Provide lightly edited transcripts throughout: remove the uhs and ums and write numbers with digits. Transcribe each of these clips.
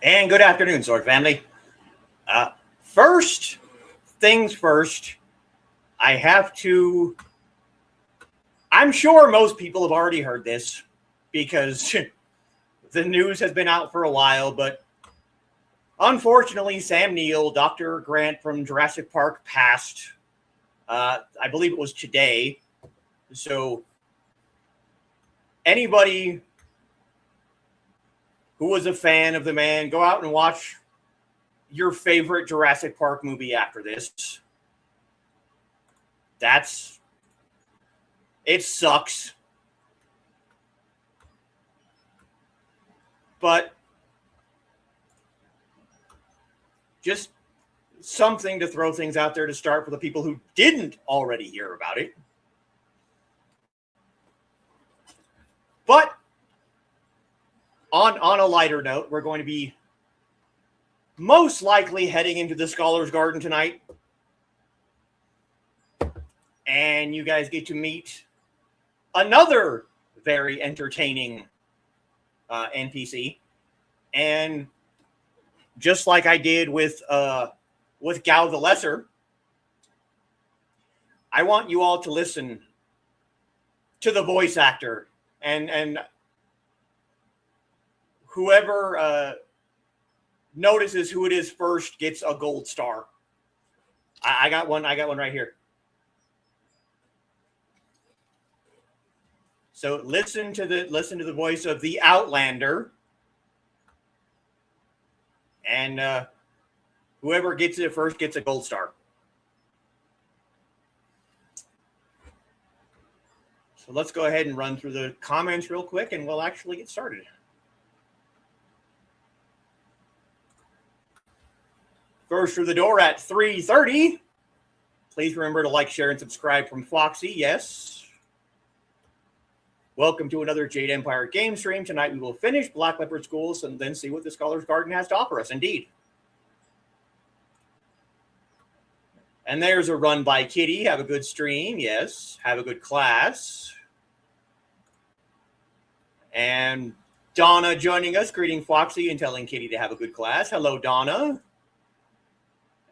And good afternoon, Sword family. First things first, I have to. I'm sure most people have already heard this because the news has been out for a while, but unfortunately, Sam Neill, Dr. Grant from Jurassic Park, passed. I believe it was today. So, anybody who was a fan of the man, go out and watch your favorite Jurassic Park movie after this. It sucks. But just something to throw things out there to start for the people who didn't already hear about it. But on a lighter note, we're going to be most likely heading into the Scholars Garden tonight. And you guys get to meet another very entertaining NPC. And just like I did with Gao the Lesser, I want you all to listen to the voice actor, and whoever notices who it is first gets a gold star. I got one right here. So listen to the voice of the Outlander, and whoever gets it first gets a gold star. So let's go ahead and run through the comments real quick, and we'll actually get started. First through the door at 3:30. Please remember to like, share, and subscribe from Foxy. Yes. Welcome to another Jade Empire game stream. Tonight we will finish Black Leopard School and then see what the Scholars Garden has to offer us. Indeed. And there's a run by Kitty. Have a good stream. Yes. Have a good class. And Donna joining us, greeting Foxy and telling Kitty to have a good class. Hello, Donna.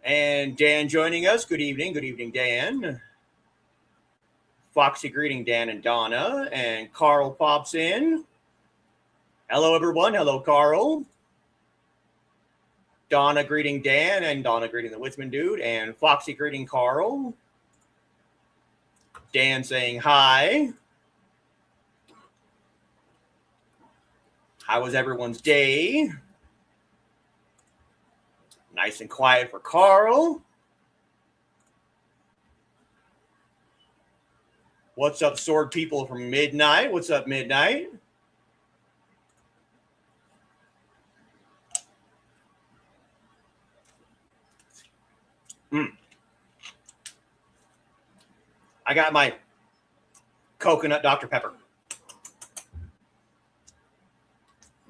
And Dan joining us. Good evening. Good evening, Dan. Foxy greeting Dan and Donna. And Carl pops in. Hello, everyone. Hello, Carl. Donna greeting Dan, and Donna greeting the Witsman dude. And Foxy greeting Carl. Dan saying hi. How was everyone's day? Nice and quiet for Carl. What's up, Sword people from Midnight? What's up, Midnight? I got my coconut Dr. Pepper.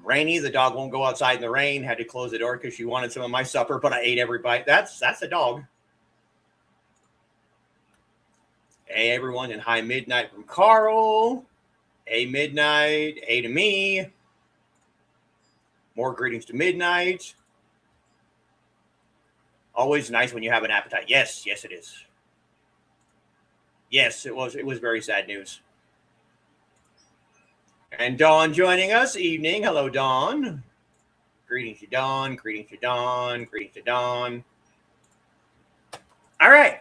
Rainy, the dog won't go outside in the rain. Had to close the door because she wanted some of my supper, but I ate every bite. That's a dog. Hey, everyone, and hi, Midnight from Carl. Hey, Midnight. Hey to me. More greetings to Midnight. Always nice when you have an appetite. Yes, it is. Yes, it was very sad news. And Dawn joining us. Evening. Hello, Dawn. Greetings to Dawn. Greetings to Dawn. Greetings to Dawn. All right.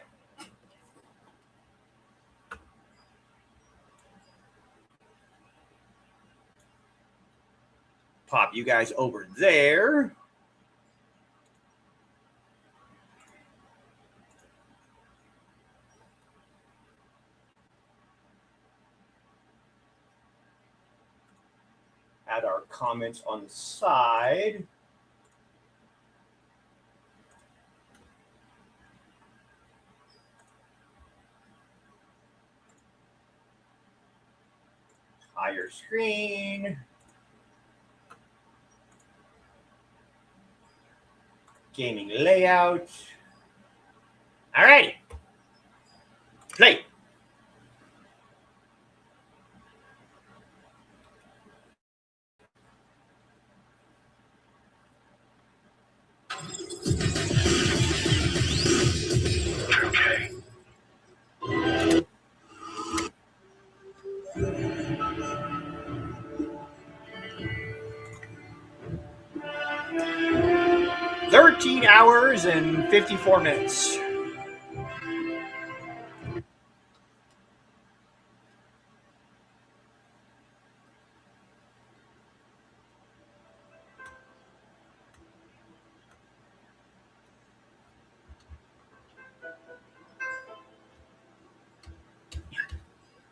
Pop you guys over there. Add our comments on the side. Higher screen. Gaming layout. All right. Play. 13 hours and 54 minutes.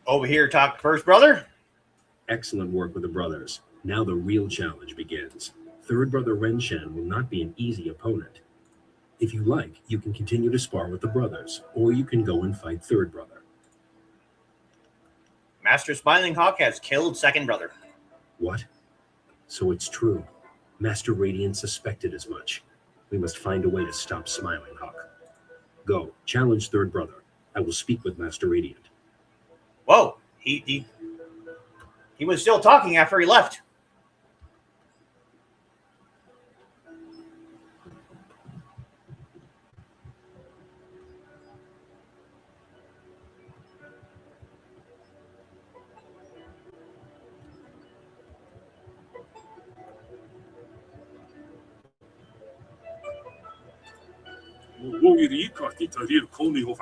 Over here, talk first, brother. Excellent work with the brothers. Now the real challenge begins. Third brother Renshan will not be an easy opponent. If you like, you can continue to spar with the brothers, or you can go and fight third brother. Master Smiling Hawk has killed second brother. What? So it's true. Master Radiant suspected as much. We must find a way to stop Smiling Hawk. Go, challenge third brother. I will speak with Master Radiant. Whoa, he was still talking after he left.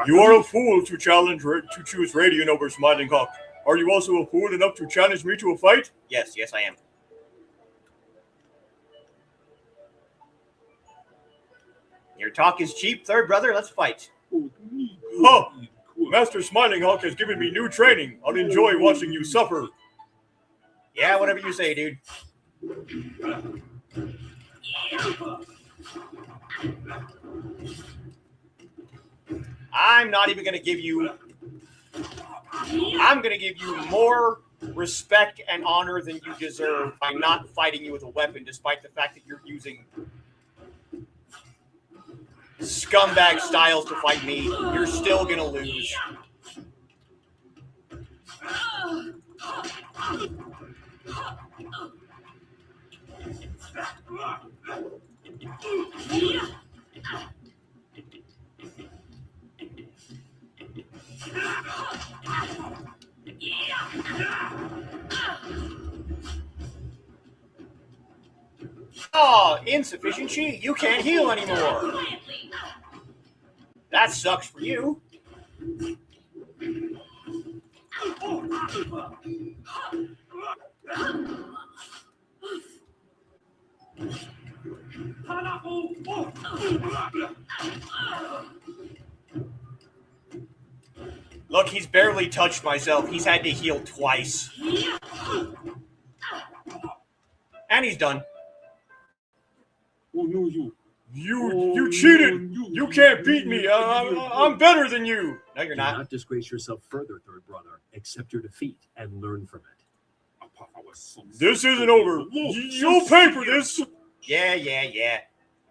You are a fool to choose Radiant over Smiling Hawk. Are you also a fool enough to challenge me to a fight? Yes, I am. Your talk is cheap, third brother. Let's fight. Huh! Master Smiling Hawk has given me new training. I'll enjoy watching you suffer. Yeah, whatever you say, dude. I'm not even going to give you... I'm going to give you more respect and honor than you deserve by not fighting you with a weapon, despite the fact that you're using scumbag styles to fight me. You're still going to lose. Oh, insufficient chi. You can't heal anymore. That sucks for you. Look, he's barely touched myself. He's had to heal twice. And he's done. Oh, no, you cheated. You can't beat me. I'm better than you. No, you're Do not. not disgrace yourself further, third brother. Accept your defeat and learn from it. This isn't over. You'll pay for this. Yeah.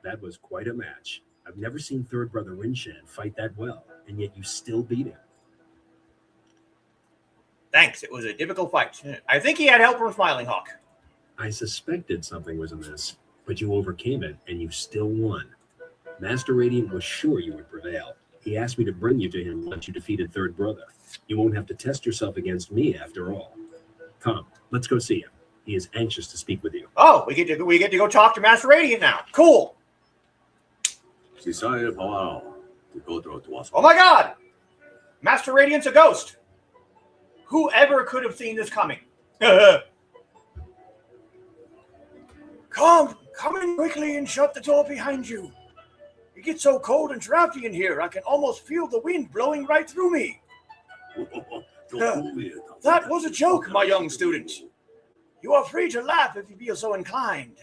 That was quite a match. I've never seen third brother Rinshan fight that well, and yet you still beat him. Thanks. It was a difficult fight. I think he had help from Smiling Hawk. I suspected something was amiss, but you overcame it, and you still won. Master Radiant was sure you would prevail. He asked me to bring you to him once you defeated third brother. You won't have to test yourself against me after all. Come, let's go see him. He is anxious to speak with you. Oh, we get to go talk to Master Radiant now. Cool. Oh my God! Master Radiant's a ghost. Whoever could have seen this coming? Come in quickly and shut the door behind you. It gets so cold and drafty in here, I can almost feel the wind blowing right through me. That was a joke, my young student. You are free to laugh if you feel so inclined.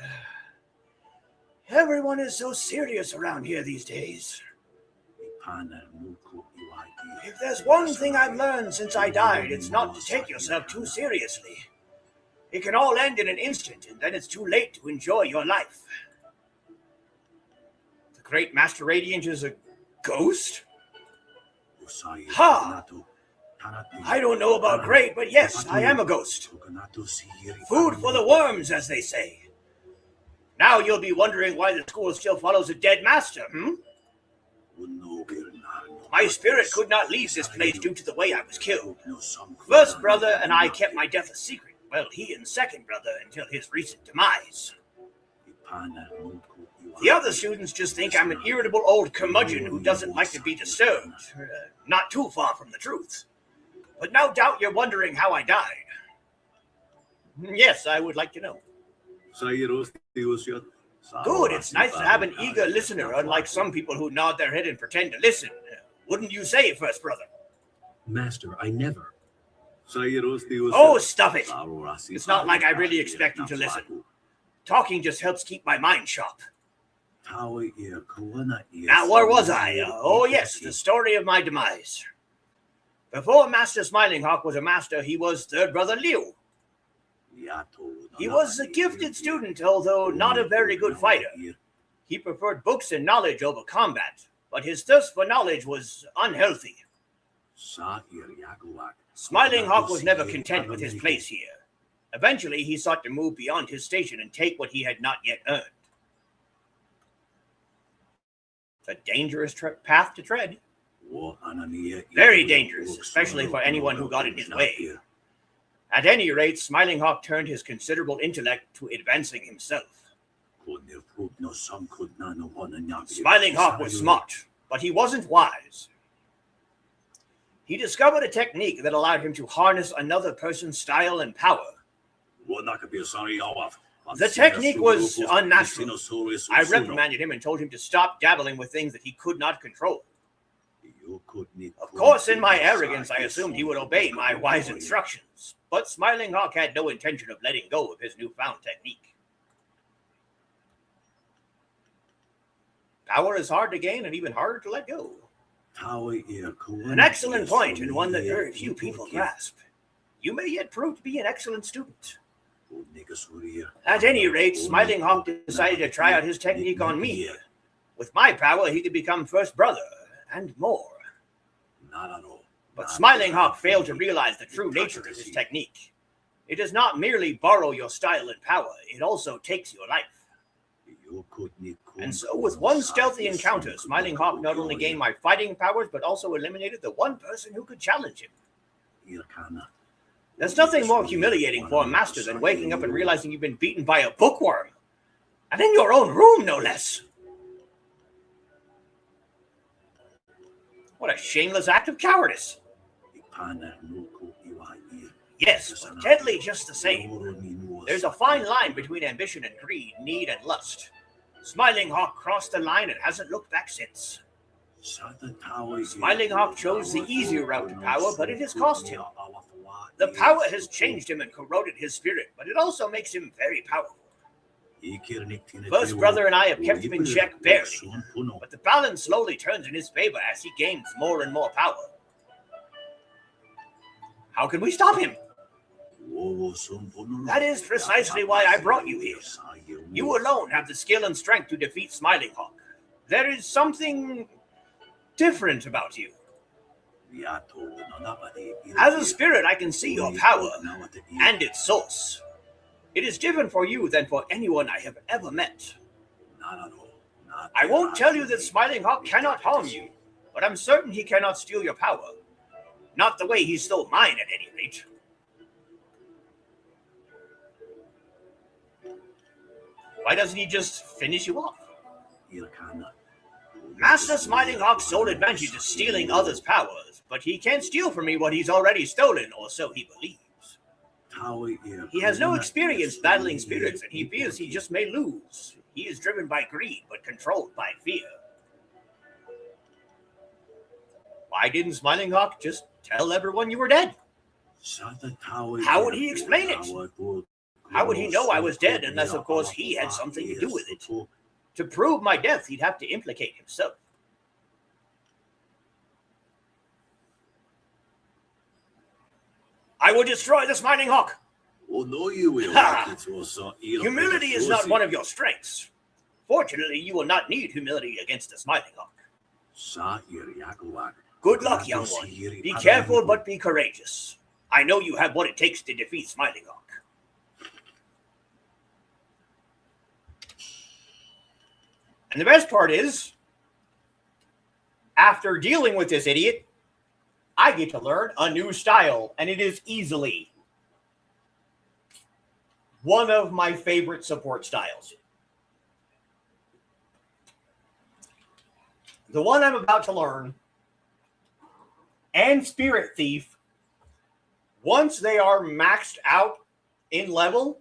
Everyone is so serious around here these days. If there's one thing I've learned since I died, it's not to take yourself too seriously. It can all end in an instant, and then it's too late to enjoy your life. The great Master Radiant is a ghost? Ha! I don't know about great, but yes, I am a ghost. Food for the worms, as they say. Now you'll be wondering why the school still follows a dead master, My spirit could not leave this place due to the way I was killed. First brother and I kept my death a secret. Well, he and second brother until his recent demise. The other students just think I'm an irritable old curmudgeon who doesn't like to be disturbed. Not too far from the truth. But no doubt you're wondering how I died. Yes, I would like to know. Good, it's nice to have an eager listener, unlike some people who nod their head and pretend to listen. Wouldn't you say, first brother? Master, I never. Oh, stuff it. It's not like I really expect you to listen. Talking just helps keep my mind sharp. Now, where was I? Oh, yes, the story of my demise. Before Master Smiling Hawk was a master, he was third brother Liu. He was a gifted student, although not a very good fighter. He preferred books and knowledge over combat, but his thirst for knowledge was unhealthy. Smiling Hawk was never content with his place here. Eventually, he sought to move beyond his station and take what he had not yet earned. It's a dangerous path to tread. Very dangerous, especially for anyone who got in his way. At any rate, Smiling Hawk turned his considerable intellect to advancing himself. Smiling Hawk was smart, but he wasn't wise. He discovered a technique that allowed him to harness another person's style and power. The technique was unnatural. I reprimanded him and told him to stop dabbling with things that he could not control. Of course, in my arrogance, I assumed he would obey my wise instructions, but Smiling Hawk had no intention of letting go of his newfound technique. Power is hard to gain and even harder to let go. An excellent point, and one that very few people grasp. You may yet prove to be an excellent student. At any rate, Smiling Hawk decided to try out his technique on me. With my power, he could become first brother, and more. But Smiling Hawk failed to realize the true nature of his technique. It does not merely borrow your style and power, it also takes your life. And so, with one stealthy encounter, Smiling Hawk not only gained my fighting powers, but also eliminated the one person who could challenge him. There's nothing more humiliating for a master than waking up and realizing you've been beaten by a bookworm. And in your own room, no less. What a shameless act of cowardice. Yes, but deadly just the same. There's a fine line between ambition and greed, need and lust. Smiling Hawk crossed the line and hasn't looked back since. Smiling Hawk chose the easier route to power, but it has cost him. The power has changed him and corroded his spirit, but it also makes him very powerful. First brother and I have kept him in check barely, but the balance slowly turns in his favor as he gains more and more power. How can we stop him? That is precisely why I brought you here. You alone have the skill and strength to defeat Smiling Hawk. There is something different about you. As a spirit, I can see your power and its source. It is different for you than for anyone I have ever met. I won't tell you that Smiling Hawk cannot harm you, but I'm certain he cannot steal your power. Not the way he stole mine, at any rate. Why doesn't he just finish you off? Master Smiling Hawk's sole advantage is stealing others' powers, but he can't steal from me what he's already stolen, or so he believes. He has no experience battling spirits, and he fears he just may lose. He is driven by greed, but controlled by fear. Why didn't Smiling Hawk just tell everyone you were dead? How would he explain it? How would he know I was dead unless, of course, he had something to do with it? To prove my death, he'd have to implicate himself. I will destroy the Smiling Hawk. Humility is not one of your strengths. Fortunately, you will not need humility against the Smiling Hawk. Good luck, young one. Be careful, but be courageous. I know you have what it takes to defeat Smiling Hawk. And the best part is, after dealing with this idiot, I get to learn a new style, and it is easily one of my favorite support styles. the one I'm about to learn, and Spirit Thief, once they are maxed out in level,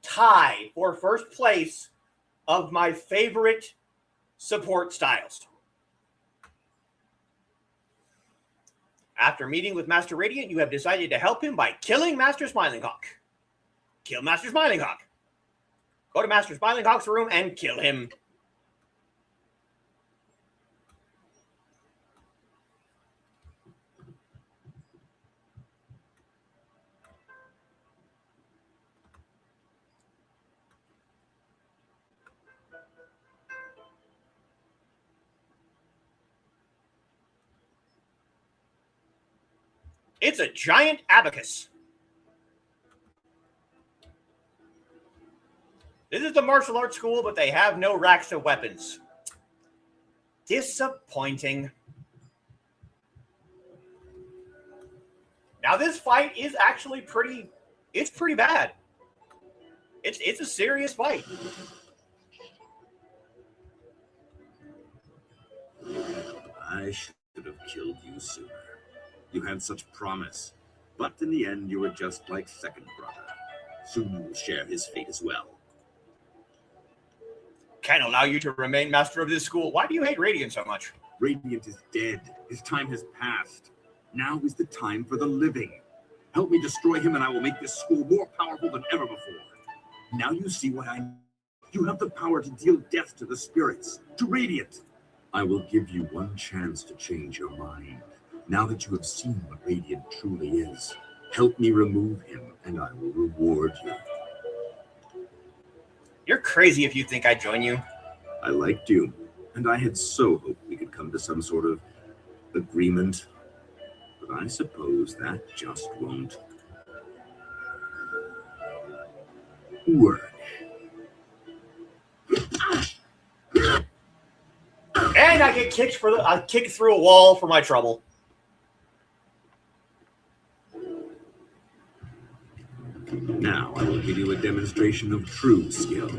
tied for first place of my favorite support styles. After meeting with Master Radiant, you have decided to help him by killing Master Smiling Hawk. Kill Master Smiling Hawk. Go to Master Smiling Hawk's room and kill him. It's a giant abacus. This is the martial arts school, but they have no racks of weapons. Disappointing. Now this fight is actually pretty bad. It's a serious fight. I should have killed you sooner. You had such promise, but in the end you were just like second brother. Soon you will share his fate as well. Can't allow you to remain master of this school. Why do you hate Radiant so much? Radiant is dead. His time has passed. Now is the time for the living. Help me destroy him and I will make this school more powerful than ever before. Now you see what I mean. You have the power to deal death to the spirits, to Radiant. I will give you one chance to change your mind. Now that you have seen what Radiant truly is, help me remove him and I will reward you. You're crazy if you think I'd join you. I liked you, and I had so hoped we could come to some sort of agreement. But I suppose that just won't work. And I get kicked through a wall for my trouble. Now I will give you a demonstration of true skill.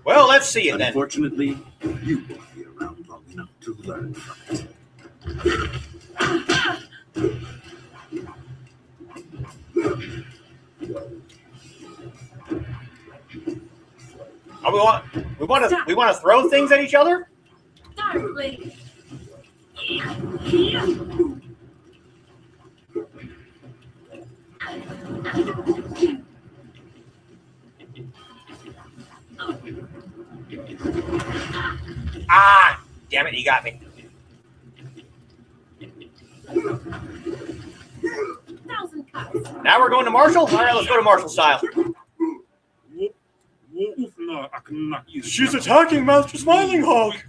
Well, let's see it then. Unfortunately, you won't be around long enough to learn from it. Oh, we want to throw things at each other? Darkly. Ah, damn it, he got me. Now we're going to Marshall? All right, let's go to Marshall style. She's attacking Master Smiling Hawk.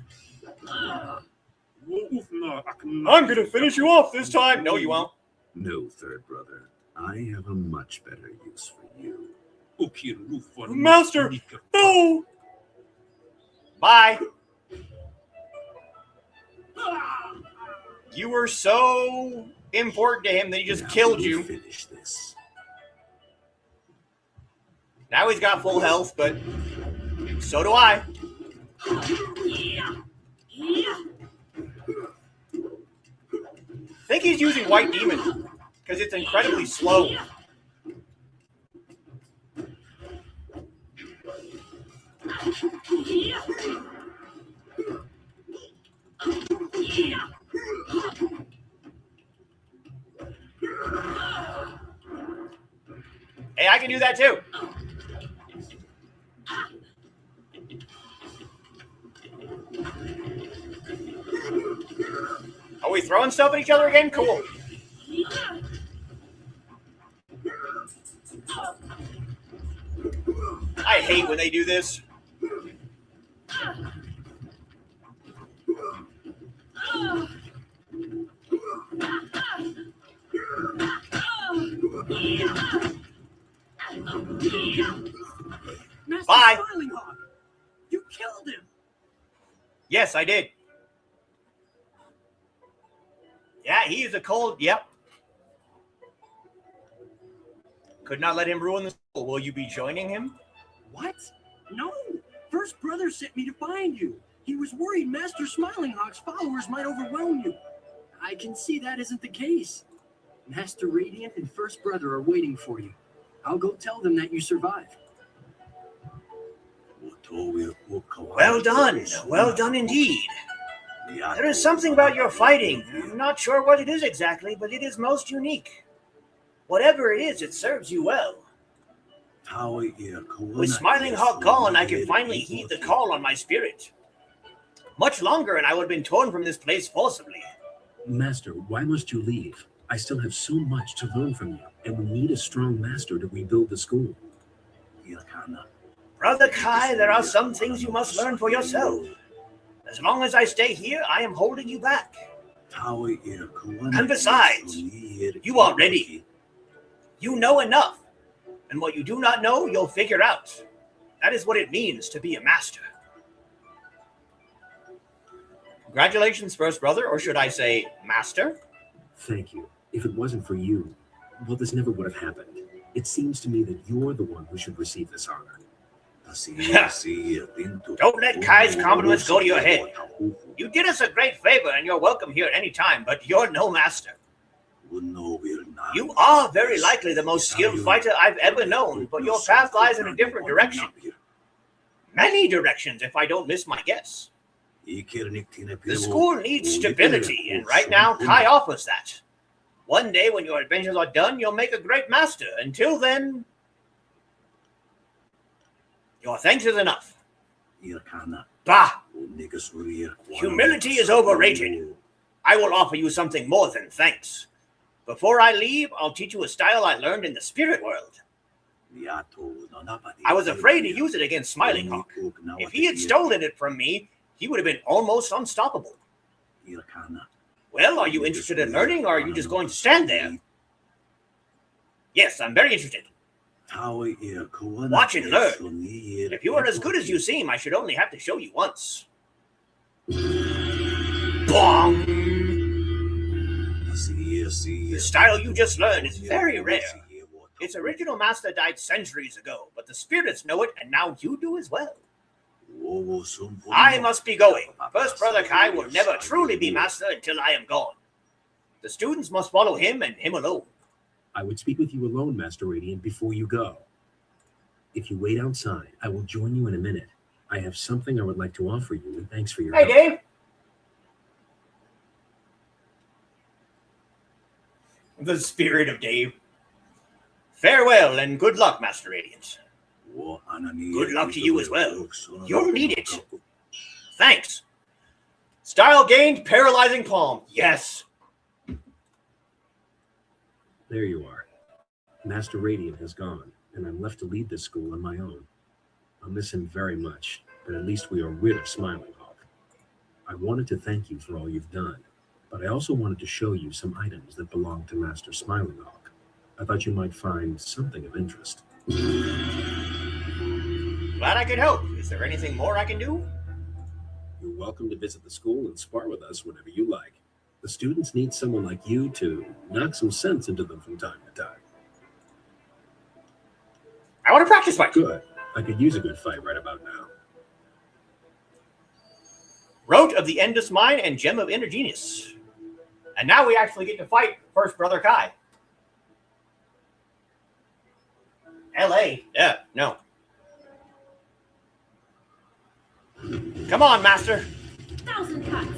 I'm going to finish you off this time. No, you won't. No, third brother. I have a much better use for you. Master, no! Bye. You were so important to him that he just killed you. Finish this. Now he's got full health, but so do I. I think he's using White Demon because it's incredibly slow. Hey, I can do that too. Are we throwing stuff at each other again? Cool. I hate when they do this. Bye. You killed him. Yes, I did. Yeah, he is a cold. Yep. Could not let him ruin the school. Will you be joining him? What? No. First brother sent me to find you. He was worried Master Smiling Hawk's followers might overwhelm you. I can see that isn't the case. Master Radiant and First Brother are waiting for you. I'll go tell them that you survived. Well done. Well done indeed. There is something about your fighting. I'm not sure what it is exactly, but it is most unique. Whatever it is, it serves you well. With Smiling Hawk gone, I can finally heed the call on my spirit. Much longer, and I would have been torn from this place forcibly. Master, why must you leave? I still have so much to learn from you, and we need a strong master to rebuild the school. Brother Kai, there are some things you must learn for yourself. As long as I stay here, I am holding you back. And besides, you are ready. You know enough. And what you do not know, you'll figure out. That is what it means to be a master. Congratulations, First Brother, or should I say, Master? Thank you. If it wasn't for you, well, this never would have happened. It seems to me that you're the one who should receive this honor. Don't let Kai's compliments go to your head. You did us a great favor, and you're welcome here at any time, but you're no master. You are very likely the most skilled fighter I've ever known, but your path lies in a different direction. Many directions, if I don't miss my guess. The school needs stability, and right now, Kai offers that. One day, when your adventures are done, you'll make a great master. Until then, your thanks is enough. Bah! Humility is overrated. I will offer you something more than thanks. Before I leave, I'll teach you a style I learned in the spirit world. I was afraid to use it against Smiling Hawk. If he had stolen it from me, he would have been almost unstoppable. Well, are you interested in learning, or are you just going to stand there? Yes, I'm very interested. Watch and learn. If you are as good as you seem, I should only have to show you once. Bong! The style you just learned is very rare. Its original master died centuries ago, but the spirits know it, and now you do as well. I must be going. First Brother Kai will never truly be master until I am gone. The students must follow him and him alone. I would speak with you alone, Master Radiant, before you go. If you wait outside, I will join you in a minute. I have something I would like to offer you, and thanks for your help. Hey, Dave. The spirit of Dave. Farewell, and good luck, Master Radiant. Good luck to you as well. You'll need it. Thanks. Style gained, paralyzing palm. Yes. There you are. Master Radiant has gone, and I'm left to lead this school on my own. I'll miss him very much, but at least we are rid of Smiling Hawk. I wanted to thank you for all you've done, but I also wanted to show you some items that belong to Master Smiling Hawk. I thought you might find something of interest. Glad I could help. Is there anything more I can do? You're welcome to visit the school and spar with us whenever you like. The students need someone like you to knock some sense into them from time to time. I want to practice fight. Good. I could use a good fight right about now. Rote of the Endless Mine and Gem of Inner Genius. And now we actually get to fight First Brother Kai. L.A. Yeah, no. Come on, Master. 1,000 cuts.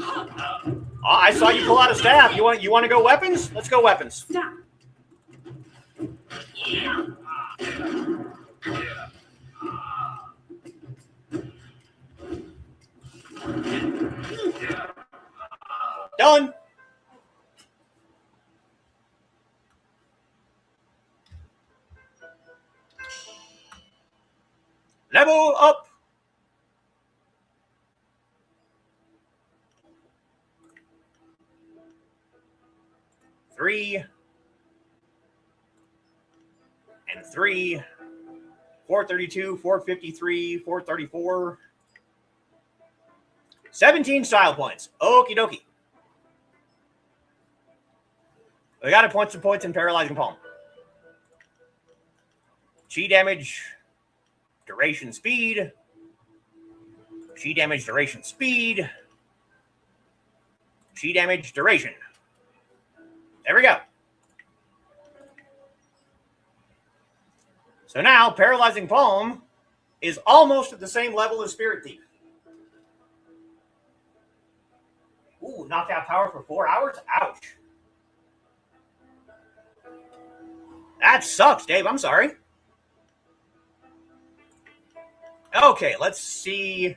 Oh, I saw you pull out a staff. You want to go weapons? Let's go weapons. Stop. Done. Level up. Three. And 3. 432, 453, 434. 17 style points. Okie dokie. We got to point some points in paralyzing palm. Chi damage, duration, speed, Chi damage, duration, speed. Chi damage, duration. There we go. So now, Paralyzing Palm is almost at the same level as Spirit Thief. Ooh, knocked out power for 4 hours? Ouch. That sucks, Dave. I'm sorry. Okay, let's see.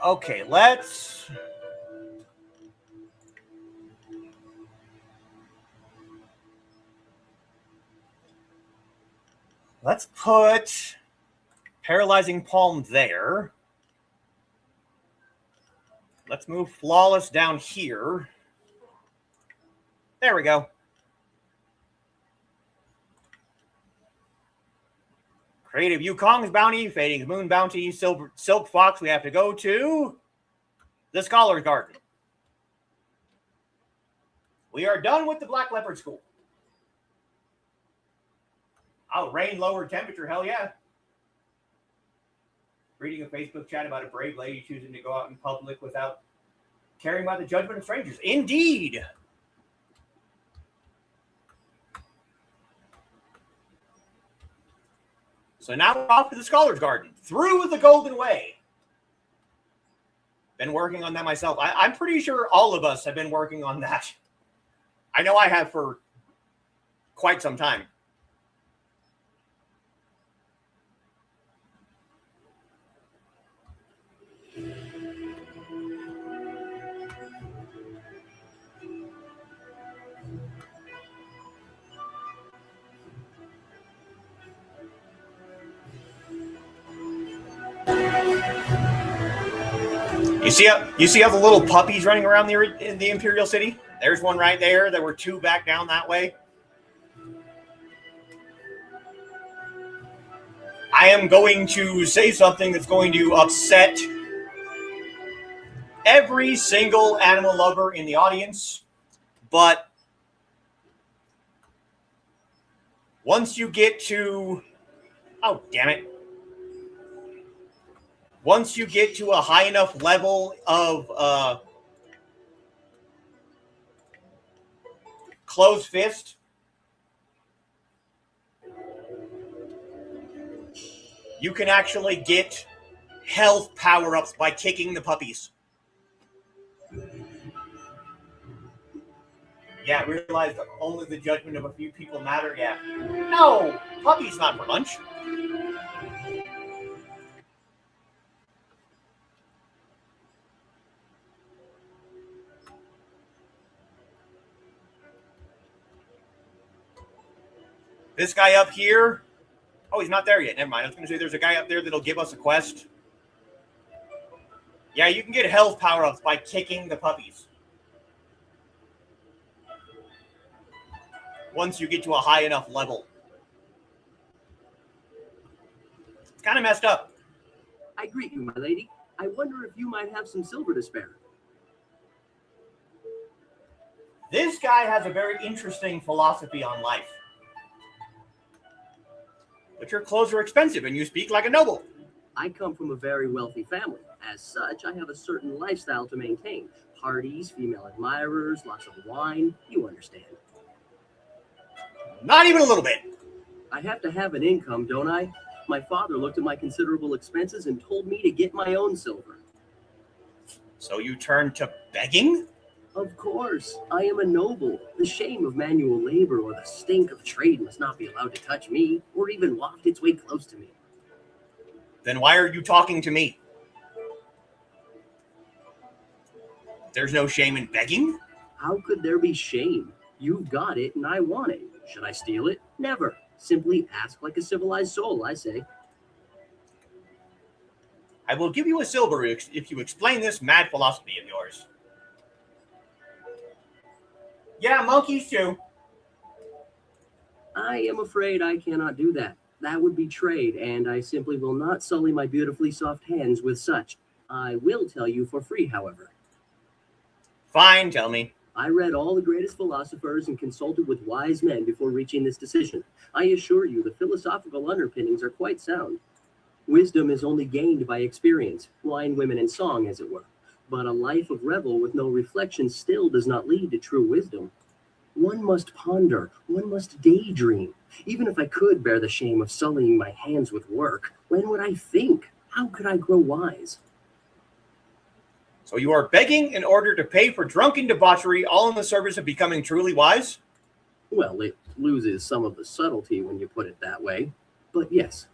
Okay, let's put Paralyzing Palm there. Let's move Flawless down here. There we go. Creative Yukong's Bounty, Fading Moon Bounty, Silk Fox. We have to go to the Scholar's Garden. We are done with the Black Leopard School. Oh, rain, lower temperature, hell yeah. Reading a Facebook chat about a brave lady choosing to go out in public without caring about the judgment of strangers. Indeed. So now we're off to the Scholar's Garden, through the Golden Way. Been working on that myself. I'm pretty sure all of us have been working on that. I know I have for quite some time. You see how the little puppies running around in the Imperial City? There's one right there. There were 2 back down that way. I am going to say something that's going to upset every single animal lover in the audience, but once you get to... Oh, damn it. Once you get to a high enough level of closed fist, you can actually get health power-ups by kicking the puppies. Yeah, realize that only the judgment of a few people matter. Yeah. No, puppies not for lunch. This guy up here. Oh, he's not there yet. Never mind. I was going to say there's a guy up there that'll give us a quest. Yeah, you can get health power-ups by kicking the puppies. Once you get to a high enough level. It's kind of messed up. I greet you, my lady. I wonder if you might have some silver to spare. This guy has a very interesting philosophy on life. But your clothes are expensive and you speak like a noble. I come from a very wealthy family. As such, I have a certain lifestyle to maintain. Parties, female admirers, lots of wine. You understand. Not even a little bit. I have to have an income, don't I? My father looked at my considerable expenses and told me to get my own silver. So you turned to begging? Of course. I am a noble. The shame of manual labor or the stink of trade must not be allowed to touch me or even waft its way close to me. Then why are you talking to me? There's no shame in begging? How could there be shame? You've got it and I want it. Should I steal it? Never. Simply ask like a civilized soul, I say. I will give you a silver if you explain this mad philosophy of yours. Yeah, monkeys too. I am afraid I cannot do that. That would be trade, and I simply will not sully my beautifully soft hands with such. I will tell you for free, however. Fine, tell me. I read all the greatest philosophers and consulted with wise men before reaching this decision. I assure you the philosophical underpinnings are quite sound. Wisdom is only gained by experience, wine, women, and song, as it were. But a life of revel with no reflection still does not lead to true wisdom. One must ponder, one must daydream. Even if I could bear the shame of sullying my hands with work, when would I think? How could I grow wise? So you are begging in order to pay for drunken debauchery, all in the service of becoming truly wise? Well, it loses some of the subtlety when you put it that way. But yes.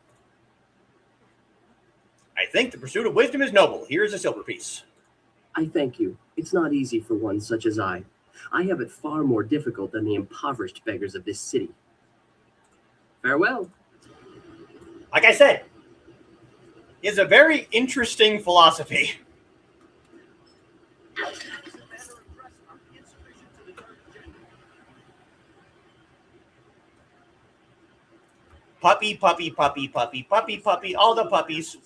I think the pursuit of wisdom is noble. Here is a silver piece. I thank you. It's not easy for one such as I. I have it far more difficult than the impoverished beggars of this city. Farewell. Like I said, it's a very interesting philosophy. Puppy, puppy, puppy, puppy, puppy, puppy, all the puppies.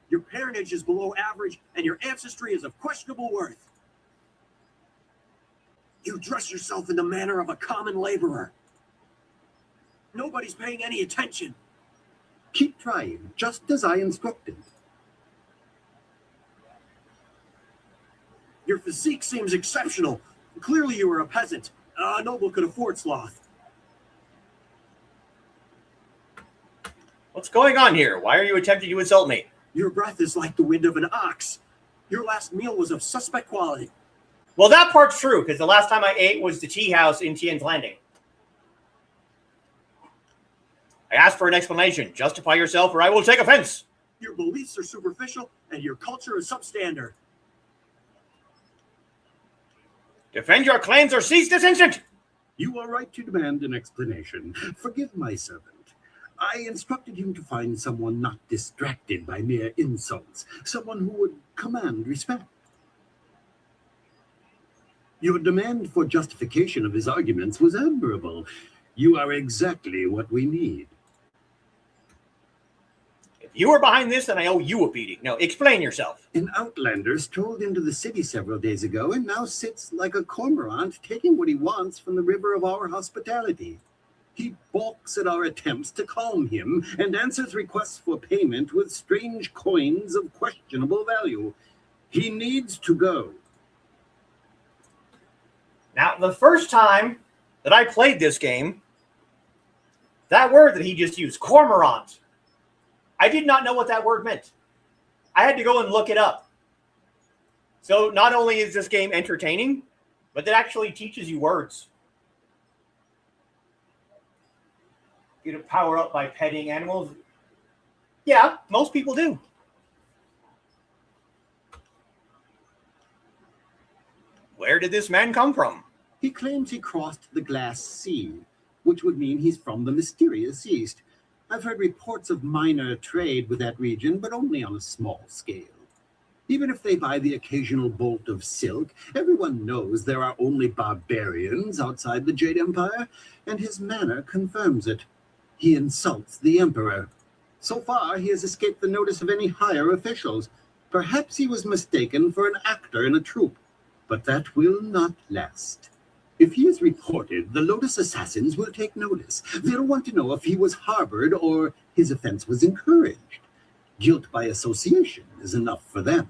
Your parentage is below average, and your ancestry is of questionable worth. You dress yourself in the manner of a common laborer. Nobody's paying any attention. Keep trying, just as I instructed. Your physique seems exceptional. Clearly you are a peasant. A noble could afford sloth. What's going on here? Why are you attempting to insult me? Your breath is like the wind of an ox. Your last meal was of suspect quality. Well, that part's true, because the last time I ate was the tea house in Tien's Landing. I asked for an explanation. Justify yourself, or I will take offense. Your beliefs are superficial, and your culture is substandard. Defend your claims or cease this instant! You are right to demand an explanation. Forgive my servant. I instructed him to find someone not distracted by mere insults, someone who would command respect. Your demand for justification of his arguments was admirable. You are exactly what we need. If you are behind this, then I owe you a beating. No, explain yourself. An outlander strolled into the city several days ago and now sits like a cormorant, taking what he wants from the river of our hospitality. He balks at our attempts to calm him and answers requests for payment with strange coins of questionable value. He needs to go. Now, the first time that I played this game, that word that he just used, cormorant, I did not know what that word meant. I had to go and look it up. So not only is this game entertaining, but it actually teaches you words. You to power up by petting animals. Yeah, most people do. Where did this man come from? He claims he crossed the Glass Sea, which would mean he's from the mysterious East. I've heard reports of minor trade with that region, but only on a small scale. Even if they buy the occasional bolt of silk, everyone knows there are only barbarians outside the Jade Empire, and his manner confirms it. He insults the Emperor. So far, he has escaped the notice of any higher officials. Perhaps he was mistaken for an actor in a troupe, but that will not last. If he is reported, the Lotus assassins will take notice. They'll want to know if he was harbored or his offense was encouraged. Guilt by association is enough for them.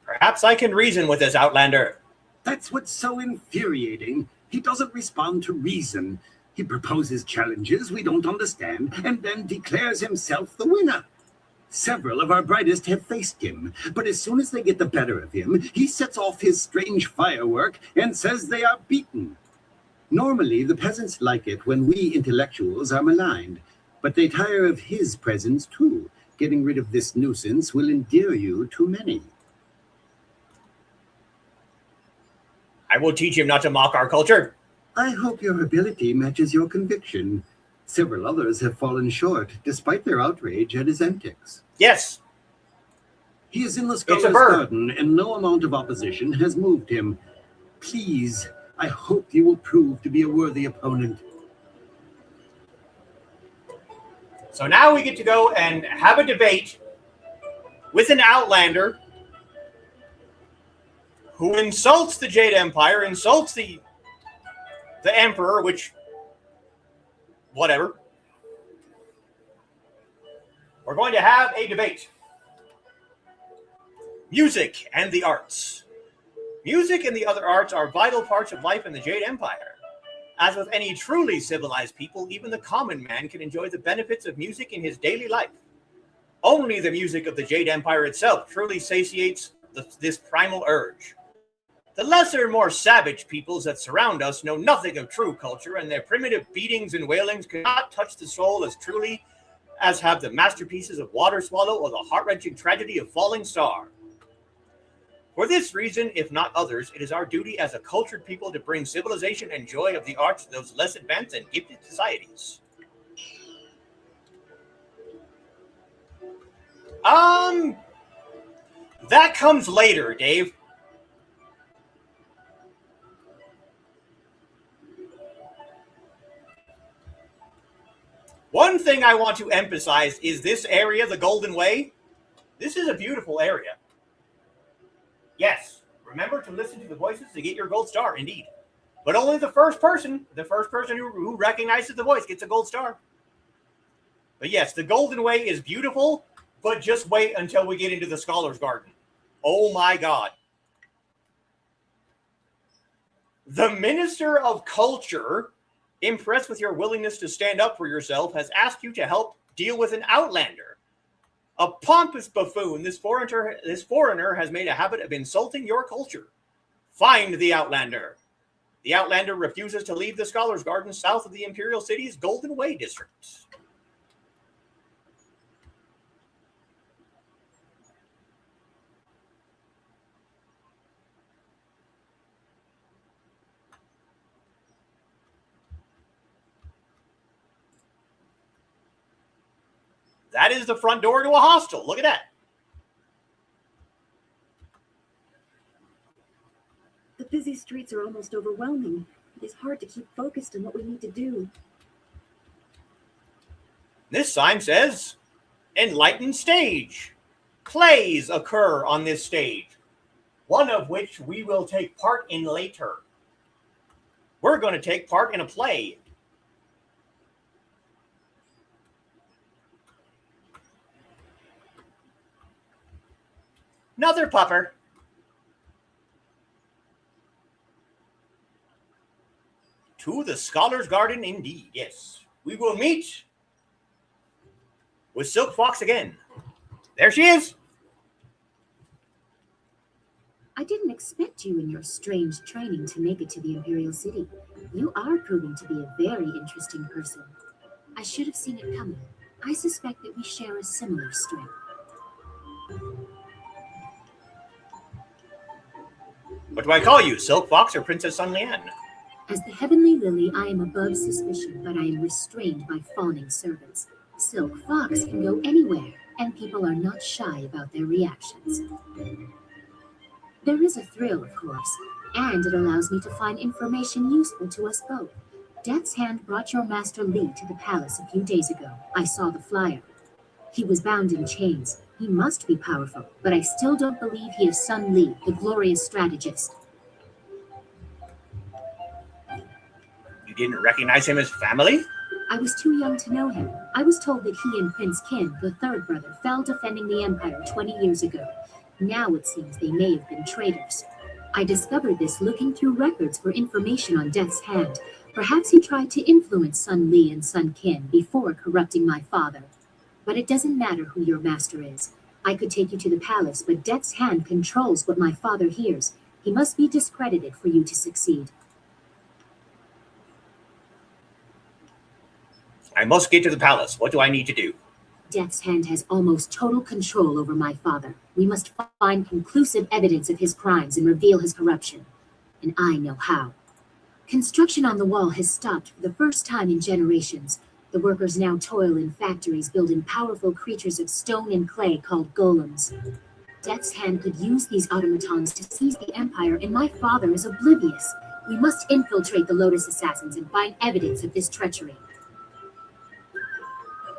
Perhaps I can reason with this outlander. That's what's so infuriating. He doesn't respond to reason. He proposes challenges we don't understand and then declares himself the winner. Several of our brightest have faced him, but as soon as they get the better of him, he sets off his strange firework and says they are beaten. Normally, the peasants like it when we intellectuals are maligned, but they tire of his presence too. Getting rid of this nuisance will endear you to many. I will teach him not to mock our culture. I hope your ability matches your conviction. Several others have fallen short, despite their outrage at his antics. Yes. He is in the It's a scholar's bird. garden, and no amount of opposition has moved him. Please, I hope you will prove to be a worthy opponent. So now we get to go and have a debate with an outlander who insults the Jade Empire, insults the the Emperor, which, whatever. We're going to have a debate. Music and the arts. Music and the other arts are vital parts of life in the Jade Empire. As with any truly civilized people, even the common man can enjoy the benefits of music in his daily life. Only the music of the Jade Empire itself truly satiates this primal urge. The lesser, more savage peoples that surround us know nothing of true culture, and their primitive beatings and wailings cannot touch the soul as truly as have the masterpieces of Water Swallow or the heart-wrenching tragedy of Falling Star. For this reason, if not others, it is our duty as a cultured people to bring civilization and joy of the arts to those less advanced and gifted societies. That comes later, Dave. One thing I want to emphasize is this area, the Golden Way. This is a beautiful area. Yes, remember to listen to the voices to get your gold star, indeed. But only the first person who recognizes the voice gets a gold star. But yes, the Golden Way is beautiful, but just wait until we get into the Scholar's Garden. Oh my God. The Minister of Culture, impressed with your willingness to stand up for yourself, has asked you to help deal with an outlander. A pompous buffoon, this foreigner has made a habit of insulting your culture. Find the outlander. The outlander refuses to leave the Scholar's Garden south of the Imperial City's Golden Way district. That is the front door to a hostel. Look at that. The busy streets are almost overwhelming. It is hard to keep focused on what we need to do. This sign says, Enlightened Stage. Plays occur on this stage, one of which we will take part in later. We're going to take part in a play. Another pupper. To the Scholar's Garden, indeed, yes. We will meet with Silk Fox again. There she is. I didn't expect you in your strange training to make it to the Imperial City. You are proving to be a very interesting person. I should have seen it coming. I suspect that we share a similar strength. What do I call you, Silk Fox or Princess Sun Lian? As the Heavenly Lily, I am above suspicion, but I am restrained by fawning servants. Silk Fox can go anywhere, and people are not shy about their reactions. There is a thrill, of course, and it allows me to find information useful to us both. Death's Hand brought your Master Li to the palace a few days ago. I saw the flyer. He was bound in chains. He must be powerful, but I still don't believe he is Sun Li, the glorious strategist. You didn't recognize him as family? I was too young to know him. I was told that he and Prince Qin, the third brother, fell defending the Empire 20 years ago. Now it seems they may have been traitors. I discovered this looking through records for information on Death's Hand. Perhaps he tried to influence Sun Li and Sun Qin before corrupting my father. But it doesn't matter who your master is. I could take you to the palace, but Death's Hand controls what my father hears. He must be discredited for you to succeed. I must get to the palace. What do I need to do? Death's Hand has almost total control over my father. We must find conclusive evidence of his crimes and reveal his corruption. And I know how. Construction on the wall has stopped for the first time in generations. The workers now toil in factories building powerful creatures of stone and clay called golems. Death's Hand could use these automatons to seize the Empire, and my father is oblivious. We must infiltrate the Lotus Assassins and find evidence of this treachery.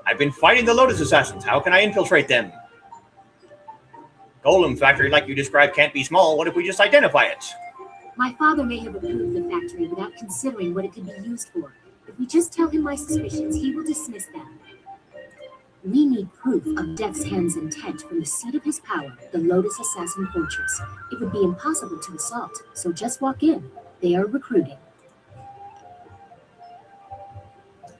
I've been fighting the Lotus Assassins. How can I infiltrate them? Golem factory like you described can't be small. What if we just identify it? My father may have approved the factory without considering what it could be used for. If we just tell him my suspicions, he will dismiss them. We need proof of Death's Hand's intent from the seat of his power, the Lotus Assassin Fortress. It would be impossible to assault, so just walk in. They are recruiting.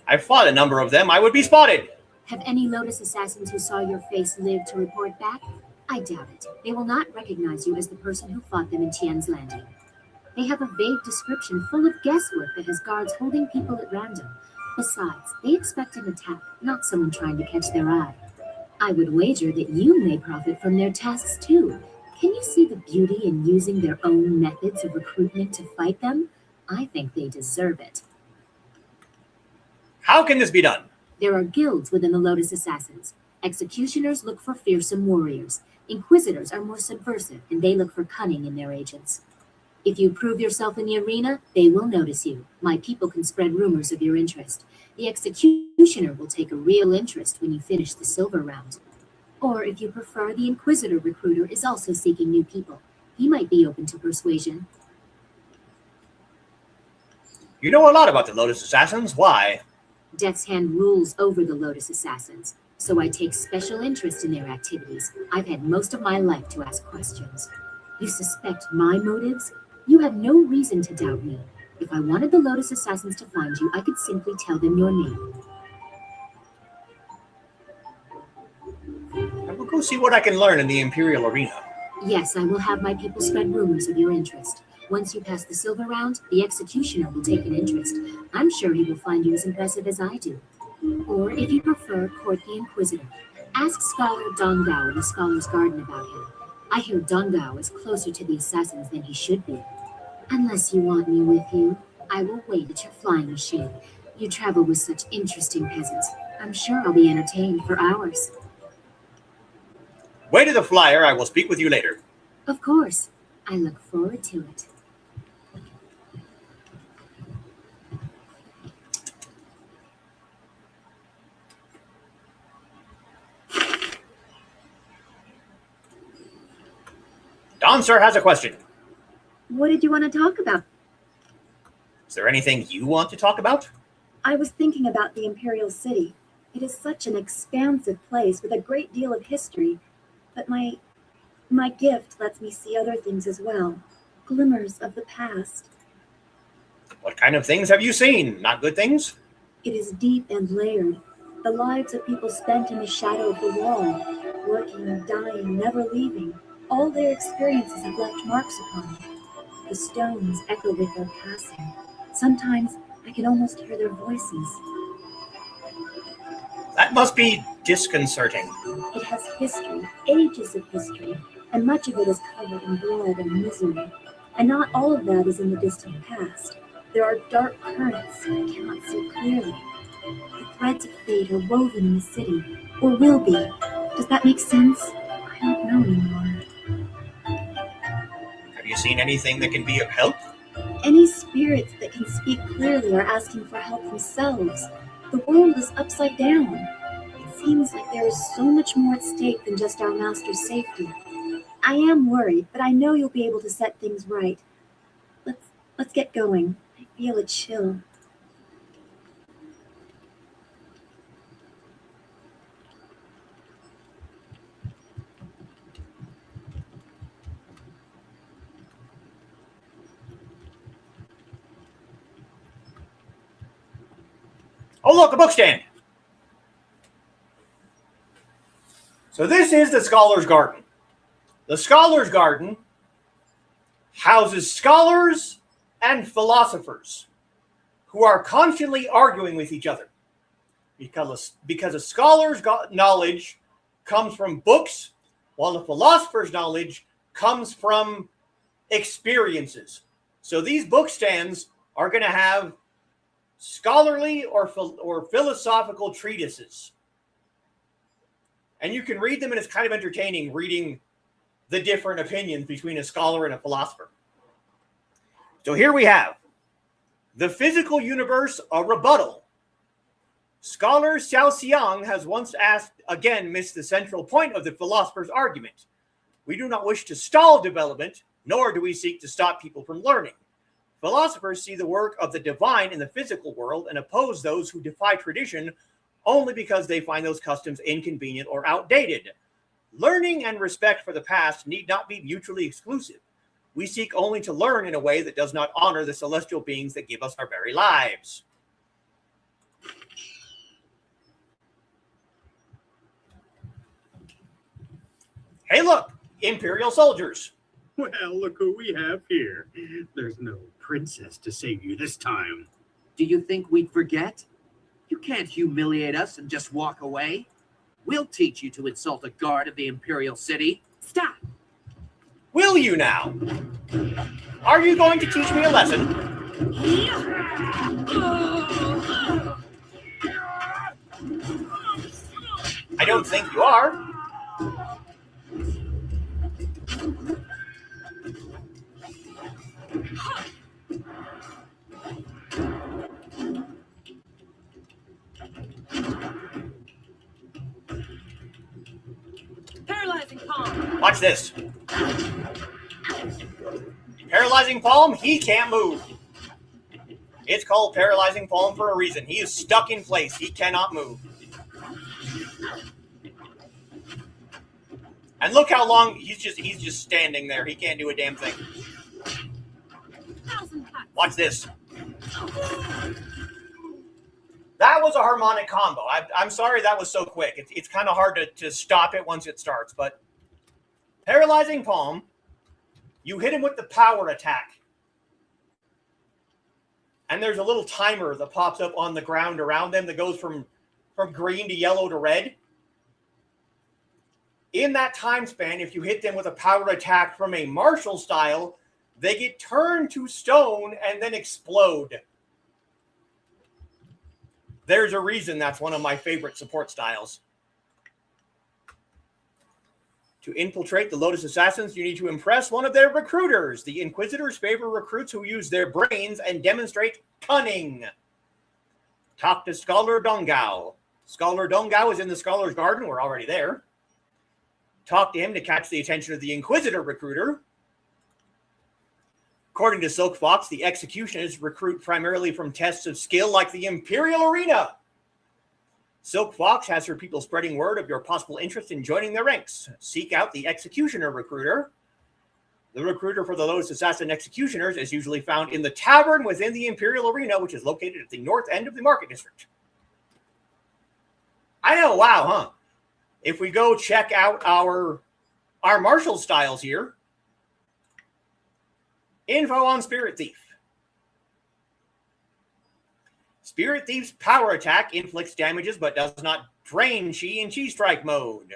I've fought a number of them. I would be spotted. Have any Lotus Assassins who saw your face lived to report back? I doubt it. They will not recognize you as the person who fought them in Tien's Landing. They have a vague description full of guesswork that has guards holding people at random. Besides, they expect an attack, not someone trying to catch their eye. I would wager that you may profit from their tasks too. Can you see the beauty in using their own methods of recruitment to fight them? I think they deserve it. How can this be done? There are guilds within the Lotus Assassins. Executioners look for fearsome warriors. Inquisitors are more subversive, and they look for cunning in their agents. If you prove yourself in the arena, they will notice you. My people can spread rumors of your interest. The executioner will take a real interest when you finish the silver round. Or if you prefer, the Inquisitor recruiter is also seeking new people. He might be open to persuasion. You know a lot about the Lotus Assassins. Why? Death's Hand rules over the Lotus Assassins, so I take special interest in their activities. I've had most of my life to ask questions. You suspect my motives? You have no reason to doubt me. If I wanted the Lotus Assassins to find you, I could simply tell them your name. I will go see what I can learn in the Imperial Arena. Yes, I will have my people spread rumors of your interest. Once you pass the silver round, the executioner will take an interest. I'm sure he will find you as impressive as I do. Or, if you prefer, court the Inquisitor. Ask Scholar Dongao in the Scholar's Garden about him. I hear Dongao is closer to the assassins than he should be. Unless you want me with you, I will wait at your flying machine. You travel with such interesting peasants. I'm sure I'll be entertained for hours. Wait to the flyer. I will speak with you later. Of course. I look forward to it. Don, sir, has a question. What did you want to talk about? Is there anything you want to talk about? I was thinking about the Imperial City. It is such an expansive place with a great deal of history, but my gift lets me see other things as well. Glimmers of the past. What kind of things have you seen? Not good things? It is deep and layered. The lives of people spent in the shadow of the wall, working, dying, never leaving. All their experiences have left marks upon me. The stones echo with their passing. Sometimes I can almost hear their voices. That must be disconcerting. It has history, ages of history, and much of it is covered in blood and misery. And not all of that is in the distant past. There are dark currents I cannot see clearly. The threads of fate are woven in the city, or will be. Does that make sense? I don't know anymore. Have you seen anything that can be of help? Any spirits that can speak clearly are asking for help themselves. The world is upside down. It seems like there is so much more at stake than just our master's safety. I am worried, but I know you'll be able to set things right. Let's get going. I feel a chill. Oh, look, a book stand. So this is the Scholar's Garden. The Scholar's Garden houses scholars and philosophers who are constantly arguing with each other because a scholar's knowledge comes from books, while a philosopher's knowledge comes from experiences. So these book stands are going to have scholarly or philosophical treatises. And you can read them, and it's kind of entertaining reading the different opinions between a scholar and a philosopher. So here we have The Physical Universe, a Rebuttal. Scholar Xiao Xiang has once missed the central point of the philosopher's argument. We do not wish to stall development, nor do we seek to stop people from learning. Philosophers see the work of the divine in the physical world and oppose those who defy tradition only because they find those customs inconvenient or outdated. Learning and respect for the past need not be mutually exclusive. We seek only to learn in a way that does not honor the celestial beings that give us our very lives. Hey, look, Imperial soldiers. Well, look who we have here. There's no princess to save you this time. Do you think we'd forget? You can't humiliate us and just walk away. We'll teach you to insult a guard of the Imperial City. Stop! Will you now? Are you going to teach me a lesson? I don't think you are. Paralyzing palm. Watch this. Paralyzing palm, he can't move. It's called paralyzing palm for a reason. He is stuck in place. He cannot move. And look how long he's just standing there. He can't do a damn thing. Watch this. That was a harmonic combo. I'm sorry that was so quick. It's kind of hard to stop it once it starts, but paralyzing palm, you hit him with the power attack. And there's a little timer that pops up on the ground around them that goes from green to yellow to red. In that time span, if you hit them with a power attack from a martial style, they get turned to stone and then explode. There's a reason that's one of my favorite support styles. To infiltrate the Lotus Assassins, you need to impress one of their recruiters. The Inquisitors favor recruits who use their brains and demonstrate cunning. Talk to Scholar Dongao. Scholar Dongao is in the Scholar's Garden. We're already there. Talk to him to catch the attention of the Inquisitor recruiter. According to Silk Fox, the Executioners recruit primarily from tests of skill like the Imperial Arena. Silk Fox has her people spreading word of your possible interest in joining their ranks. Seek out the Executioner recruiter. The recruiter for the Lotus Assassin Executioners is usually found in the tavern within the Imperial Arena, which is located at the north end of the Market District. I know, wow, huh? If we go check out our martial styles here, info on Spirit Thief. Spirit Thief's power attack inflicts damages but does not drain chi in chi strike mode.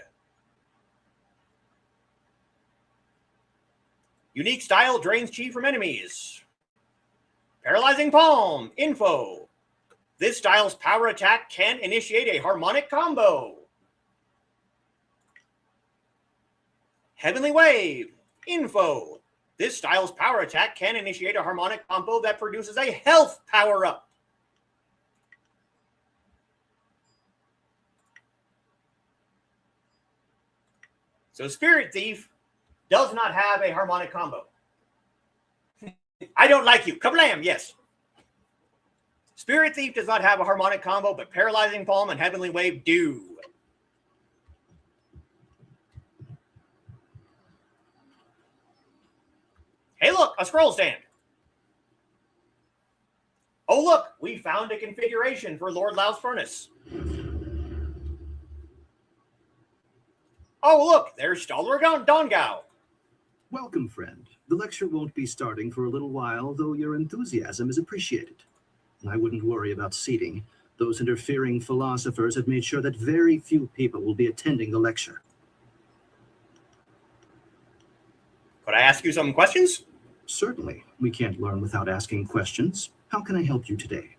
Unique style drains chi from enemies. Paralyzing Palm. Info. This style's power attack can initiate a harmonic combo. Heavenly Wave. Info. This style's power attack can initiate a harmonic combo that produces a health power-up. So Spirit Thief does not have a harmonic combo. I don't like you. Kablam, yes. Spirit Thief does not have a harmonic combo, but Paralyzing Palm and Heavenly Wave do. Hey, look, a scroll stand. Oh, look, we found a configuration for Lord Lau's furnace. Oh, look, there's Stoller Dongao. Welcome, friend. The lecture won't be starting for a little while, though your enthusiasm is appreciated. I wouldn't worry about seating. Those interfering philosophers have made sure that very few people will be attending the lecture. Could I ask you some questions? Certainly. We can't learn without asking questions. How can I help you today?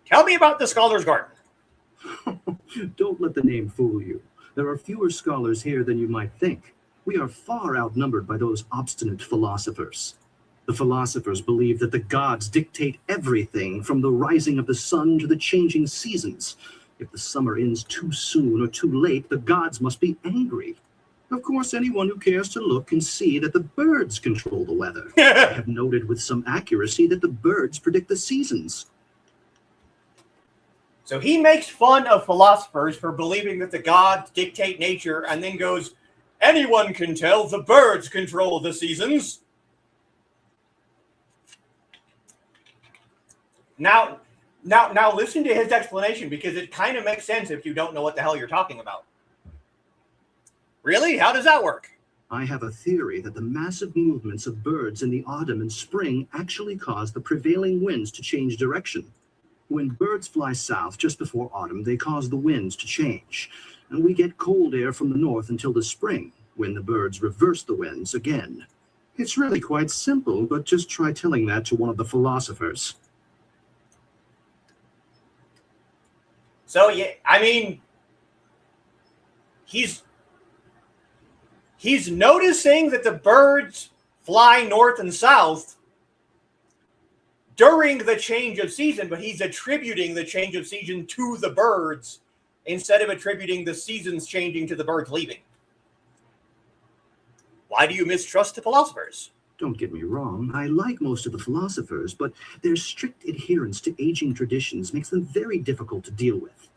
Tell me about the Scholar's Garden. Don't let the name fool you. There are fewer scholars here than you might think. We are far outnumbered by those obstinate philosophers. The philosophers believe that the gods dictate everything, from the rising of the sun to the changing seasons. If the summer ends too soon or too late, the gods must be angry. Of course, anyone who cares to look can see that the birds control the weather. I have noted with some accuracy that the birds predict the seasons. So he makes fun of philosophers for believing that the gods dictate nature and then goes, anyone can tell the birds control the seasons. Now listen to his explanation, because it kind of makes sense if you don't know what the hell you're talking about. Really? How does that work? I have a theory that the massive movements of birds in the autumn and spring actually cause the prevailing winds to change direction. When birds fly south just before autumn, they cause the winds to change, and we get cold air from the north until the spring, when the birds reverse the winds again. It's really quite simple, but just try telling that to one of the philosophers. So, yeah, I mean, he's noticing that the birds fly north and south during the change of season, but he's attributing the change of season to the birds instead of attributing the seasons changing to the birds leaving. Why do you mistrust the philosophers? Don't get me wrong, I like most of the philosophers, but their strict adherence to aging traditions makes them very difficult to deal with.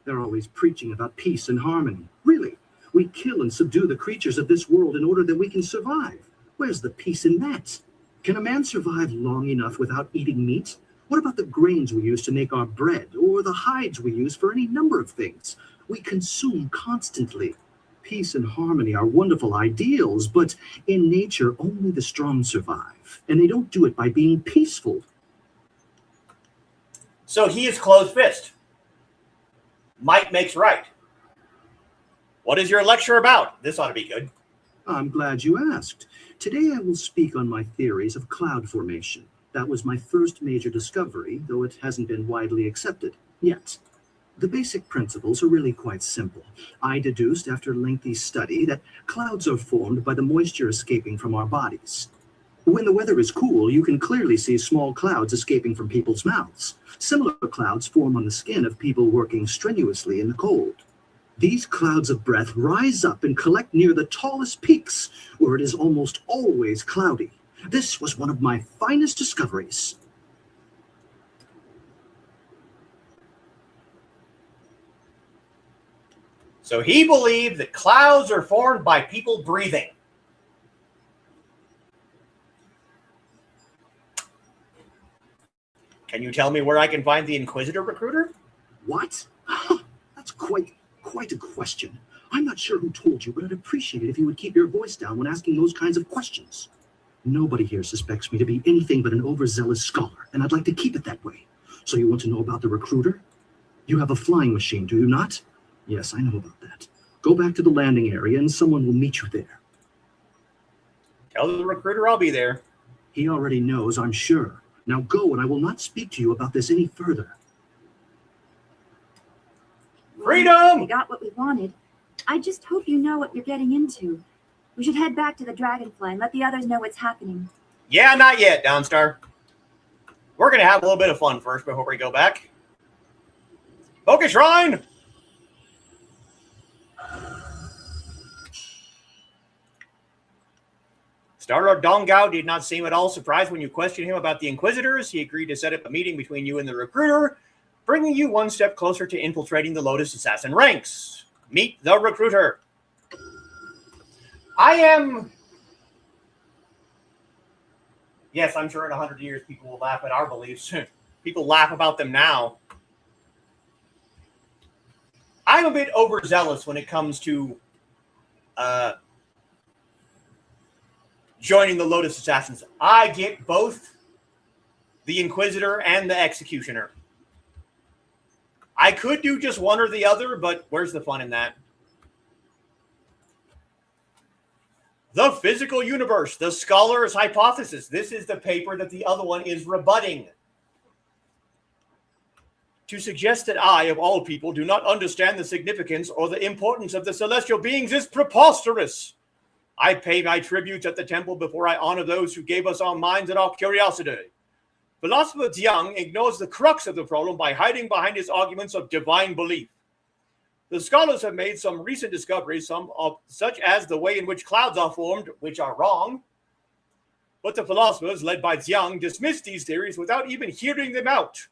They're always preaching about peace and harmony. Really, we kill and subdue the creatures of this world in order that we can survive. Where's the peace in that? Can a man survive long enough without eating meat? What about the grains we use to make our bread, or the hides we use for any number of things? We consume constantly. Peace and harmony are wonderful ideals, but in nature, only the strong survive, and they don't do it by being peaceful. So he is closed fist. Might makes right. What is your lecture about? This ought to be good. I'm glad you asked. Today I will speak on my theories of cloud formation. That was my first major discovery, though it hasn't been widely accepted yet. The basic principles are really quite simple. I deduced after lengthy study that clouds are formed by the moisture escaping from our bodies. When the weather is cool, you can clearly see small clouds escaping from people's mouths. Similar clouds form on the skin of people working strenuously in the cold. These clouds of breath rise up and collect near the tallest peaks, where it is almost always cloudy. This was one of my finest discoveries. So he believed that clouds are formed by people breathing. Can you tell me where I can find the Inquisitor recruiter? What? That's quite a question. I'm not sure who told you, but I'd appreciate it if you would keep your voice down when asking those kinds of questions. Nobody here suspects me to be anything but an overzealous scholar, and I'd like to keep it that way. So you want to know about the recruiter? You have a flying machine, do you not? Yes, I know about that. Go back to the landing area and someone will meet you there. Tell the recruiter I'll be there. He already knows, I'm sure. Now go, and I will not speak to you about this any further. Freedom! We got what we wanted. I just hope you know what you're getting into. We should head back to the Dragonfly and let the others know what's happening. Yeah, not yet, Downstar. We're going to have a little bit of fun first before we go back. Focus Shrine! Starlord Dongao did not seem at all surprised when you questioned him about the Inquisitors. He agreed to set up a meeting between you and the recruiter, bringing you one step closer to infiltrating the Lotus Assassin ranks. Meet the recruiter. Yes, I'm sure in 100 years people will laugh at our beliefs. People laugh about them now. I'm a bit overzealous when it comes to joining the Lotus Assassins. I get both the Inquisitor and the Executioner. I could do just one or the other, but where's the fun in that? The Physical Universe, the Scholar's Hypothesis. This is the paper that the other one is rebutting. To suggest that I, of all people, do not understand the significance or the importance of the celestial beings is preposterous. I pay my tributes at the temple before I honor those who gave us our minds and our curiosity. Philosopher Jiang ignores the crux of the problem by hiding behind his arguments of divine belief. The scholars have made some recent discoveries, such as the way in which clouds are formed, which are wrong. But the philosophers, led by Jiang, dismissed these theories without even hearing them out.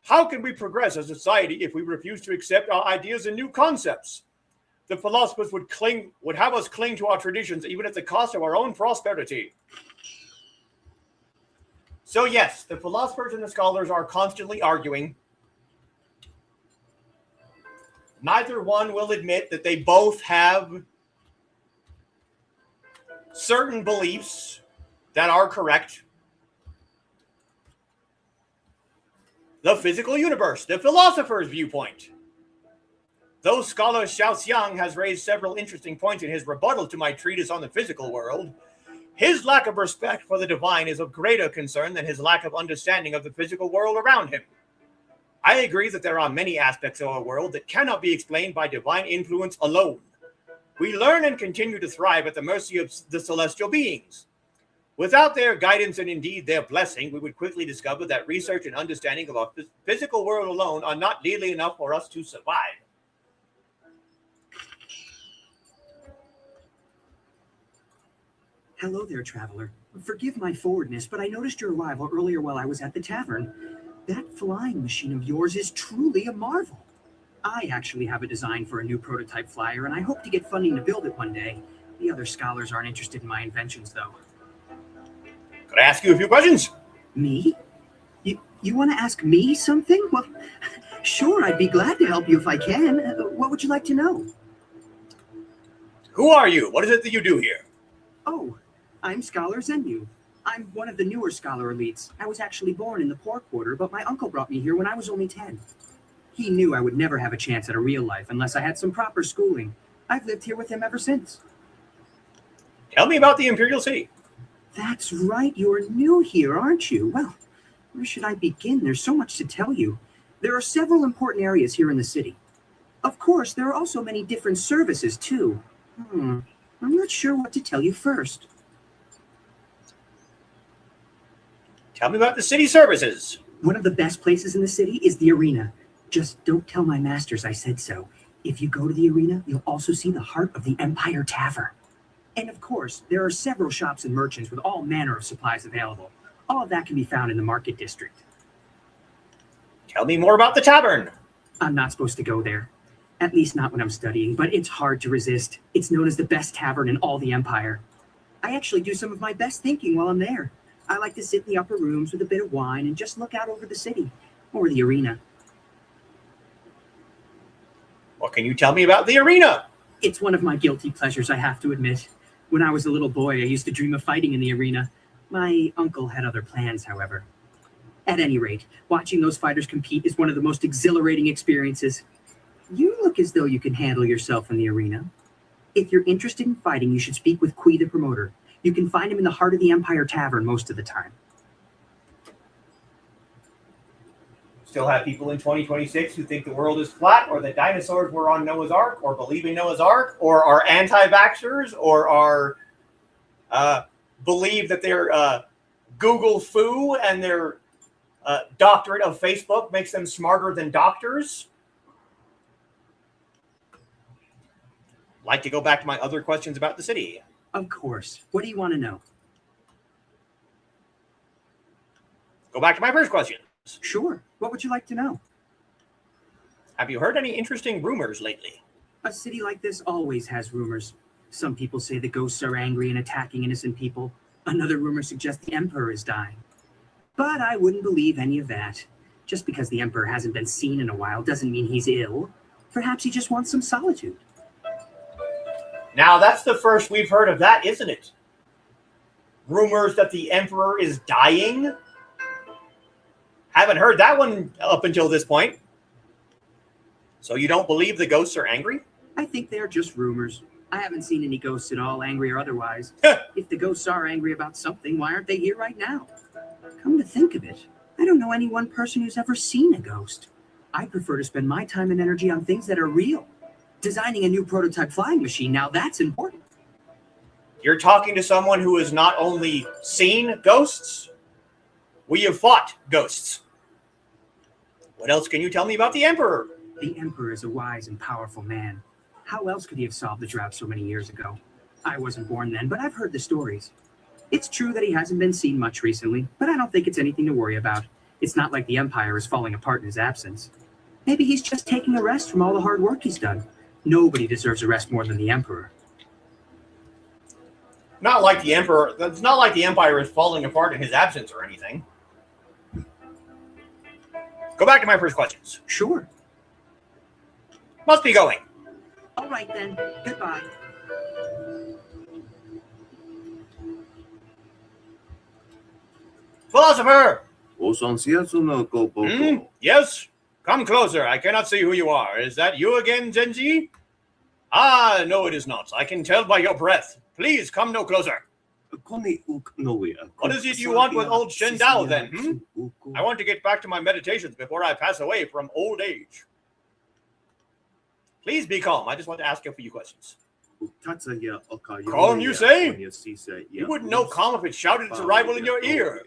How can we progress as a society if we refuse to accept our ideas and new concepts? The philosophers would have us cling to our traditions even at the cost of our own prosperity. So yes, the philosophers and the scholars are constantly arguing. Neither one will admit that they both have certain beliefs that are correct. The physical universe, the philosopher's viewpoint. Though scholar Xiaoxiang has raised several interesting points in his rebuttal to my treatise on the physical world, his lack of respect for the divine is of greater concern than his lack of understanding of the physical world around him. I agree that there are many aspects of our world that cannot be explained by divine influence alone. We learn and continue to thrive at the mercy of the celestial beings. Without their guidance and indeed their blessing, we would quickly discover that research and understanding of our physical world alone are not nearly enough for us to survive. Hello there, traveler. Forgive my forwardness, but I noticed your arrival earlier while I was at the tavern. That flying machine of yours is truly a marvel. I actually have a design for a new prototype flyer, and I hope to get funding to build it one day. The other scholars aren't interested in my inventions, though. Could I ask you a few questions? Me? You want to ask me something? Well, sure, I'd be glad to help you if I can. What would you like to know? Who are you? What is it that you do here? Oh, I'm Scholar Zenyu. I'm one of the newer scholar elites. I was actually born in the poor quarter, but my uncle brought me here when I was only 10. He knew I would never have a chance at a real life unless I had some proper schooling. I've lived here with him ever since. Tell me about the Imperial City. That's right, you're new here, aren't you? Well, where should I begin? There's so much to tell you. There are several important areas here in the city. Of course, there are also many different services, too. I'm not sure what to tell you first. Tell me about the city services. One of the best places in the city is the arena. Just don't tell my masters I said so. If you go to the arena, you'll also see the heart of the Empire Tavern. And of course, there are several shops and merchants with all manner of supplies available. All of that can be found in the market district. Tell me more about the tavern. I'm not supposed to go there. At least not when I'm studying, but it's hard to resist. It's known as the best tavern in all the Empire. I actually do some of my best thinking while I'm there. I like to sit in the upper rooms with a bit of wine and just look out over the city, or the arena. What can you tell me about the arena? It's one of my guilty pleasures, I have to admit. When I was a little boy, I used to dream of fighting in the arena. My uncle had other plans, however. At any rate, watching those fighters compete is one of the most exhilarating experiences. You look as though you can handle yourself in the arena. If you're interested in fighting, you should speak with Kui the promoter. You can find him in the heart of the Empire Tavern most of the time. Still have people in 2026 who think the world is flat, or that dinosaurs were on Noah's Ark, or believe in Noah's Ark, or are anti-vaxxers, or are believe that they're Google foo and their doctorate of Facebook makes them smarter than doctors. Like to go back to my other questions about the city. Of course. What do you want to know? Go back to my first question. Sure. What would you like to know? Have you heard any interesting rumors lately? A city like this always has rumors. Some people say the ghosts are angry and attacking innocent people. Another rumor suggests the Emperor is dying. But I wouldn't believe any of that. Just because the Emperor hasn't been seen in a while doesn't mean he's ill. Perhaps he just wants some solitude. Now, that's the first we've heard of that, isn't it? Rumors that the Emperor is dying? Haven't heard that one up until this point. So you don't believe the ghosts are angry? I think they're just rumors. I haven't seen any ghosts at all, angry or otherwise. If the ghosts are angry about something, why aren't they here right now? Come to think of it, I don't know any one person who's ever seen a ghost. I prefer to spend my time and energy on things that are real. Designing a new prototype flying machine, now that's important. You're talking to someone who has not only seen ghosts, we have fought ghosts. What else can you tell me about the Emperor? The Emperor is a wise and powerful man. How else could he have solved the drought so many years ago? I wasn't born then, but I've heard the stories. It's true that he hasn't been seen much recently, but I don't think it's anything to worry about. It's not like the Empire is falling apart in his absence. Maybe he's just taking a rest from all the hard work he's done. Nobody deserves a rest more than the Emperor. Not like the Emperor. It's not like the Empire is falling apart in his absence or anything. Go back to my first questions. Sure. Must be going. All right then. Goodbye. Philosopher! Hmm? Yes? Come closer. I cannot see who you are. Is that you again, Zenji? Ah, no, it is not. I can tell by your breath. Please come no closer. What is it you want with old Shen Dao then? I want to get back to my meditations before I pass away from old age. Please be calm. I just want to ask you a few questions. Calm, you say? You wouldn't know calm if it shouted its arrival in your ear.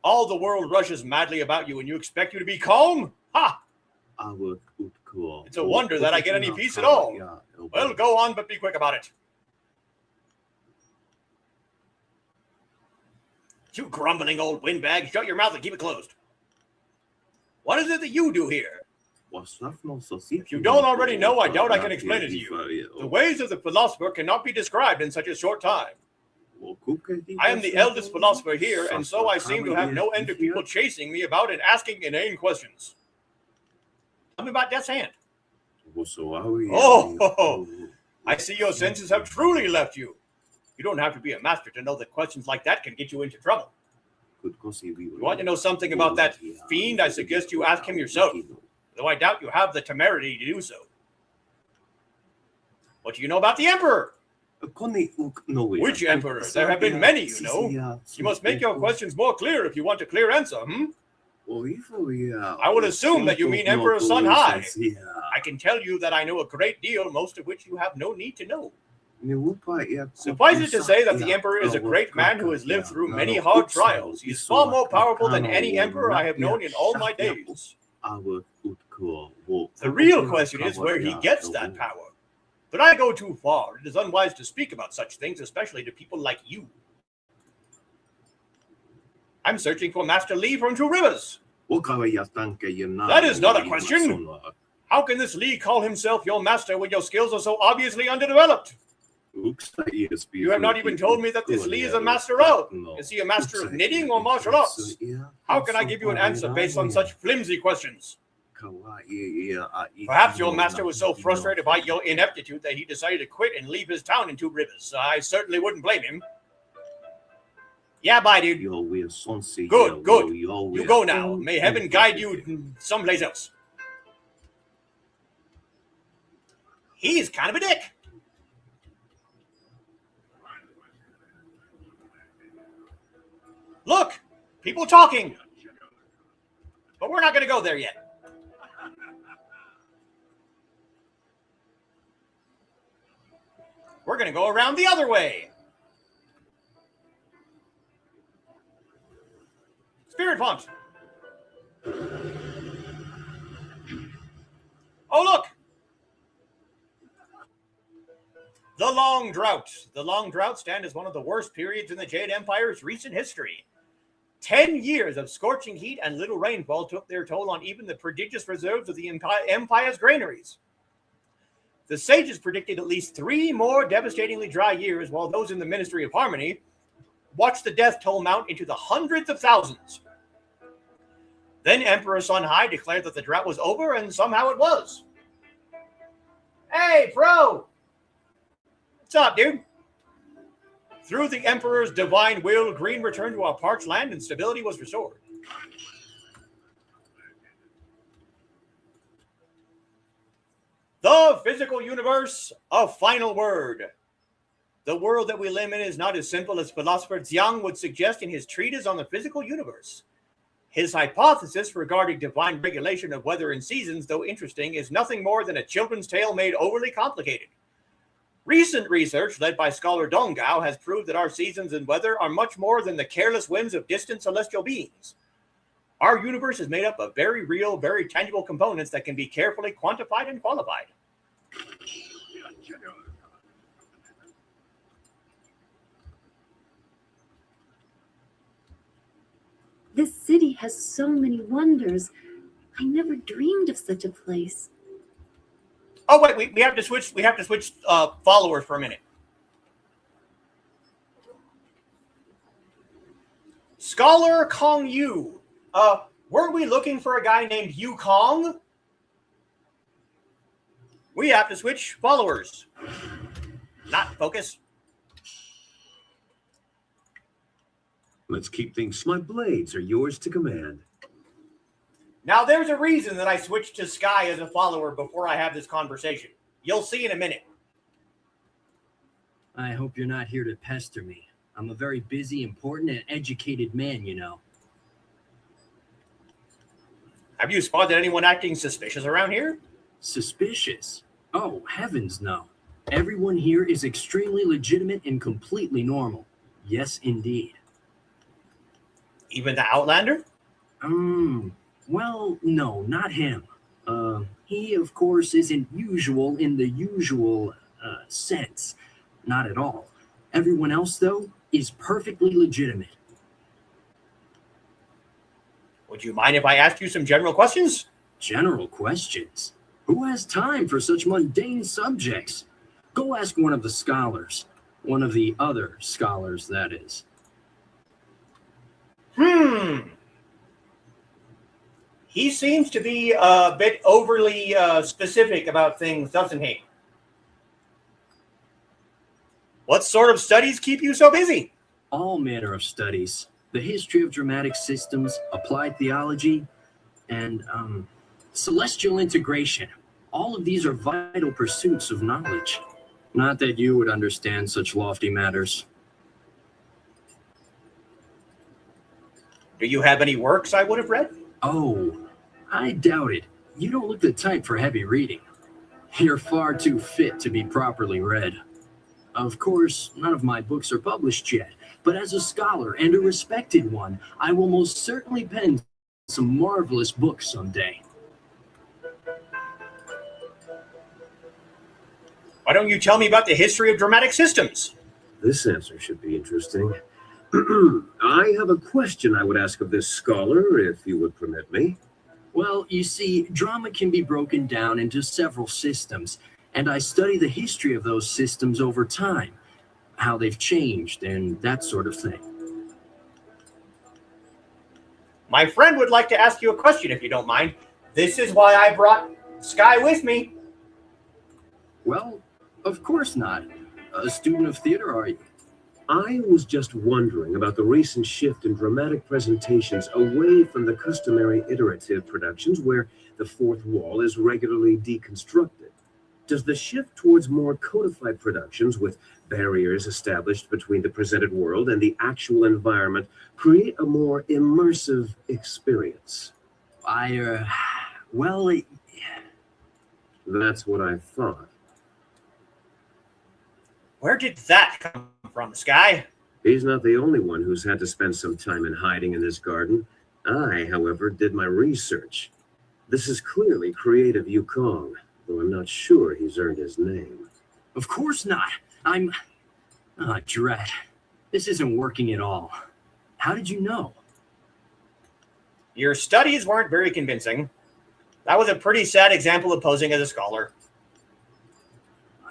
All the world rushes madly about you and you expect you to be calm? Ha! It's a wonder that I get any peace at all. Well, go on, but be quick about it. You grumbling old windbag, shut your mouth and keep it closed. What is it that you do here? If you don't already know, I doubt I can explain it to you. The ways of the philosopher cannot be described in such a short time. I am the eldest philosopher here, and so I seem to have no end of people chasing me about and asking inane questions. Tell me about Death's Hand. Oh, I see your senses have truly left you. You don't have to be a master to know that questions like that can get you into trouble. You want to know something about that fiend? I suggest you ask him yourself, though I doubt you have the temerity to do so. What do you know about the Emperor? Which Emperor? There have been many, you know. You must make your questions more clear if you want a clear answer, I would assume that you mean Emperor Sun Hai. I can tell you that I know a great deal, most of which you have no need to know. Suffice it to say that the Emperor is a great man who has lived through many hard trials. He is far more powerful than any emperor I have known in all my days. The real question is where he gets that power. But I go too far. It is unwise to speak about such things, especially to people like you. I'm searching for Master Li from Two Rivers. That is not a question. How can this Li call himself your master when your skills are so obviously underdeveloped? You have not even told me that this Li is a master of. Is he a master of knitting or martial arts? How can I give you an answer based on such flimsy questions? Perhaps your master was so frustrated by your ineptitude that he decided to quit and leave his town in Two Rivers. I certainly wouldn't blame him. Yeah, bye, dude. Good, good. You go now. May heaven guide you someplace else. He's kind of a dick. Look, people talking. But we're not going to go there yet. We're going to go around the other way. Spirit font. Oh, look. The Long Drought. The Long Drought stand as one of the worst periods in the Jade Empire's recent history. 10 years of scorching heat and little rainfall took their toll on even the prodigious reserves of the Empire's granaries. The sages predicted at least 3 more devastatingly dry years, while those in the Ministry of Harmony watched the death toll mount into the hundreds of thousands. Then Emperor Sun Hai declared that the drought was over, and somehow it was. Hey, bro! What's up, dude? Through the Emperor's divine will, green returned to our parched land and stability was restored. The physical universe, a final word. The world that we live in is not as simple as philosopher Zhang would suggest in his treatise on the physical universe. His hypothesis regarding divine regulation of weather and seasons, though interesting, is nothing more than a children's tale made overly complicated. Recent research led by scholar Dong Gao has proved that our seasons and weather are much more than the careless whims of distant celestial beings. Our universe is made up of very real, very tangible components that can be carefully quantified and qualified. This city has so many wonders. I never dreamed of such a place. Oh wait, we have to switch. We have to switch followers for a minute. Scholar Kong Yu. Weren't we looking for a guy named Yu Kong? We have to switch followers. Not focus. Let's keep things. My blades are yours to command. Now, there's a reason that I switched to Sky as a follower before I have this conversation. You'll see in a minute. I hope you're not here to pester me. I'm a very busy, important, and educated man, you know. Have you spotted anyone acting suspicious around here? Suspicious? Oh, heavens no. Everyone here is extremely legitimate and completely normal. Yes, indeed. Even the Outlander? Well, no, not him. He, of course, isn't usual in the usual sense. Not at all. Everyone else, though, is perfectly legitimate. Would you mind if I asked you some general questions? General questions? Who has time for such mundane subjects? Go ask one of the scholars. One of the other scholars, that is. He seems to be a bit overly specific about things, doesn't he? What sort of studies keep you so busy? All manner of studies. The history of dramatic systems, applied theology, and celestial integration. All of these are vital pursuits of knowledge. Not that you would understand such lofty matters. Do you have any works I would have read? Oh, I doubt it. You don't look the type for heavy reading. You're far too fit to be properly read. Of course, none of my books are published yet, but as a scholar and a respected one, I will most certainly pen some marvelous books someday. Why don't you tell me about the history of dramatic systems? This answer should be interesting. I have a question I would ask of this scholar, if you would permit me. Well, you see, drama can be broken down into several systems, and I study the history of those systems over time, how they've changed, and that sort of thing. My friend would like to ask you a question, if you don't mind. This is why I brought Sky with me. Well, of course not. A student of theater, are you? I was just wondering about the recent shift in dramatic presentations away from the customary iterative productions where the fourth wall is regularly deconstructed. Does the shift towards more codified productions with barriers established between the presented world and the actual environment create a more immersive experience? That's what I thought. Where did that come from, Sky? He's not the only one who's had to spend some time in hiding in this garden. I, however, did my research. This is clearly creative Yukong, though I'm not sure he's earned his name. Of course not. Dread. This isn't working at all. How did you know? Your studies weren't very convincing. That was a pretty sad example of posing as a scholar.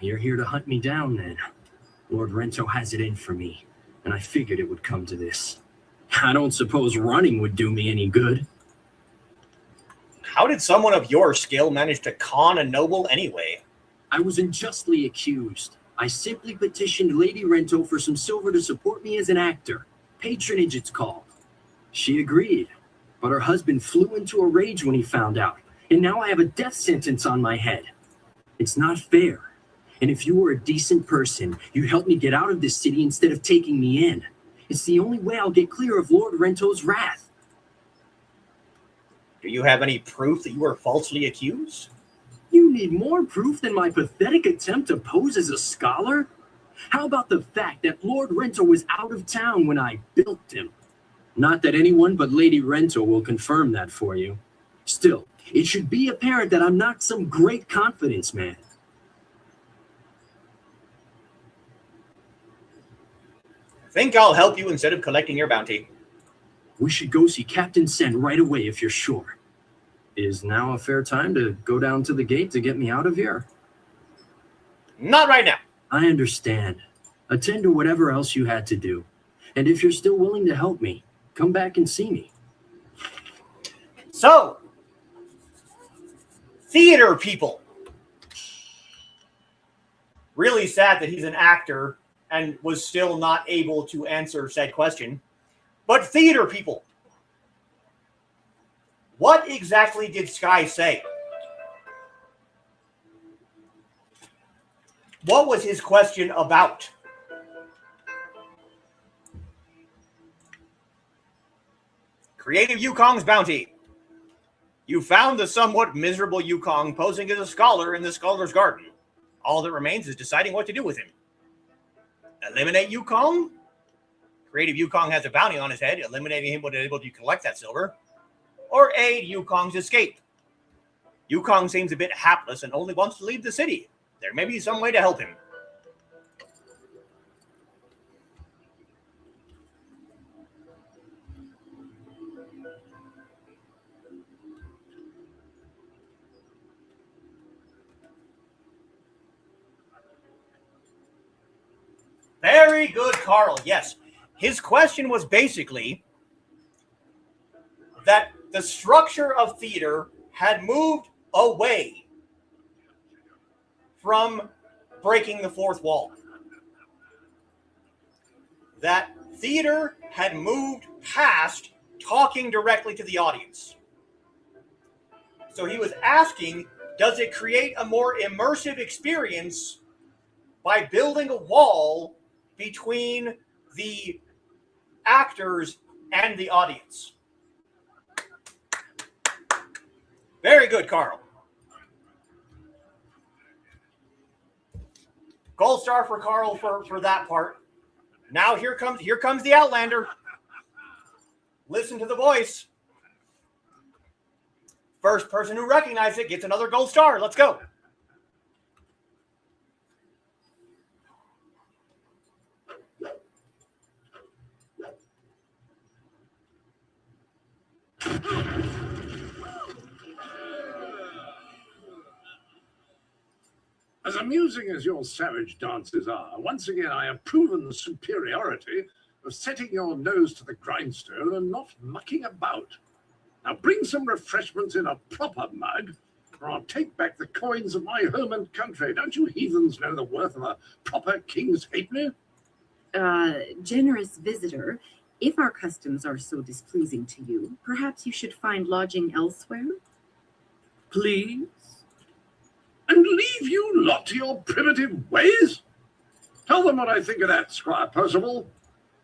You're here to hunt me down, then. Lord Rento has it in for me, and I figured it would come to this. I don't suppose running would do me any good. How did someone of your skill manage to con a noble anyway? I was unjustly accused. I simply petitioned Lady Rento for some silver to support me as an actor. Patronage, it's called. She agreed, but her husband flew into a rage when he found out, and now I have a death sentence on my head. It's not fair. And if you were a decent person, you'd help me get out of this city instead of taking me in. It's the only way I'll get clear of Lord Rento's wrath. Do you have any proof that you were falsely accused? You need more proof than my pathetic attempt to pose as a scholar? How about the fact that Lord Rento was out of town when I built him? Not that anyone but Lady Rental will confirm that for you. Still, it should be apparent that I'm not some great confidence man. I think I'll help you instead of collecting your bounty. We should go see Captain Sen right away if you're sure. Is now a fair time to go down to the gate to get me out of here? Not right now. I understand. Attend to whatever else you had to do. And if you're still willing to help me, come back and see me. So, theater people. Really sad that he's an actor and was still not able to answer said question. But theater people. What exactly did Sky say? What was his question about? Creative Yukong's bounty. You found the somewhat miserable Yukong posing as a scholar in the Scholar's Garden. All that remains is deciding what to do with him. Eliminate Yukong? Creative Yukong has a bounty on his head. Eliminating him would enable you to collect that silver. Or aid Yukong's escape. Yukong seems a bit hapless and only wants to leave the city. There may be some way to help him. Very good, Carl. Yes. His question was basically that the structure of theater had moved away from breaking the fourth wall. That theater had moved past talking directly to the audience. So he was asking, does it create a more immersive experience by building a wall between the actors and the audience? Very good, Carl. Gold star for Carl for that part. Now here comes the Outlander. Listen to the voice. First person who recognizes it gets another gold star. Let's go. As amusing as your savage dances are, once again I have proven the superiority of setting your nose to the grindstone and not mucking about. Now bring some refreshments in a proper mug, or I'll take back the coins of my home and country. Don't you heathens know the worth of a proper king's halfpenny? Generous visitor, if our customs are so displeasing to you, perhaps you should find lodging elsewhere? Please? And leave you lot to your primitive ways? Tell them what I think of that, Squire Percival.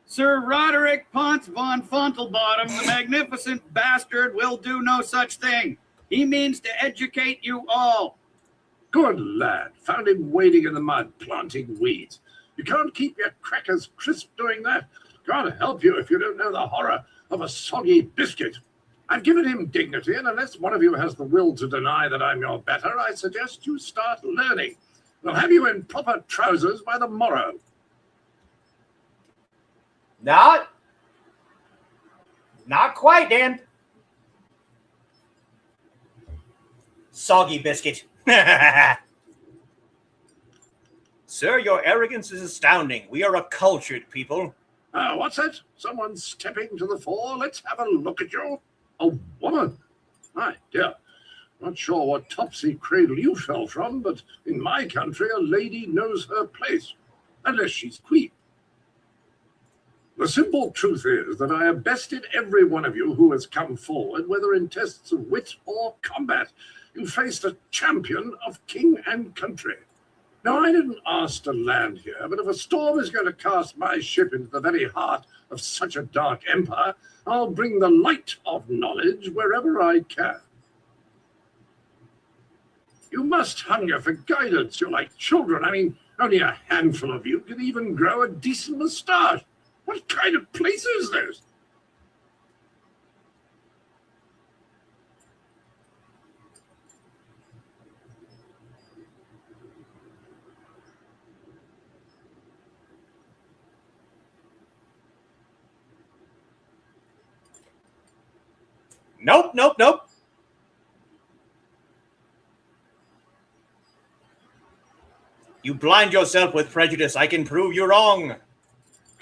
Sir Roderick Ponce von Fontelbottom, the magnificent bastard, will do no such thing. He means to educate you all. Good lad. Found him wading in the mud, planting weeds. You can't keep your crackers crisp doing that. Can't help you if you don't know the horror of a soggy biscuit. I've given him dignity, and unless one of you has the will to deny that I'm your better, I suggest you start learning. We'll have you in proper trousers by the morrow. Not quite, Dan. Soggy biscuit. Sir, your arrogance is astounding. We are a cultured people. What's that? Someone stepping to the fore? Let's have a look at you. A woman? My dear, not sure what topsy cradle you fell from, but in my country a lady knows her place, unless she's queen. The simple truth is that I have bested every one of you who has come forward, whether in tests of wit or combat. You faced a champion of king and country. Now, I didn't ask to land here, but if a storm is going to cast my ship into the very heart of such a dark empire, I'll bring the light of knowledge wherever I can. You must hunger for guidance. You're like children. I mean, only a handful of you can even grow a decent moustache. What kind of place is this? Nope, nope, nope. You blind yourself with prejudice. I can prove you wrong.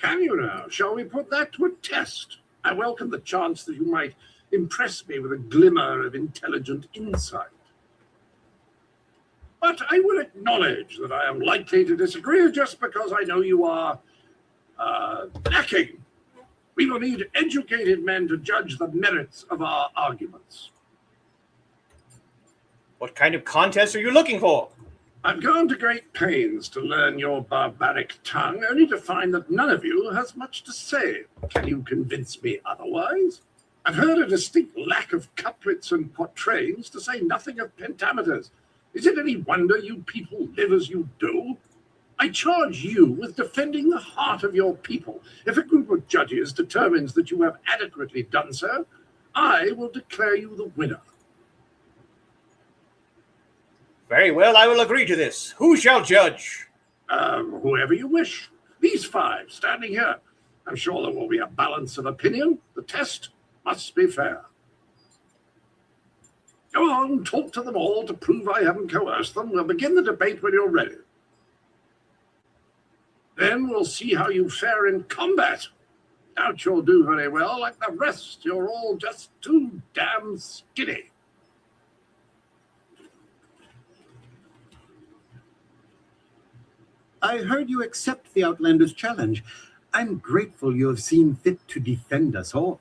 Can you now? Shall we put that to a test? I welcome the chance that you might impress me with a glimmer of intelligent insight. But I will acknowledge that I am likely to disagree just because I know you are lacking. We will need educated men to judge the merits of our arguments. What kind of contest are you looking for? I've gone to great pains to learn your barbaric tongue, only to find that none of you has much to say. Can you convince me otherwise? I've heard a distinct lack of couplets and quatrains, to say nothing of pentameters. Is it any wonder you people live as you do? I charge you with defending the heart of your people. If a group of judges determines that you have adequately done so, I will declare you the winner. Very well, I will agree to this. Who shall judge? Whoever you wish. These five standing here. I'm sure there will be a balance of opinion. The test must be fair. Go on, talk to them all to prove I haven't coerced them. We'll begin the debate when you're ready. Then we'll see how you fare in combat. Doubt you'll do very well. Like the rest, you're all just too damn skinny. I heard you accept the Outlander's challenge. I'm grateful you have seen fit to defend us all.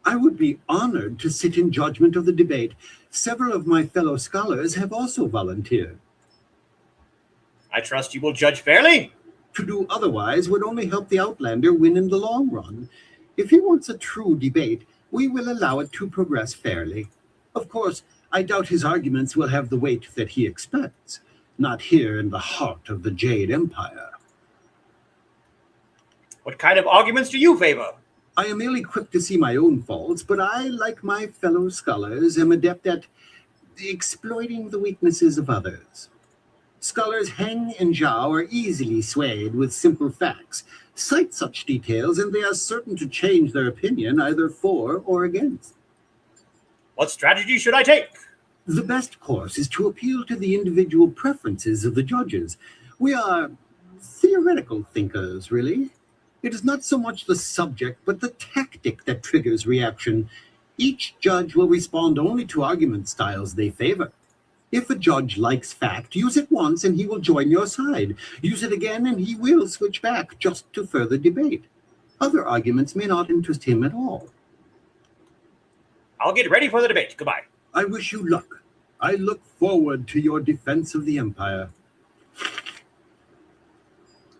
I would be honored to sit in judgment of the debate. Several of my fellow scholars have also volunteered. I trust you will judge fairly. To do otherwise would only help the Outlander win in the long run. If he wants a true debate, we will allow it to progress fairly. Of course, I doubt his arguments will have the weight that he expects. Not here in the heart of the Jade Empire. What kind of arguments do you favor? I am ill-equipped to see my own faults, but I, like my fellow scholars, am adept at exploiting the weaknesses of others. Scholars Heng and Zhao are easily swayed with simple facts. Cite such details, and they are certain to change their opinion either for or against. What strategy should I take? The best course is to appeal to the individual preferences of the judges. We are theoretical thinkers, really. It is not so much the subject, but the tactic that triggers reaction. Each judge will respond only to argument styles they favor. If a judge likes fact, use it once and he will join your side. Use it again and he will switch back just to further debate. Other arguments may not interest him at all. I'll get ready for the debate. Goodbye. I wish you luck. I look forward to your defense of the Empire.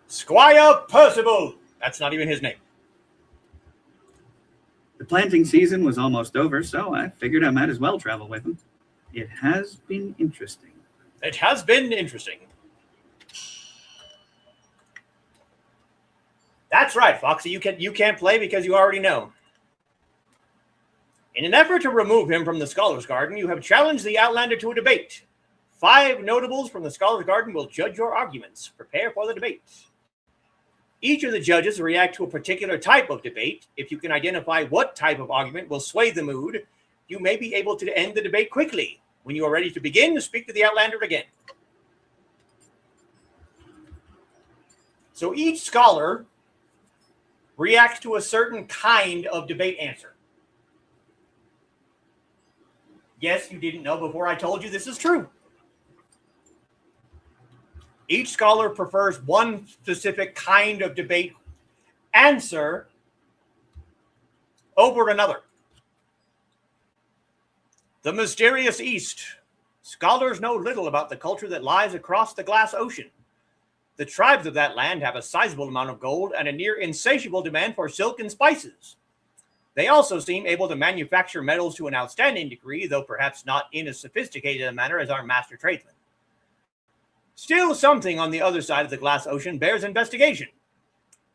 Squire Percival! That's not even his name. The planting season was almost over, so I figured I might as well travel with him. It has been interesting. It has been interesting. That's right, Foxy. You can't play because you already know. In an effort to remove him from the Scholars Garden, you have challenged the Outlander to a debate. 5 notables from the Scholars Garden will judge your arguments. Prepare for the debate. Each of the judges react to a particular type of debate. If you can identify what type of argument will sway the mood, you may be able to end the debate quickly. When you are ready to begin, speak to the Outlander again. So each scholar reacts to a certain kind of debate answer. Yes, you didn't know before I told you this is true. Each scholar prefers one specific kind of debate answer over another. The mysterious East. Scholars know little about the culture that lies across the glass ocean. The tribes of that land have a sizable amount of gold and a near insatiable demand for silk and spices. They also seem able to manufacture metals to an outstanding degree, though perhaps not in as sophisticated a manner as our master tradesmen. Still, something on the other side of the glass ocean bears investigation.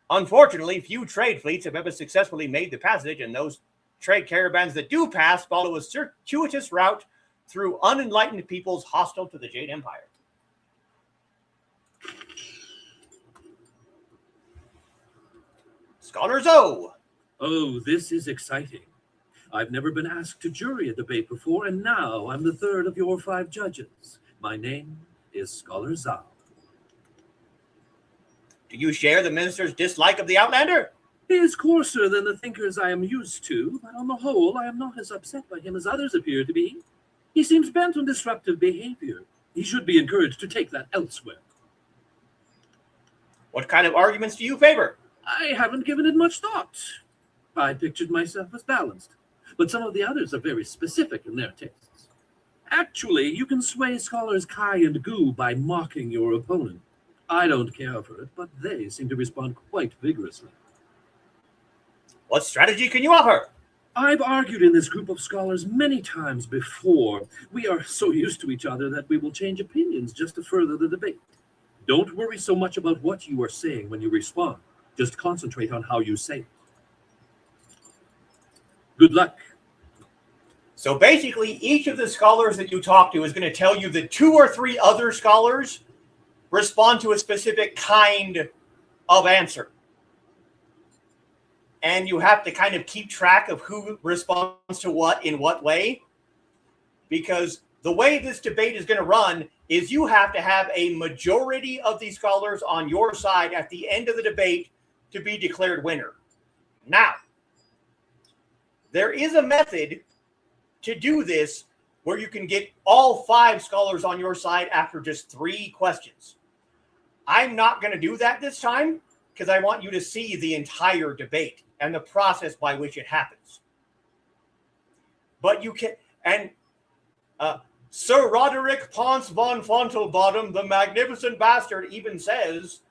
Unfortunately, few trade fleets have ever successfully made the passage, and those trade caravans that do pass follow a circuitous route through unenlightened peoples hostile to the Jade Empire. Scholar Zoe. Oh, this is exciting. I've never been asked to jury a debate before, and now I'm the third of your 5 judges. My name is Scholar Zhao. Do you share the minister's dislike of the Outlander? He is coarser than the thinkers I am used to, but on the whole, I am not as upset by him as others appear to be. He seems bent on disruptive behavior. He should be encouraged to take that elsewhere. What kind of arguments do you favor? I haven't given it much thought. I pictured myself as balanced, but some of the others are very specific in their tastes. Actually, you can sway scholars Kai and Gu by mocking your opponent. I don't care for it, but they seem to respond quite vigorously. What strategy can you offer? I've argued in this group of scholars many times before. We are so used to each other that we will change opinions just to further the debate. Don't worry so much about what you are saying when you respond. Just concentrate on how you say it. Good luck. So basically, each of the scholars that you talk to is going to tell you that 2 or 3 other scholars respond to a specific kind of answer. And you have to kind of keep track of who responds to what in what way. Because the way this debate is going to run is you have to have a majority of these scholars on your side at the end of the debate to be declared winner. Now, there is a method to do this where you can get all 5 scholars on your side after just 3 questions. I'm not going to do that this time because I want you to see the entire debate and the process by which it happens. But you can, and Sir Roderick Ponce von Fontelbottom, the magnificent bastard, even says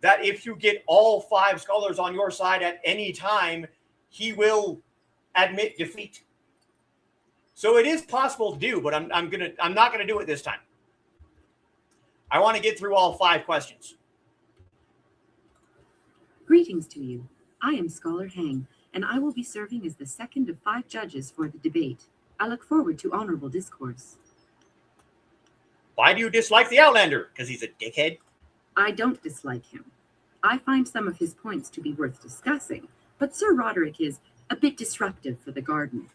that if you get all 5 scholars on your side at any time, he will admit defeat. So it is possible to do, but I'm not gonna do it this time. I want to get through all 5 questions. Greetings to you. I am Scholar Hang, and I will be serving as the second of 5 judges for the debate. I look forward to honorable discourse. Why do you dislike the Outlander? Because he's a dickhead? I don't dislike him. I find some of his points to be worth discussing, but Sir Roderick is a bit disruptive for the garden.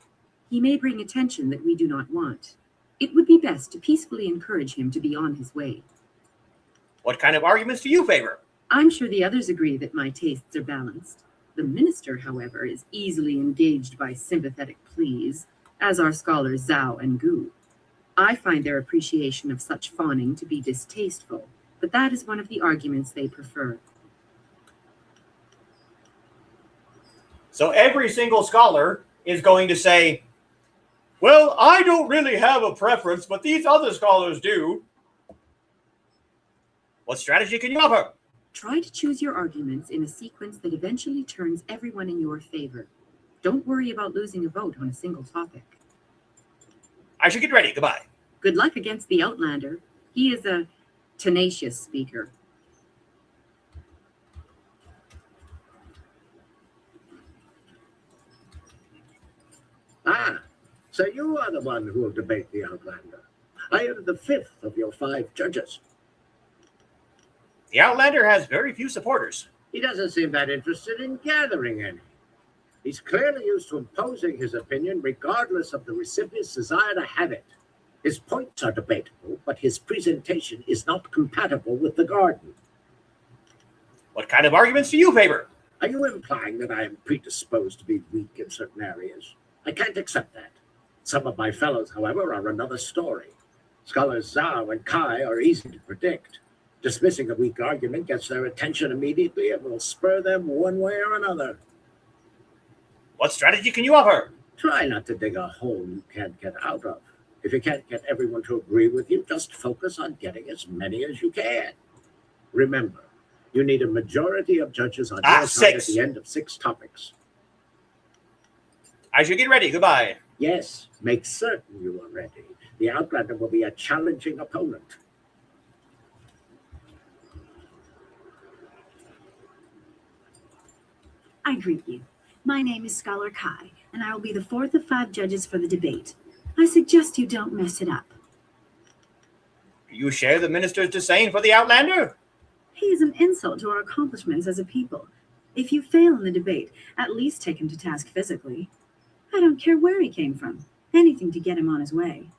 He may bring attention that we do not want. It would be best to peacefully encourage him to be on his way. What kind of arguments do you favor? I'm sure the others agree that my tastes are balanced. The minister, however, is easily engaged by sympathetic pleas, as are scholars Zhao and Gu. I find their appreciation of such fawning to be distasteful, but that is one of the arguments they prefer. So every single scholar is going to say, well, I don't really have a preference, but these other scholars do. What strategy can you offer? Try to choose your arguments in a sequence that eventually turns everyone in your favor. Don't worry about losing a vote on a single topic. I should get ready. Goodbye. Good luck against the Outlander. He is a tenacious speaker. Ah, so you are the one who will debate the Outlander. I am the 5th of your 5 judges. The Outlander has very few supporters. He doesn't seem that interested in gathering any. He's clearly used to imposing his opinion regardless of the recipient's desire to have it. His points are debatable, but his presentation is not compatible with the garden. What kind of arguments do you favor? Are you implying that I am predisposed to be weak in certain areas? I can't accept that. Some of my fellows, however, are another story. Scholars Zhao and Kai are easy to predict. Dismissing a weak argument gets their attention immediately and will spur them one way or another. What strategy can you offer? Try not to dig a hole you can't get out of. If you can't get everyone to agree with you, just focus on getting as many as you can. Remember, you need a majority of judges on your side at the end of 6 topics. I should get ready. Goodbye. Yes, make certain you are ready. The Outlander will be a challenging opponent. I greet you. My name is Scholar Kai, and I will be the 4th of 5 judges for the debate. I suggest you don't mess it up. Do you share the minister's disdain for the Outlander? He is an insult to our accomplishments as a people. If you fail in the debate, at least take him to task physically. I don't care where he came from. Anything to get him on his way.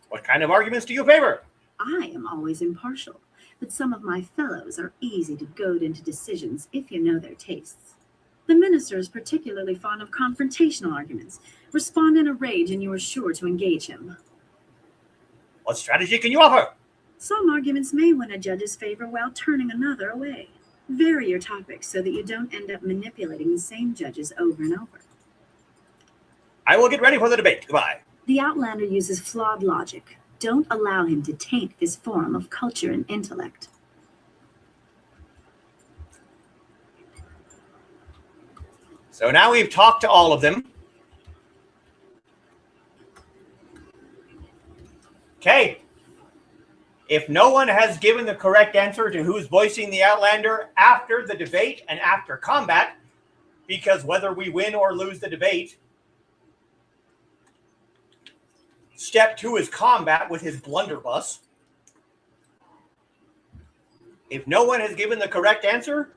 What kind of arguments do you favor? I am always impartial, but some of my fellows are easy to goad into decisions if you know their tastes. The minister is particularly fond of confrontational arguments. Respond in a rage and you are sure to engage him. What strategy can you offer? Some arguments may win a judge's favor while turning another away. Vary your topics so that you don't end up manipulating the same judges over and over. I will get ready for the debate. Goodbye. The Outlander uses flawed logic. Don't allow him to taint this forum of culture and intellect. So now we've talked to all of them. Okay. If no one has given the correct answer to who's voicing the Outlander after the debate and after combat, because whether we win or lose the debate, step 2 is combat with his blunderbuss. If no one has given the correct answer,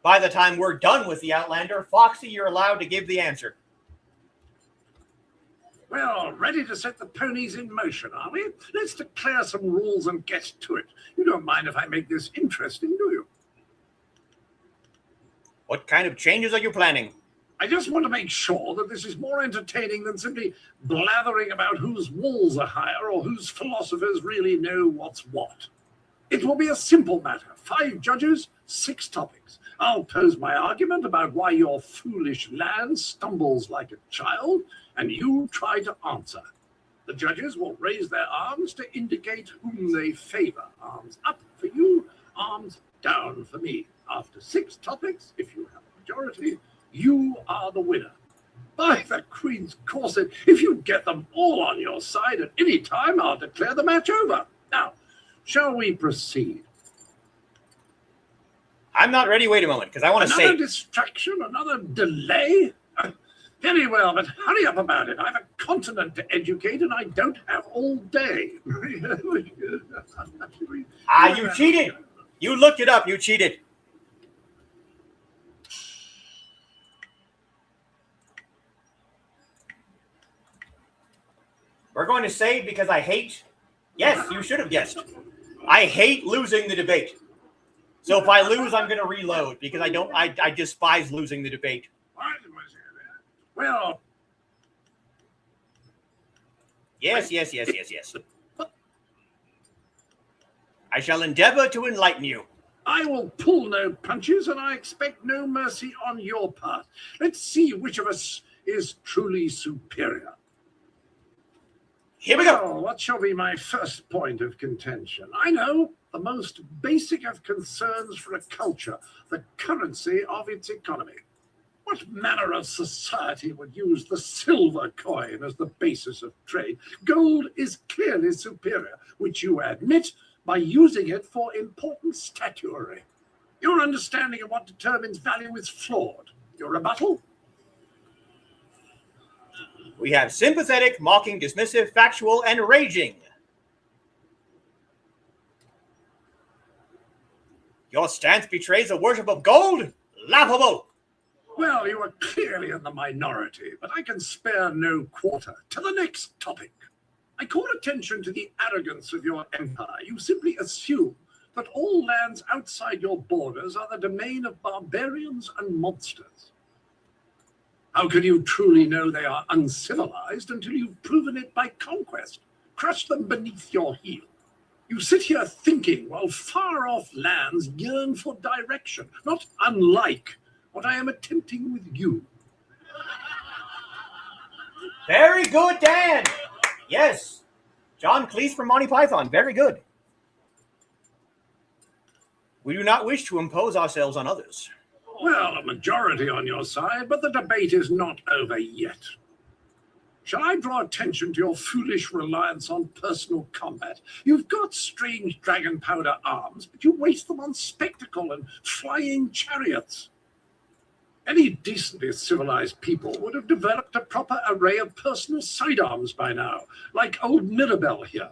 by the time we're done with the Outlander, Foxy, you're allowed to give the answer. Well, ready to set the ponies in motion, are we? Let's declare some rules and get to it. You don't mind if I make this interesting, do you? What kind of changes are you planning? I just want to make sure that this is more entertaining than simply blathering about whose walls are higher or whose philosophers really know what's what. It will be a simple matter. 5 judges, 6 topics. I'll pose my argument about why your foolish land stumbles like a child, and you try to answer. The judges will raise their arms to indicate whom they favor. Arms up for you, arms down for me. After 6 topics, if you have a majority, you are the winner. By the Queen's corset, if you get them all on your side at any time, I'll declare the match over. Now, shall we proceed? I'm not ready. Wait a moment, because I want to say... Another distraction, another delay? Very well, but hurry up about it. I have a continent to educate, and I don't have all day. You cheated. You looked it up. You cheated. We're going to say, because I hate... Yes, you should have guessed. I hate losing the debate. So if I lose, I'm going to reload, because I despise losing the debate. Well... Yes. I shall endeavor to enlighten you. I will pull no punches, and I expect no mercy on your part. Let's see which of us is truly superior. Here we go. What shall be my first point of contention? I know, the most basic of concerns for a culture, the currency of its economy. What manner of society would use the silver coin as the basis of trade? Gold is clearly superior, which you admit by using it for important statuary. Your understanding of what determines value is flawed. Your rebuttal? We have sympathetic, mocking, dismissive, factual, and raging. Your stance betrays a worship of gold? Laughable! Well, you are clearly in the minority, but I can spare no quarter. To the next topic. I call attention to the arrogance of your empire. You simply assume that all lands outside your borders are the domain of barbarians and monsters. How can you truly know they are uncivilized until you've proven it by conquest? Crush them beneath your heel. You sit here thinking while far-off lands yearn for direction, not unlike what I am attempting with you. Very good, Dan. Yes. John Cleese from Monty Python. Very good. We do not wish to impose ourselves on others. Well, a majority on your side, but the debate is not over yet. Shall I draw attention to your foolish reliance on personal combat? You've got strange dragon powder arms, but you waste them on spectacle and flying chariots. Any decently civilized people would have developed a proper array of personal sidearms by now, like old Mirabelle here.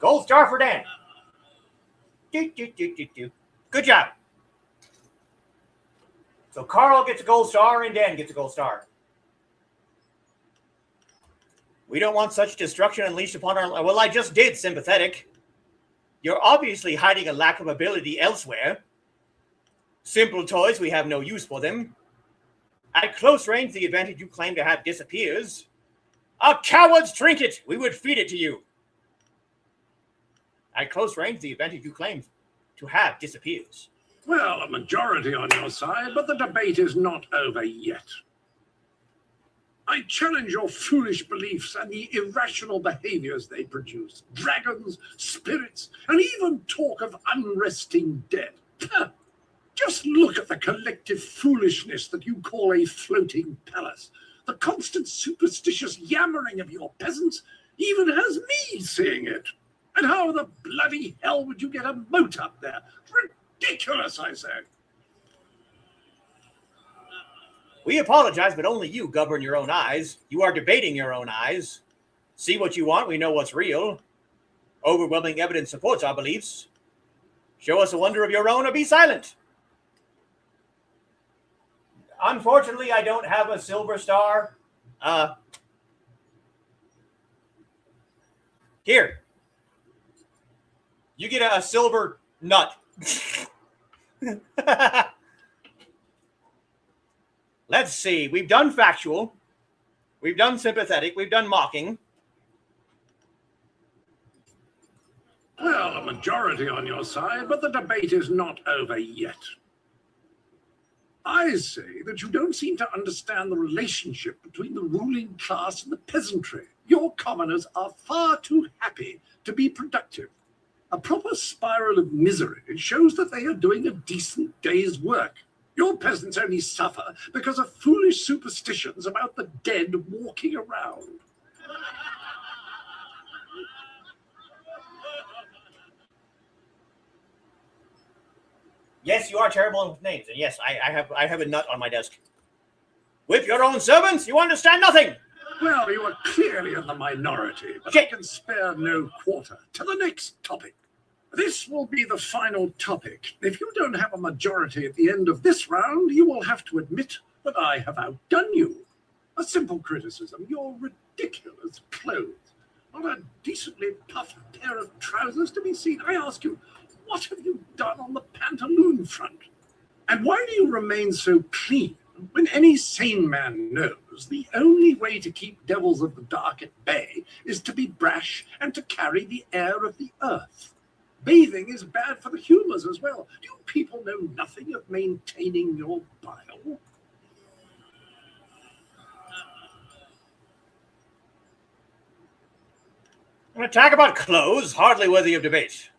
Gold star for Dan. Good job. So Carl gets a gold star and Dan gets a gold star. We don't want such destruction unleashed upon our... Well, I just did, sympathetic. You're obviously hiding a lack of ability elsewhere. Simple toys, we have no use for them. At close range, the advantage you claim to have disappears. A coward's trinket! We would feed it to you. At close range, the advantage you claim to have disappears. Well, a majority on your side, but the debate is not over yet. I challenge your foolish beliefs and the irrational behaviors they produce. Dragons, spirits, and even talk of unresting dead. Just look at the collective foolishness that you call a floating palace. The constant superstitious yammering of your peasants even has me seeing it. And how the bloody hell would you get a moat up there? Ridiculous, I say. We apologize, but only you govern your own eyes. You are debating your own eyes. See what you want, we know what's real. Overwhelming evidence supports our beliefs. Show us a wonder of your own or be silent. Unfortunately, I don't have a silver star. Here. You get a silver nut. Let's see. We've done factual. We've done sympathetic. We've done mocking. Well, a majority on your side, but the debate is not over yet. I say that you don't seem to understand the relationship between the ruling class and the peasantry. Your commoners are far too happy to be productive. A proper spiral of misery shows that they are doing a decent day's work. Your peasants only suffer because of foolish superstitions about the dead walking around. Yes, you are terrible with names. And yes, I have a nut on my desk. With your own servants, you understand nothing. Well, you are clearly in the minority, but I can spare no quarter. To the next topic. This will be the final topic. If you don't have a majority at the end of this round, you will have to admit that I have outdone you. A simple criticism, your ridiculous clothes. Not a decently puffed pair of trousers to be seen. I ask you, what have you done on the pantaloon front? And why do you remain so clean when any sane man knows the only way to keep devils of the dark at bay is to be brash and to carry the air of the earth? Bathing is bad for the humors as well. Do you people know nothing of maintaining your bile? An attack about clothes, hardly worthy of debate.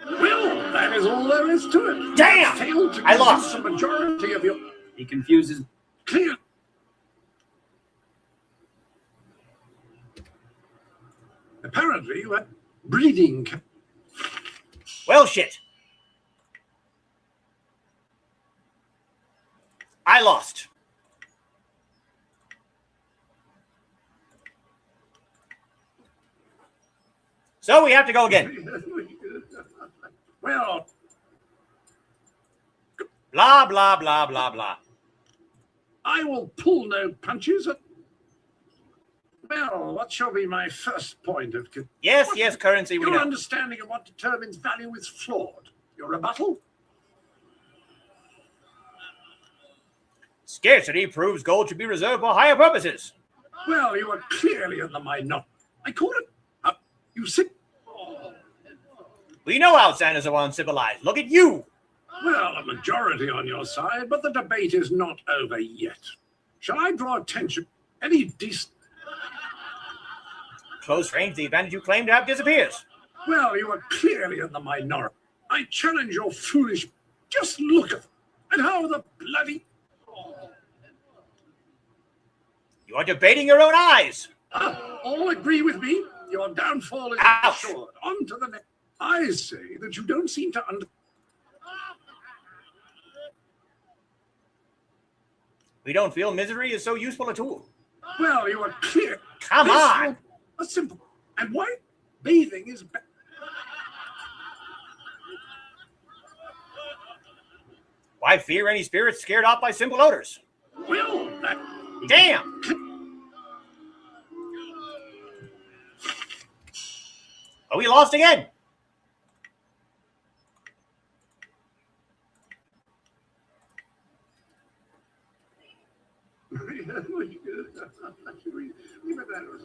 Well, that is all there is to it. Damn! Failed to I lost. convince the majority of your... He confuses... Clear. Apparently you had breeding... Well, shit. I lost. So we have to go again. Well... Blah, blah, blah, blah, blah. I will pull no punches. Well, what shall be my first point of... Yes, currency, we Your know. understanding of what determines value is flawed. Your rebuttal? Scarcity proves gold should be reserved for higher purposes. Well, you are clearly in the minority. I call it up. You sit... We know outsiders are uncivilized. Look at you. Well, a majority on your side, but the debate is not over yet. Shall I draw attention? Any decent... Close range, the advantage you claim to have disappears. Well, you are clearly in the minority. I challenge your foolish... Just look at them. And how the bloody... You are debating your own eyes. All agree with me. Your downfall is Ouch. assured. On to the next. I say that you don't seem to under... We don't feel misery is so useful a tool. Well, you are clear. Come This on. will- A simple... And why? Bathing is... Why fear any spirits scared off by simple odors? Well, that... Damn! Oh, we lost again!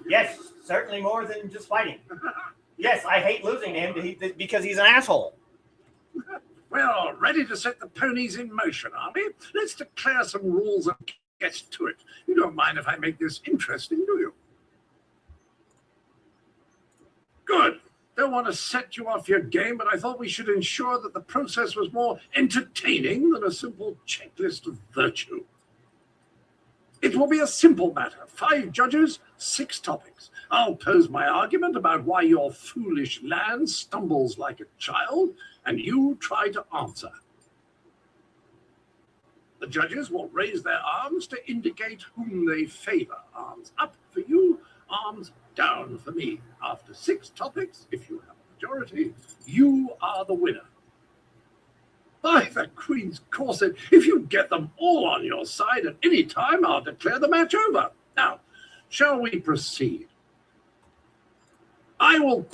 Yes, certainly more than just fighting. Yes, I hate losing to him because he's an asshole. Well, ready to set the ponies in motion, are we? Let's declare some rules and get to it. You don't mind if I make this interesting, do you? Good. Don't want to set you off your game, but I thought we should ensure that the process was more entertaining than a simple checklist of virtue. It will be a simple matter. 5 judges, 6 topics. I'll pose my argument about why your foolish land stumbles like a child, and you try to answer. The judges will raise their arms to indicate whom they favor. Arms up for you, arms down for me. After 6 topics, if you have a majority, you are the winner. By the Queen's corset, if you get them all on your side at any time, I'll declare the match over. Now, shall we proceed? I will...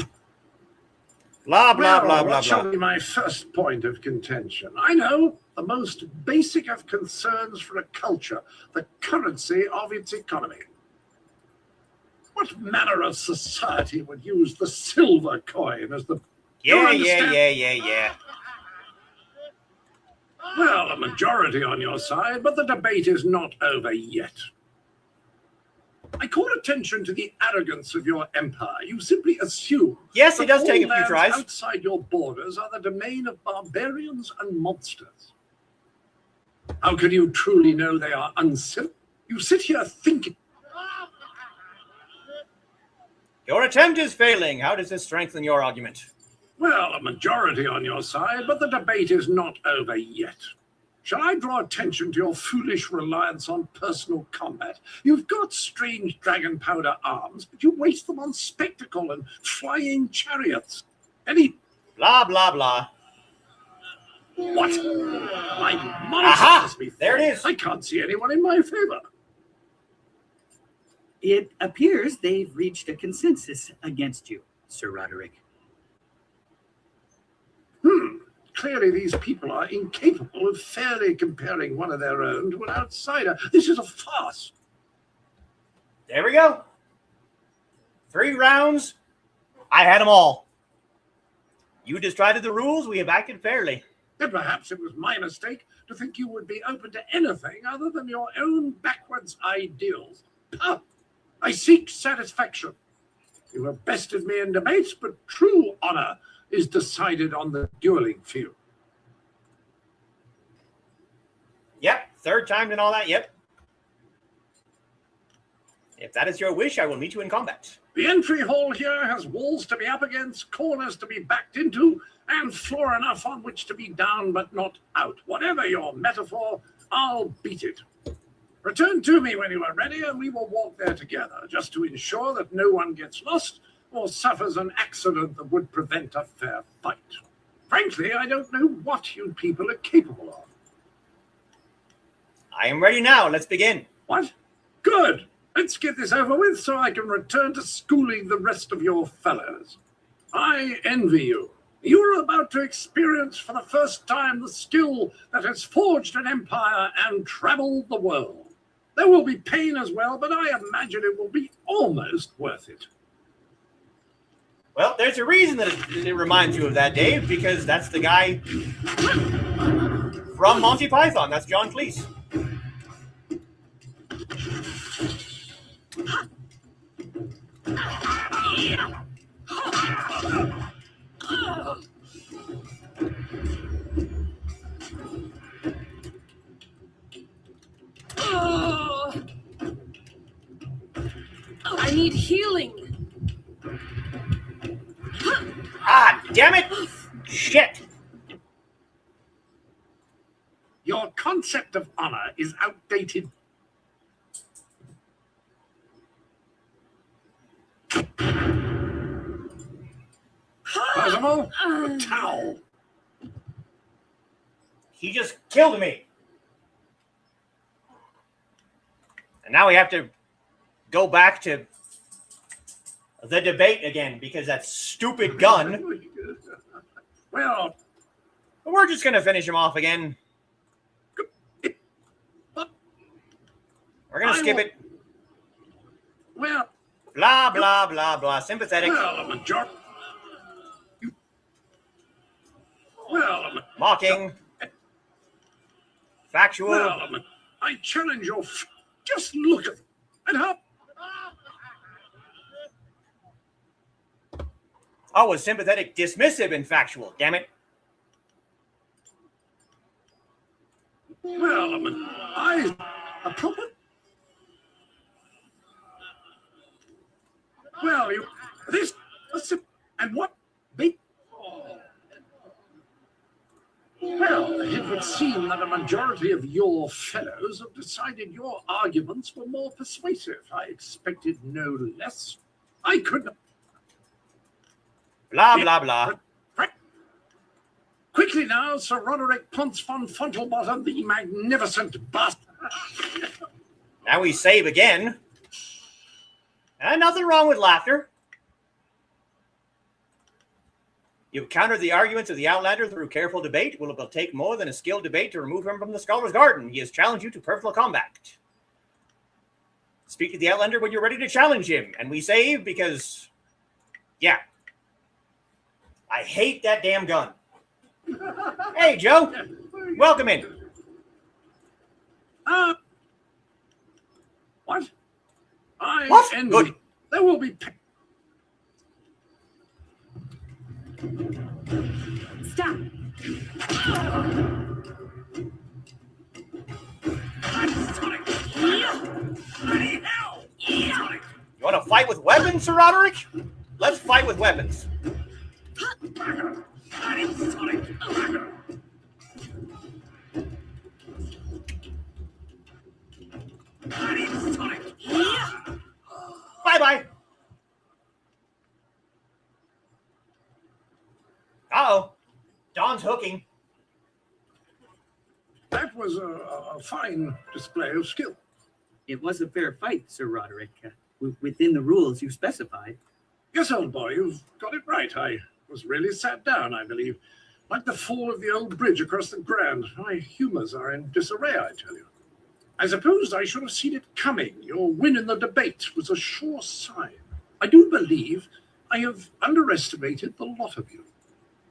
Blah, blah, blah, what blah, shall blah. be my first point of contention? I know, the most basic of concerns for a culture, the currency of its economy. What manner of society would use the silver coin as the... Yeah. Well, a majority on your side, but the debate is not over yet. I call attention to the arrogance of your empire. You simply assume Yes, it does that take all a few lands tries. outside your borders are the domain of barbarians and monsters. How can you truly know they are uncivilized? You sit here thinking... Your attempt is failing. How does this strengthen your argument? Well, a majority on your side, but the debate is not over yet. Shall I draw attention to your foolish reliance on personal combat? You've got strange dragon powder arms, but you waste them on spectacle and flying chariots. Any... Blah, blah, blah. What? My Aha! monsters be There it is. I can't see anyone in my favor. It appears they've reached a consensus against you, Sir Roderick. Clearly, these people are incapable of fairly comparing one of their own to an outsider. This is a farce. There we go. 3 rounds. I had them all. You decided the rules. We have acted fairly. And perhaps it was my mistake to think you would be open to anything other than your own backwards ideals. Ah, I seek satisfaction. You have bested me in debates, but true honor is decided on the dueling field. Yep, 3rd time and all that, yep. If that is your wish, I will meet you in combat. The entry hall here has walls to be up against, corners to be backed into, and floor enough on which to be down but not out. Whatever your metaphor, I'll beat it. Return to me when you are ready, and we will walk there together, just to ensure that no one gets lost or suffers an accident that would prevent a fair fight. Frankly, I don't know what you people are capable of. I am ready now. Let's begin. What? Good. Let's get this over with so I can return to schooling the rest of your fellows. I envy you. You're about to experience for the first time the skill that has forged an empire and traveled the world. There will be pain as well, but I imagine it will be almost worth it. Well, there's a reason that it reminds you of that, Dave, because that's the guy from Monty Python. That's John Cleese. I need healing. Ah, damn it! Shit! Your concept of honor is outdated. Percival, a towel. He just killed me. And now we have to go back to the debate again because that stupid gun. Well, we're just going to finish him off again. We're going to skip it. Well, blah, blah, blah, blah. Sympathetic. Mocking. Factual. Well, I challenge your... Just look at... And how... Oh, was sympathetic, dismissive, and factual. Damn it. Well, a proper... Well, you... This... And what... They... Well, it would seem that a majority of your fellows have decided your arguments were more persuasive. I expected no less. I could not... Blah, blah, blah. Quickly now, Sir Roderick Ponce von Fontelbottom, the magnificent bastard. Now we save again. And nothing wrong with laughter. You countered the arguments of the Outlander through careful debate. Will it take more than a skilled debate to remove him from the Scholar's Garden? He has challenged you to personal combat. Speak to the Outlander when you're ready to challenge him. And we save because, yeah. I hate that damn gun. Hey, Joe. Welcome in. What? What? Good. There will be... Stop. You want to fight with weapons, Sir Roderick? Let's fight with weapons. Bye-bye. Uh-oh. Don's hooking. That was a fine display of skill. It was a fair fight, Sir Roderick, within the rules you specified. Yes, old boy, you've got it right. I was really sat down, I believe. Like the fall of the old bridge across the Grand. My humours are in disarray, I tell you. I suppose I should have seen it coming. Your win in the debate was a sure sign. I do believe I have underestimated the lot of you.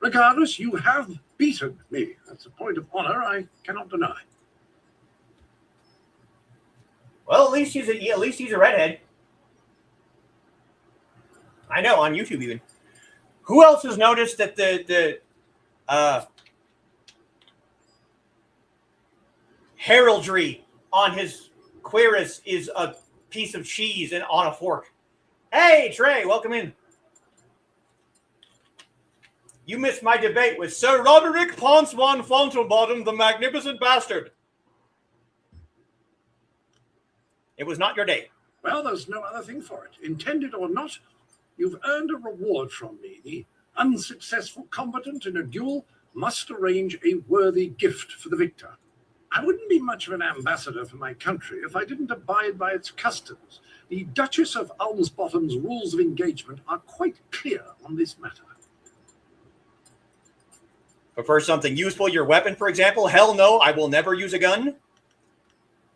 Regardless, you have beaten me. That's a point of honor I cannot deny. Well, at least he's a redhead. I know, on YouTube even. Who else has noticed that the heraldry on his cuirass is a piece of cheese and on a fork? Hey, Trey, welcome in. You missed my debate with Sir Roderick Ponce von Fontelbottom, the magnificent bastard. It was not your day. Well, there's no other thing for it. Intended or not, you've earned a reward from me. The unsuccessful combatant in a duel must arrange a worthy gift for the victor. I wouldn't be much of an ambassador for my country if I didn't abide by its customs. The Duchess of Almsbottom's rules of engagement are quite clear on this matter. Prefer something useful, your weapon, for example? Hell no, I will never use a gun.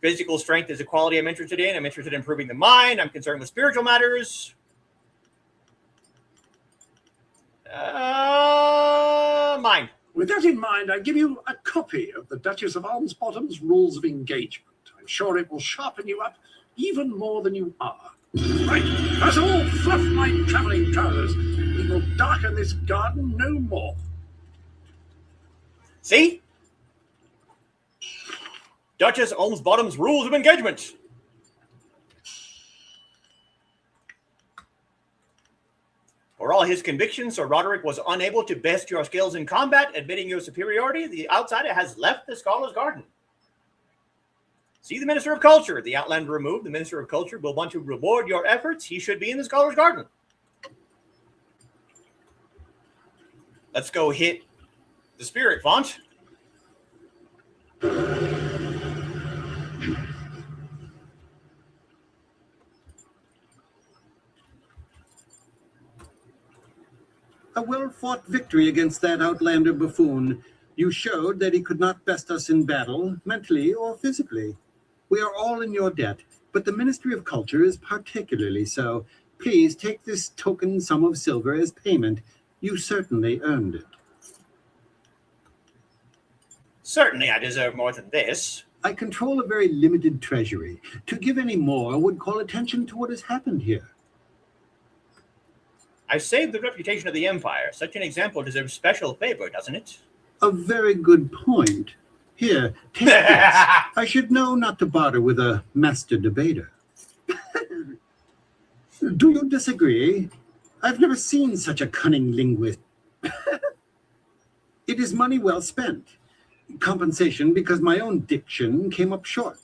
Physical strength is a quality I'm interested in. I'm interested in improving the mind. I'm concerned with spiritual matters. Mind. With that in mind, I give you a copy of the Duchess of Almsbottom's rules of engagement. I'm sure it will sharpen you up even more than you are. Right, that's all. Fluff my travelling trousers. We will darken this garden no more. See? Duchess Almsbottom's rules of engagement. For all his convictions, Sir Roderick was unable to best your skills in combat. Admitting your superiority, the outsider has left the Scholar's Garden. See the Minister of Culture. The Outlander removed. The Minister of Culture will want to reward your efforts. He should be in the Scholar's Garden. Let's go hit the spirit font. A well-fought victory against that outlander buffoon. You showed that he could not best us in battle, mentally or physically. We are all in your debt, but the Ministry of Culture is particularly so. Please take this token sum of silver as payment. You certainly earned it. Certainly I deserve more than this. I control a very limited treasury. To give any more would call attention to what has happened here. I saved the reputation of the Empire. Such an example deserves special favor, doesn't it? A very good point. Here, take this. I should know not to barter with a master debater. Do you disagree? I've never seen such a cunning linguist. It is money well spent. Compensation because my own diction came up short.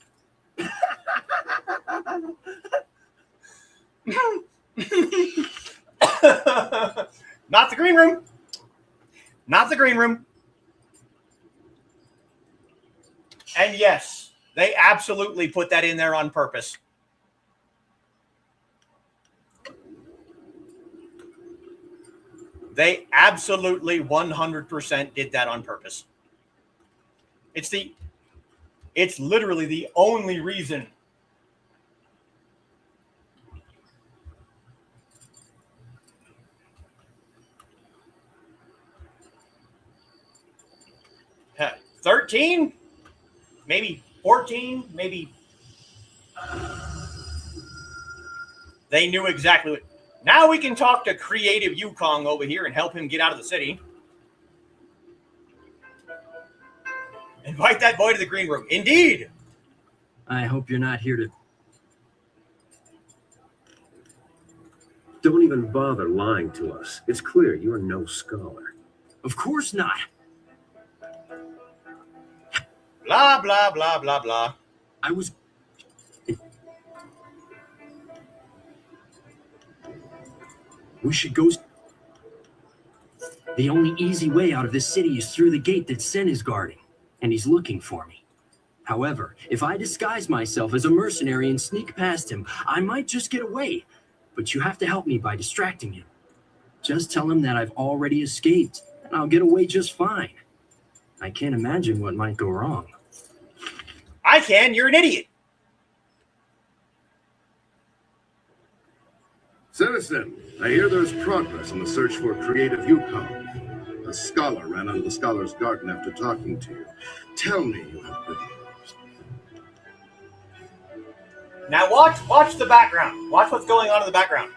Not the green room. Not the green room. And yes, they absolutely put that in there on purpose. They absolutely 100% did that on purpose. It's literally the only reason. Huh, 13, maybe 14, maybe. They knew exactly what. Now we can talk to creative Yukong over here and help him get out of the city. Invite that boy to the green room. Indeed. I hope you're not here to... Don't even bother lying to us. It's clear you are no scholar. Of course not. Blah, blah, blah, blah, blah. I was... We should go... The only easy way out of this city is through the gate that Sen is guarding, and he's looking for me. However, if I disguise myself as a mercenary and sneak past him, I might just get away. But you have to help me by distracting him. Just tell him that I've already escaped, and I'll get away just fine. I can't imagine what might go wrong. I can. You're an idiot. Citizen, I hear there's progress in the search for creative Yukong. A scholar ran out of the Scholar's Garden after talking to you. Tell me you have good news. Now watch the background. Watch what's going on in the background.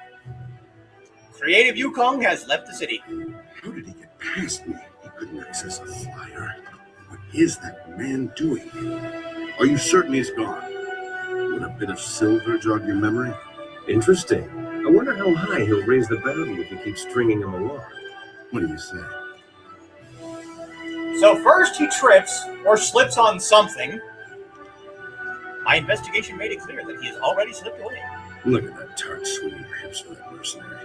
Creative Yukong has left the city. How did he get past me? He couldn't access a flyer. What is that man doing? Are you certain he's gone? Would a bit of silver jog your memory? Interesting. I wonder how high he'll raise the bounty if you keep stringing him along. What do you say? So first he trips or slips on something. My investigation made it clear that he has already slipped away. Look at that tart swinging her hips for that mercenary.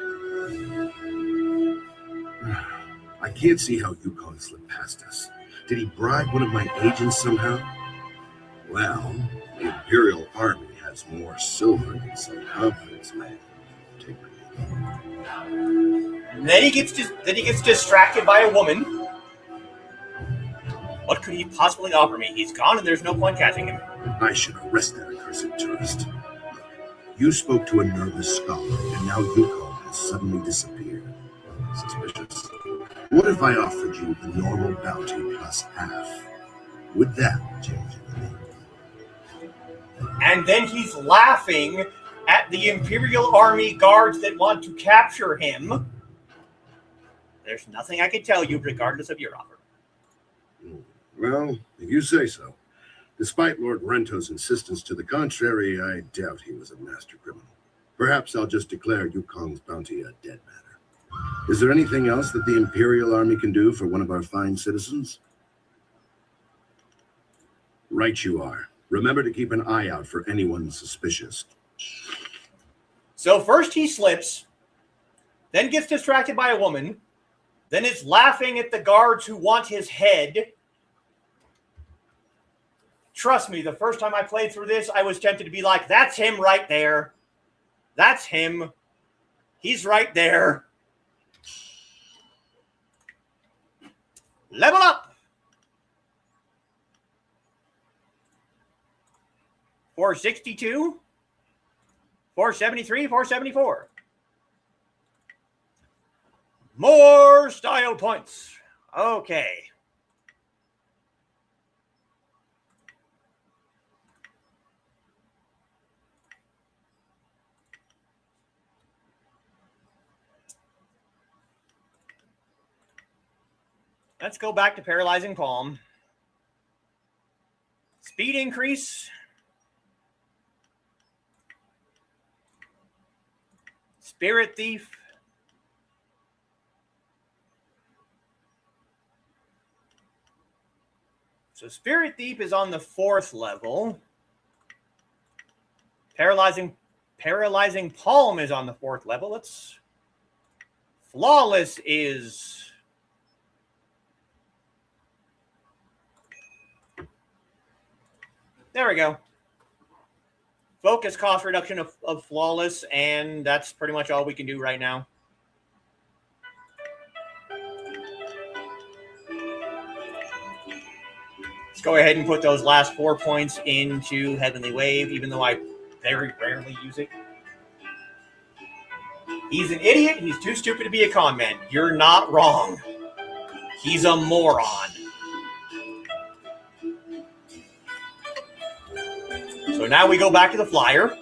I can't see how Yukong slipped past us. Did he bribe one of my agents somehow? Well, the Imperial Army has more silver than some confidence man. Take And then he gets distracted by a woman. What could he possibly offer me? He's gone and there's no point catching him. I should arrest that accursed tourist. You spoke to a nervous scholar, and now Yukong has suddenly disappeared. Suspicious. What if I offered you the normal bounty plus half? Would that change anything? And then he's laughing at the Imperial Army guards that want to capture him. There's nothing I can tell you regardless of your offer. Well, if you say so. Despite Lord Rento's insistence to the contrary, I doubt he was a master criminal. Perhaps I'll just declare Yukong's bounty a dead matter. Is there anything else that the Imperial Army can do for one of our fine citizens? Right you are. Remember to keep an eye out for anyone suspicious. So first he slips, then gets distracted by a woman, then is laughing at the guards who want his head. Trust me, the first time I played through this, I was tempted to be like, that's him right there. That's him. He's right there. Level up. 462, 473, 474. More style points. Okay. Let's go back to Paralyzing Palm. Speed increase. Spirit Thief. So Spirit Thief is on the 4th level. Paralyzing Palm is on the 4th level. Flawless is... There we go. Focus cost reduction of Flawless, and that's pretty much all we can do right now. Let's go ahead and put those last 4 points into Heavenly Wave, even though I very rarely use it. He's an idiot. He's too stupid to be a con man. You're not wrong. He's a moron. So now we go back to the flyer.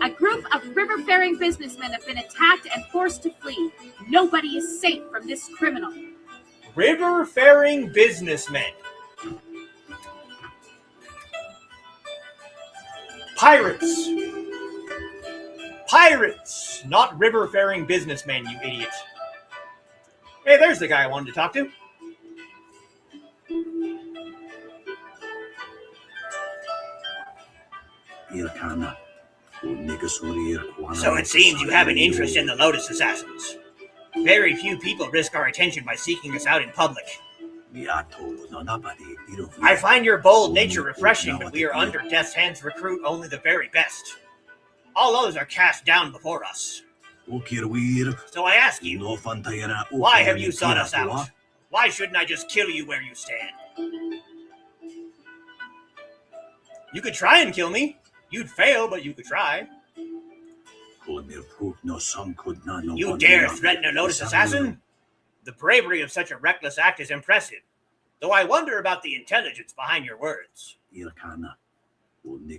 A group of river-faring businessmen have been attacked and forced to flee. Nobody is safe from this criminal. River-faring businessmen. Pirates. Pirates, not river-faring businessmen, you idiot. Hey, there's the guy I wanted to talk to. So it seems you have an interest in the Lotus Assassins. Very few people risk our attention by seeking us out in public. I find your bold nature refreshing, but we are under Death's hands to recruit only the very best. All others are cast down before us. So I ask you, why have you sought us out? Why shouldn't I just kill you where you stand? You could try and kill me. You'd fail, but you could try. You dare threaten a Lotus Assassin? The bravery of such a reckless act is impressive, though I wonder about the intelligence behind your words.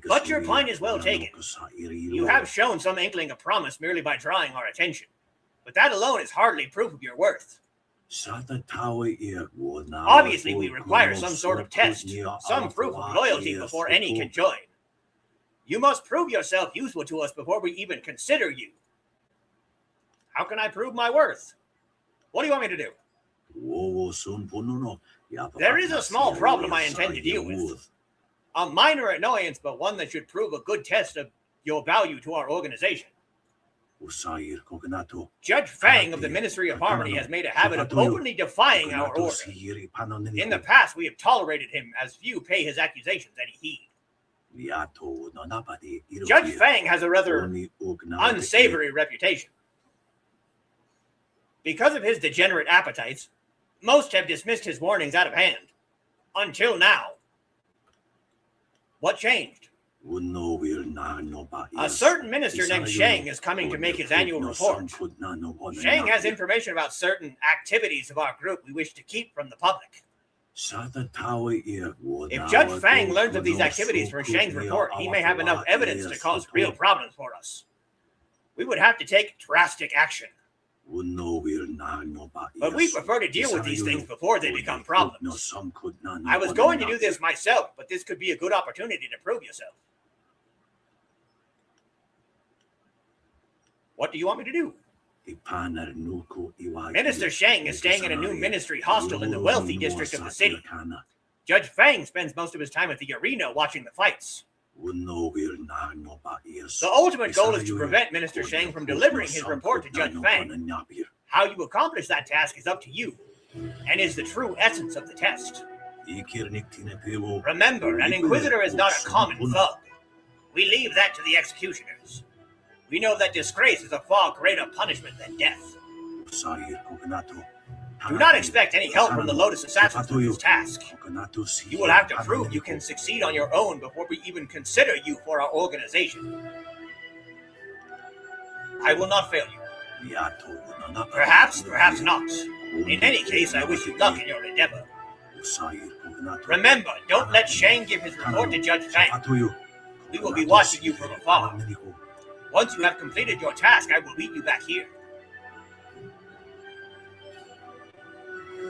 But your point is well taken. You have shown some inkling of promise merely by drawing our attention, but that alone is hardly proof of your worth. Obviously, we require some sort of test, some proof of loyalty before any can join. You must prove yourself useful to us before we even consider you. How can I prove my worth? What do you want me to do? There is a small problem I intend to deal with. A minor annoyance, but one that should prove a good test of your value to our organization. Judge Fang of the Ministry of Harmony has made a habit of openly defying our order. In the past, we have tolerated him as few pay his accusations any heed. Judge Fang has a rather unsavory reputation. Because of his degenerate appetites, most have dismissed his warnings out of hand. Until now. What changed? A certain minister named Shang is coming to make his annual report. Shang has information about certain activities of our group we wish to keep from the public. If Judge Fang learns of these activities from Shang's report, he may have enough evidence to cause real problems for us. We would have to take drastic action. But we prefer to deal with these things before they become problems. I was going to do this myself, but this could be a good opportunity to prove yourself. What do you want me to do? Minister Shang is staying in a new ministry hostel in the wealthy district of the city. Judge Fang spends most of his time at the arena watching the fights. The ultimate goal is to prevent Minister Shang from delivering his report to Judge Fang. How you accomplish that task is up to you, and is the true essence of the test. Remember, an Inquisitor is not a common thug. We leave that to the executioners. We know that disgrace is a far greater punishment than death. Do not expect any help from the Lotus Assassins with this task. You will have to prove you can succeed on your own before we even consider you for our organization. I will not fail you. Perhaps, perhaps not. In any case, I wish you luck in your endeavor. Remember, don't let Shang give his report to Judge Fang. We will be watching you from afar. Once you have completed your task, I will meet you back here.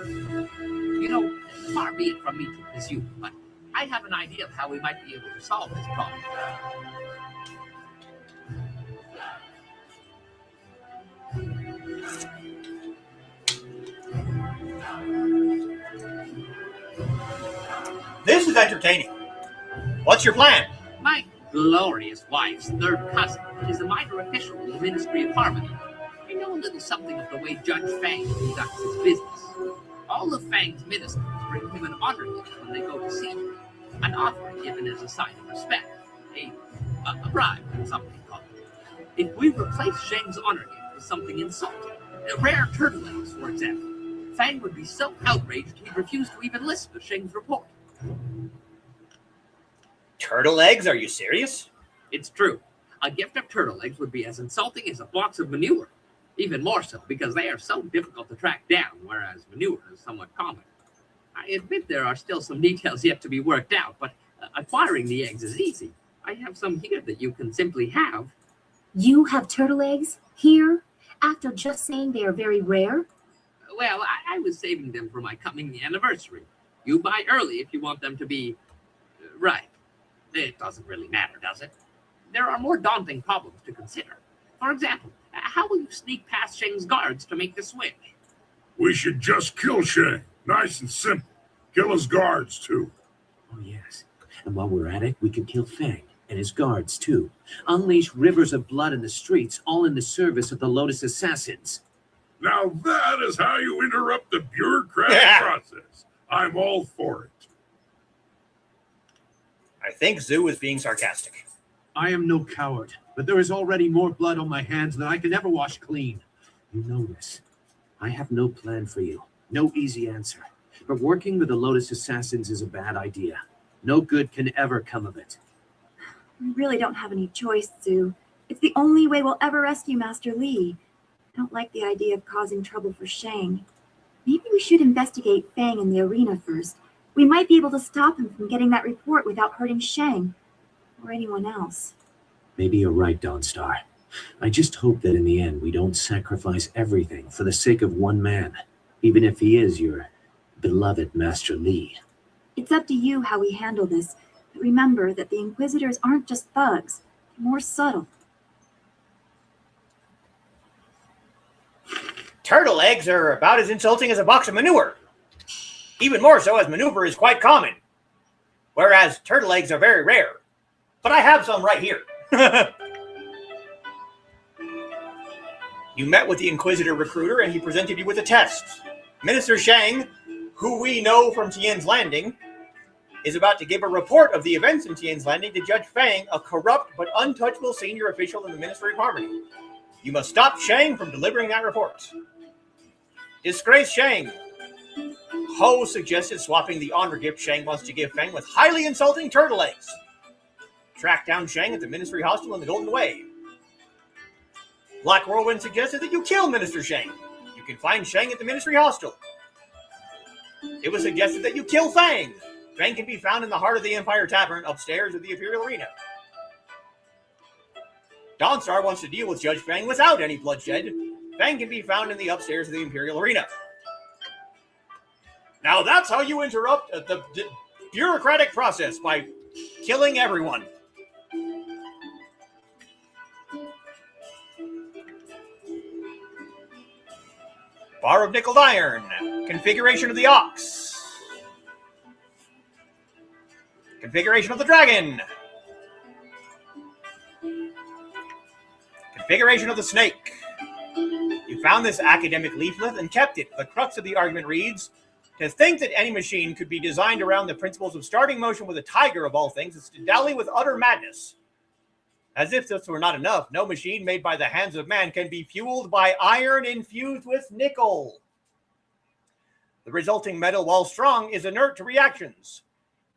You know, far be it from me to presume, but I have an idea of how we might be able to solve this problem. This is entertaining. What's your plan? My glorious wife's third cousin is a minor official in the Ministry of Harmony. I know a little something of the way Judge Fang conducts his business. All of Fang's ministers bring him an honor gift when they go to see him, an offering given as a sign of respect, a bribe, some may call it. If we replace Shang's honor gift with something insulting, rare turtle eggs, for example, Fang would be so outraged he'd refuse to even listen to Shang's report. Turtle eggs? Are you serious? It's true. A gift of turtle eggs would be as insulting as a box of manure. Even more so, because they are so difficult to track down, whereas manure is somewhat common. I admit there are still some details yet to be worked out, but acquiring the eggs is easy. I have some here that you can simply have. You have turtle eggs here? After just saying they are very rare? Well, I was saving them for my coming anniversary. You buy early if you want them to be ripe. It doesn't really matter, does it? There are more daunting problems to consider. For example, how will you sneak past Shang's guards to make the switch? We should just kill Shang. Nice and simple. Kill his guards, too. Oh, yes. And while we're at it, we can kill Fang and his guards, too. Unleash rivers of blood in the streets, all in the service of the Lotus Assassins. Now that is how you interrupt the bureaucratic process. I'm all for it. I think Zhu is being sarcastic. I am no coward, but there is already more blood on my hands than I can ever wash clean. You know this. I have no plan for you. No easy answer. But working with the Lotus Assassins is a bad idea. No good can ever come of it. We really don't have any choice, Zhu. It's the only way we'll ever rescue Master Li. I don't like the idea of causing trouble for Shang. Maybe we should investigate Fang in the arena first. We might be able to stop him from getting that report without hurting Shang or anyone else. Maybe you're right, Dawnstar. I just hope that in the end we don't sacrifice everything for the sake of one man, even if he is your beloved Master Li. It's up to you how we handle this, but remember that the Inquisitors aren't just thugs. They're more subtle. Turtle eggs are about as insulting as a box of manure. Even more so as maneuver is quite common. Whereas turtle eggs are very rare. But I have some right here. You met with the Inquisitor recruiter and he presented you with a test. Minister Shang, who we know from Tian's Landing, is about to give a report of the events in Tian's Landing to Judge Fang, a corrupt but untouchable senior official in the Ministry of Harmony. You must stop Shang from delivering that report. Disgrace Shang. Ho suggested swapping the honor gift Shang wants to give Fang with highly insulting turtle eggs. Track down Shang at the Ministry Hostel in the Golden Way. Black Whirlwind suggested that you kill Minister Shang. You can find Shang at the Ministry Hostel. It was suggested that you kill Fang. Fang can be found in the heart of the Empire Tavern upstairs of the Imperial Arena. Dawnstar wants to deal with Judge Fang without any bloodshed. Fang can be found in the upstairs of the Imperial Arena. Now that's how you interrupt the bureaucratic process, by killing everyone. Bar of nickel iron. Configuration of the ox. Configuration of the dragon. Configuration of the snake. You found this academic leaflet and kept it. The crux of the argument reads, To think that any machine could be designed around the principles of starting motion with a tiger of all things is to dally with utter madness. As if this were not enough, no machine made by the hands of man can be fueled by iron infused with nickel. The resulting metal, while strong, is inert to reactions.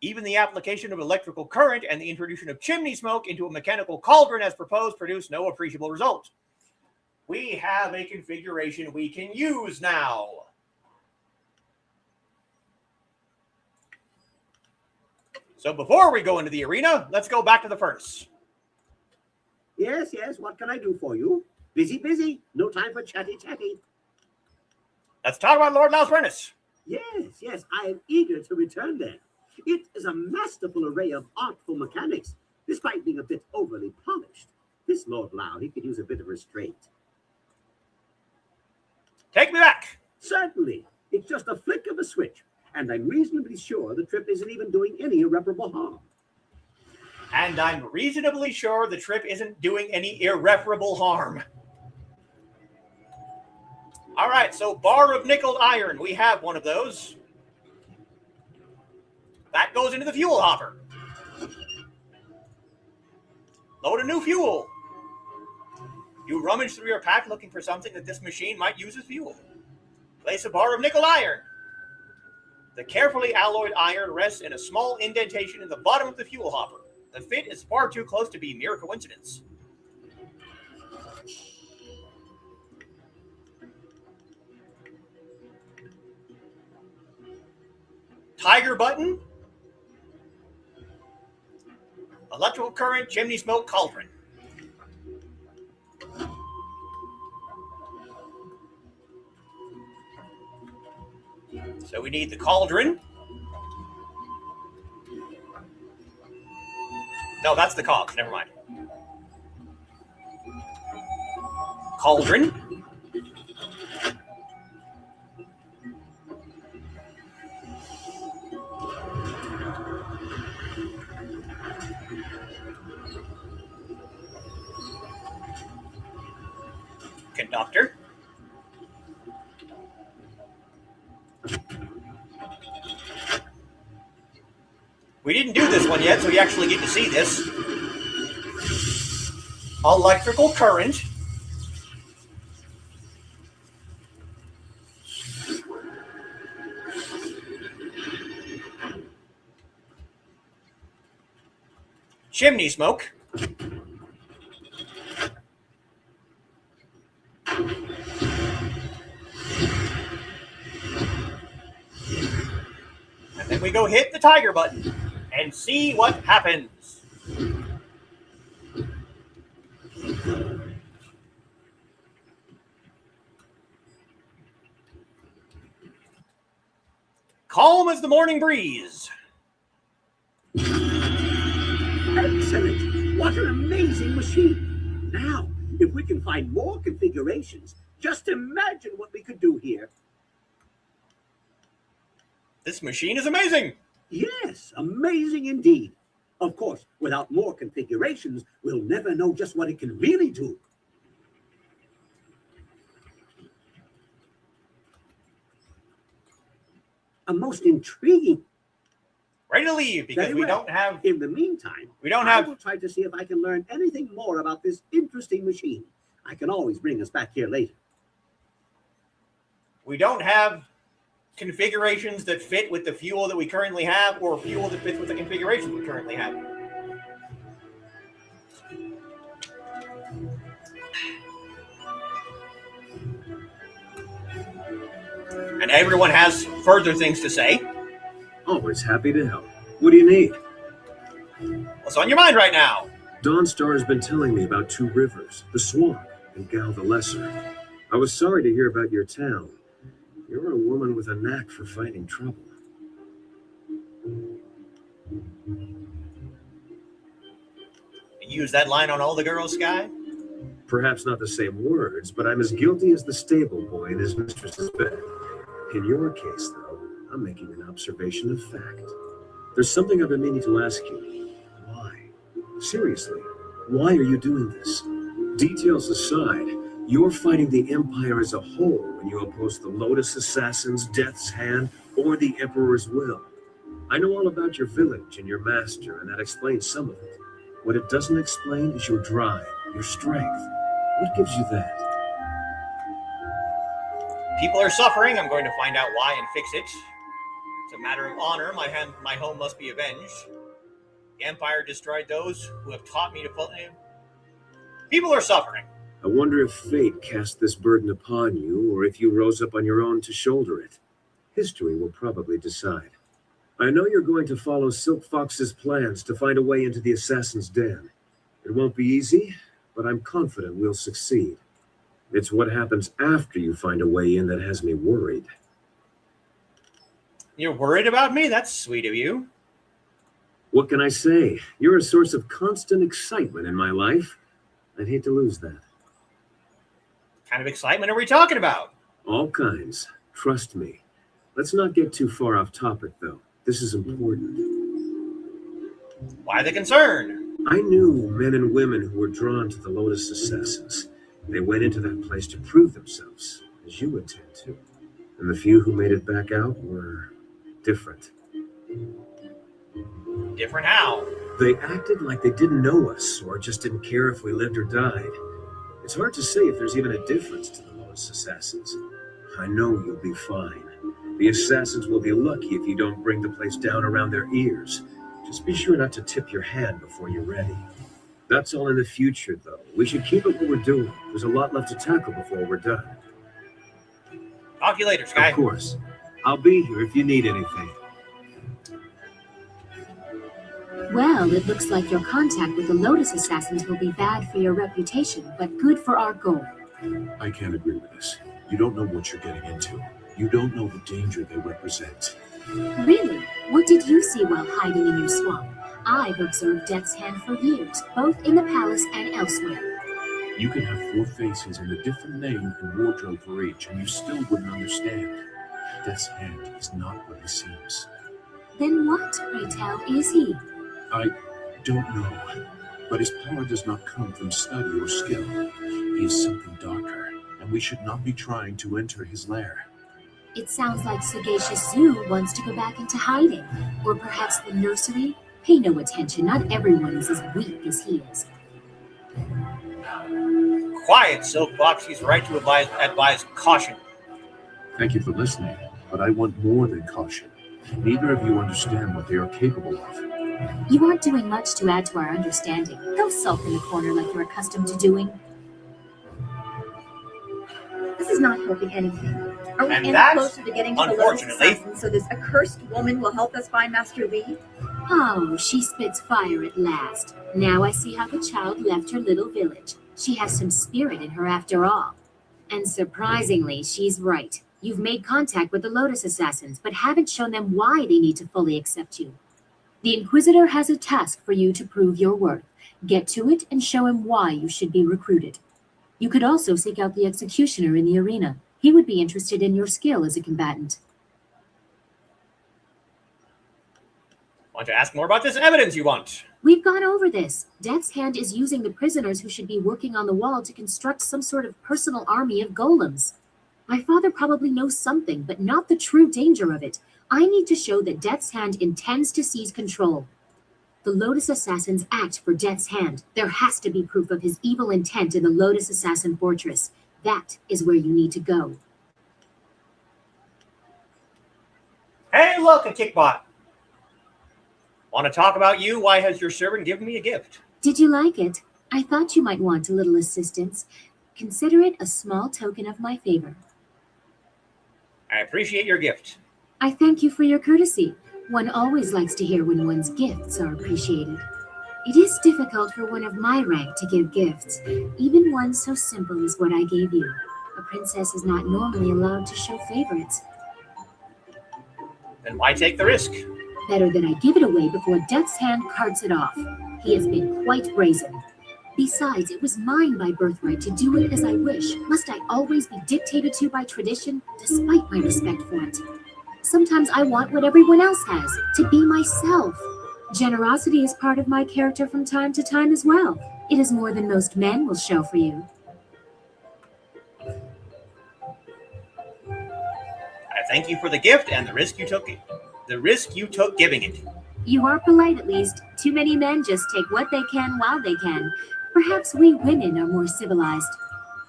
Even the application of electrical current and the introduction of chimney smoke into a mechanical cauldron as proposed produce no appreciable result. We have a configuration we can use now. So before we go into the arena, let's go back to the furnace. Yes, yes, what can I do for you? Busy, busy. No time for chatty, chatty. Let's talk about Lord Lau's furnace. Yes, yes, I am eager to return there. It is a masterful array of artful mechanics, despite being a bit overly polished. This Lord Lau, he could use a bit of restraint. Take me back. Certainly. It's just a flick of a switch, and I'm reasonably sure the trip isn't even doing any irreparable harm. And I'm reasonably sure the trip isn't doing any irreparable harm. All right, so bar of nickel iron. We have one of those. That goes into the fuel hopper. Load a new fuel. You rummage through your pack looking for something that this machine might use as fuel. Place a bar of nickel iron. The carefully alloyed iron rests in a small indentation in the bottom of the fuel hopper. The fit is far too close to be mere coincidence. Tiger button. Electrical current, chimney smoke, cauldron. So we need the cauldron. No, that's the cogs. Never mind. Cauldron. Conductor. We didn't do this one yet, so you actually get to see this. Electrical current. Chimney smoke. And then we go hit the tiger button and see what happens. Calm as the morning breeze. Excellent. What an amazing machine. Now, if we can find more configurations, just imagine what we could do here. This machine is amazing. Yes, amazing indeed. Of course, without more configurations, we'll never know just what it can really do. A most intriguing. Ready to leave because we don't have. In the meantime, I will try to see if I can learn anything more about this interesting machine. I can always bring us back here later. We don't have configurations that fit with the fuel that we currently have, or fuel that fits with the configurations we currently have. And everyone has further things to say. Always happy to help. What do you need? What's on your mind right now? Dawnstar has been telling me about two rivers, the Swamp and Gal the Lesser. I was sorry to hear about your town. You're a woman with a knack for fighting trouble. You use that line on all the girls, Sky? Perhaps not the same words, but I'm as guilty as the stable boy in his mistress's bed. In your case, though, I'm making an observation of fact. There's something I've been meaning to ask you. Why? Seriously, why are you doing this? Details aside, you're fighting the Empire as a whole when you oppose the Lotus Assassins, Death's Hand, or or the Emperor's will. I know all about your village and your master, and that explains some of it. What it doesn't explain is your drive, your strength. What gives you that? People are suffering. I'm going to find out why and fix it. It's a matter of honor. My home must be avenged. The Empire destroyed those who have taught me to put in. People are suffering. I wonder if fate cast this burden upon you, or if you rose up on your own to shoulder it. History will probably decide. I know you're going to follow Silk Fox's plans to find a way into the Assassin's Den. It won't be easy, but I'm confident we'll succeed. It's what happens after you find a way in that has me worried. You're worried about me? That's sweet of you. What can I say? You're a source of constant excitement in my life. I'd hate to lose that. What kind of excitement are we talking about? All kinds. Trust me. Let's not get too far off topic, though. This is important. Why the concern? I knew men and women who were drawn to the Lotus Assassins. They went into that place to prove themselves, as you intend to. And the few who made it back out were different. Different how? They acted like they didn't know us, or just didn't care if we lived or died. It's hard to say if there's even a difference to the Lotus Assassins. I know you'll be fine. The Assassins will be lucky if you don't bring the place down around their ears. Just be sure not to tip your hand before you're ready. That's all in the future, though. We should keep up what we're doing. There's a lot left to tackle before we're done. Talk to you later, Sky. Of course. I'll be here if you need anything. Well, it looks like your contact with the Lotus Assassins will be bad for your reputation, but good for our goal. I can't agree with this. You don't know what you're getting into. You don't know the danger they represent. Really? What did you see while hiding in your swamp? I've observed Death's Hand for years, both in the palace and elsewhere. You can have 4 faces and a different name and wardrobe for each, and you still wouldn't understand. Death's Hand is not what he seems. Then what, pray tell, is he? I don't know, but his power does not come from study or skill. He is something darker, and we should not be trying to enter his lair. It sounds like Sagacious Zoo wants to go back into hiding. Or perhaps the nursery? Pay no attention, not everyone is as weak as he is. Quiet, Silk Fox. He's right to advise caution. Thank you for listening, but I want more than caution. Neither of you understand what they are capable of. You aren't doing much to add to our understanding. Go sulk in the corner like you're accustomed to doing. This is not helping anything. Are we And any that, closer to getting to the Lotus unfortunately- Assassin so this accursed woman will help us find Master Lee? Oh, she spits fire at last. Now I see how the child left her little village. She has some spirit in her after all. And surprisingly, she's right. You've made contact with the Lotus Assassins, but haven't shown them why they need to fully accept you. The Inquisitor has a task for you to prove your worth. Get to it and show him why you should be recruited. You could also seek out the Executioner in the arena. He would be interested in your skill as a combatant. Want to ask more about this evidence you want? We've gone over this. Death's Hand is using the prisoners who should be working on the wall to construct some sort of personal army of golems. My father probably knows something, but not the true danger of it. I need to show that Death's Hand intends to seize control. The Lotus Assassins act for Death's Hand. There has to be proof of his evil intent in the Lotus Assassin Fortress. That is where you need to go. Hey, look, a kickbot. Want to talk about you? Why has your servant given me a gift? Did you like it? I thought you might want a little assistance. Consider it a small token of my favor. I appreciate your gift. I thank you for your courtesy. One always likes to hear when one's gifts are appreciated. It is difficult for one of my rank to give gifts, even one so simple as what I gave you. A princess is not normally allowed to show favorites. Then why take the risk? Better that I give it away before Death's Hand carts it off. He has been quite brazen. Besides, it was mine by birthright to do it as I wish. Must I always be dictated to by tradition, despite my respect for it? Sometimes I want what everyone else has, to be myself. Generosity is part of my character from time to time as well. It is more than most men will show for you. I thank you for the gift and the risk you took giving it. You are polite at least. Too many men just take what they can while they can. Perhaps we women are more civilized.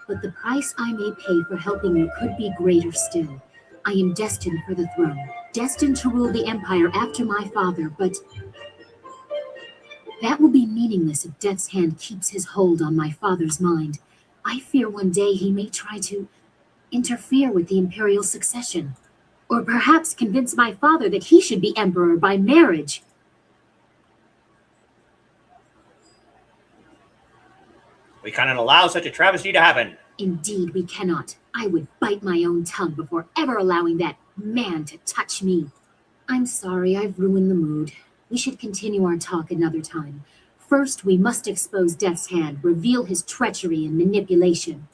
But the price I may pay for helping you could be greater still. I am destined for the throne, destined to rule the Empire after my father, but that will be meaningless if Death's Hand keeps his hold on my father's mind. I fear one day he may try to interfere with the imperial succession, or perhaps convince my father that he should be emperor by marriage. We cannot allow such a travesty to happen. Indeed, we cannot. I would bite my own tongue before ever allowing that man to touch me. I'm sorry, I've ruined the mood. We should continue our talk another time. First, we must expose Death's Hand, reveal his treachery and manipulation.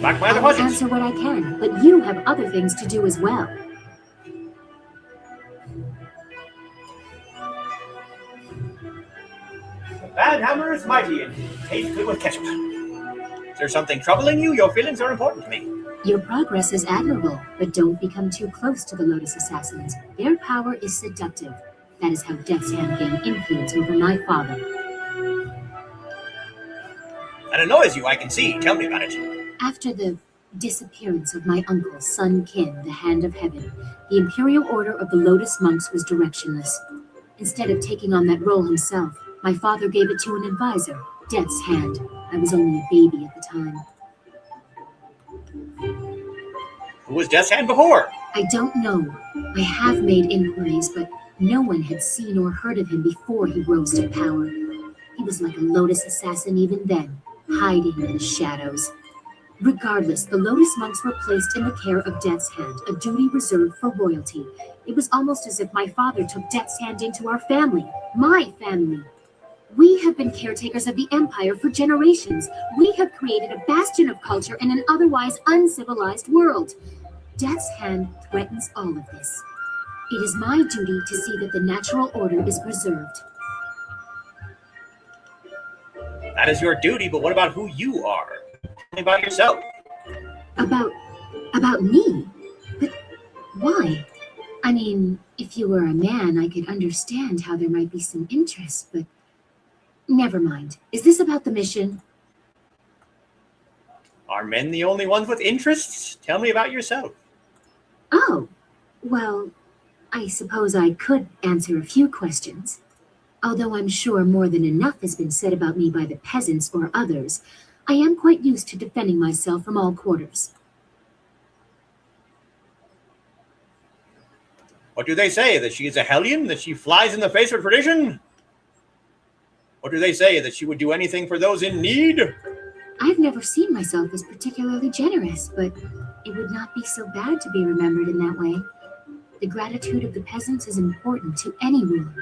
I'll answer what I can, but you have other things to do as well. The bad hammer is mighty and tastes good with ketchup. Is there something troubling you? Your feelings are important to me. Your progress is admirable, but don't become too close to the Lotus Assassins. Their power is seductive. That is how Death's Hand gained influence over my father. That annoys you, I can see. Tell me about it. After the disappearance of my uncle, Sun Qin, the Hand of Heaven, the Imperial Order of the Lotus Monks was directionless. Instead of taking on that role himself, my father gave it to an advisor, Death's Hand. I was only a baby at the time. Who was Death's Hand before? I don't know. I have made inquiries, but no one had seen or heard of him before he rose to power. He was like a Lotus assassin even then, hiding in the shadows. Regardless, the Lotus monks were placed in the care of Death's Hand, a duty reserved for royalty. It was almost as if my father took Death's Hand into our family, my family. We have been caretakers of the Empire for generations. We have created a bastion of culture in an otherwise uncivilized world. Death's Hand threatens all of this. It is my duty to see that the natural order is preserved. That is your duty, but what about who you are? Tell me about yourself. About me? But why? I mean, if you were a man, I could understand how there might be some interest, but never mind. Is this about the mission? Are men the only ones with interests? Tell me about yourself. Oh, well, I suppose I could answer a few questions. Although I'm sure more than enough has been said about me by the peasants or others, I am quite used to defending myself from all quarters. What do they say? That she is a hellion? That she flies in the face of tradition? What do they say? That she would do anything for those in need? I've never seen myself as particularly generous, but it would not be so bad to be remembered in that way. The gratitude of the peasants is important to any ruler.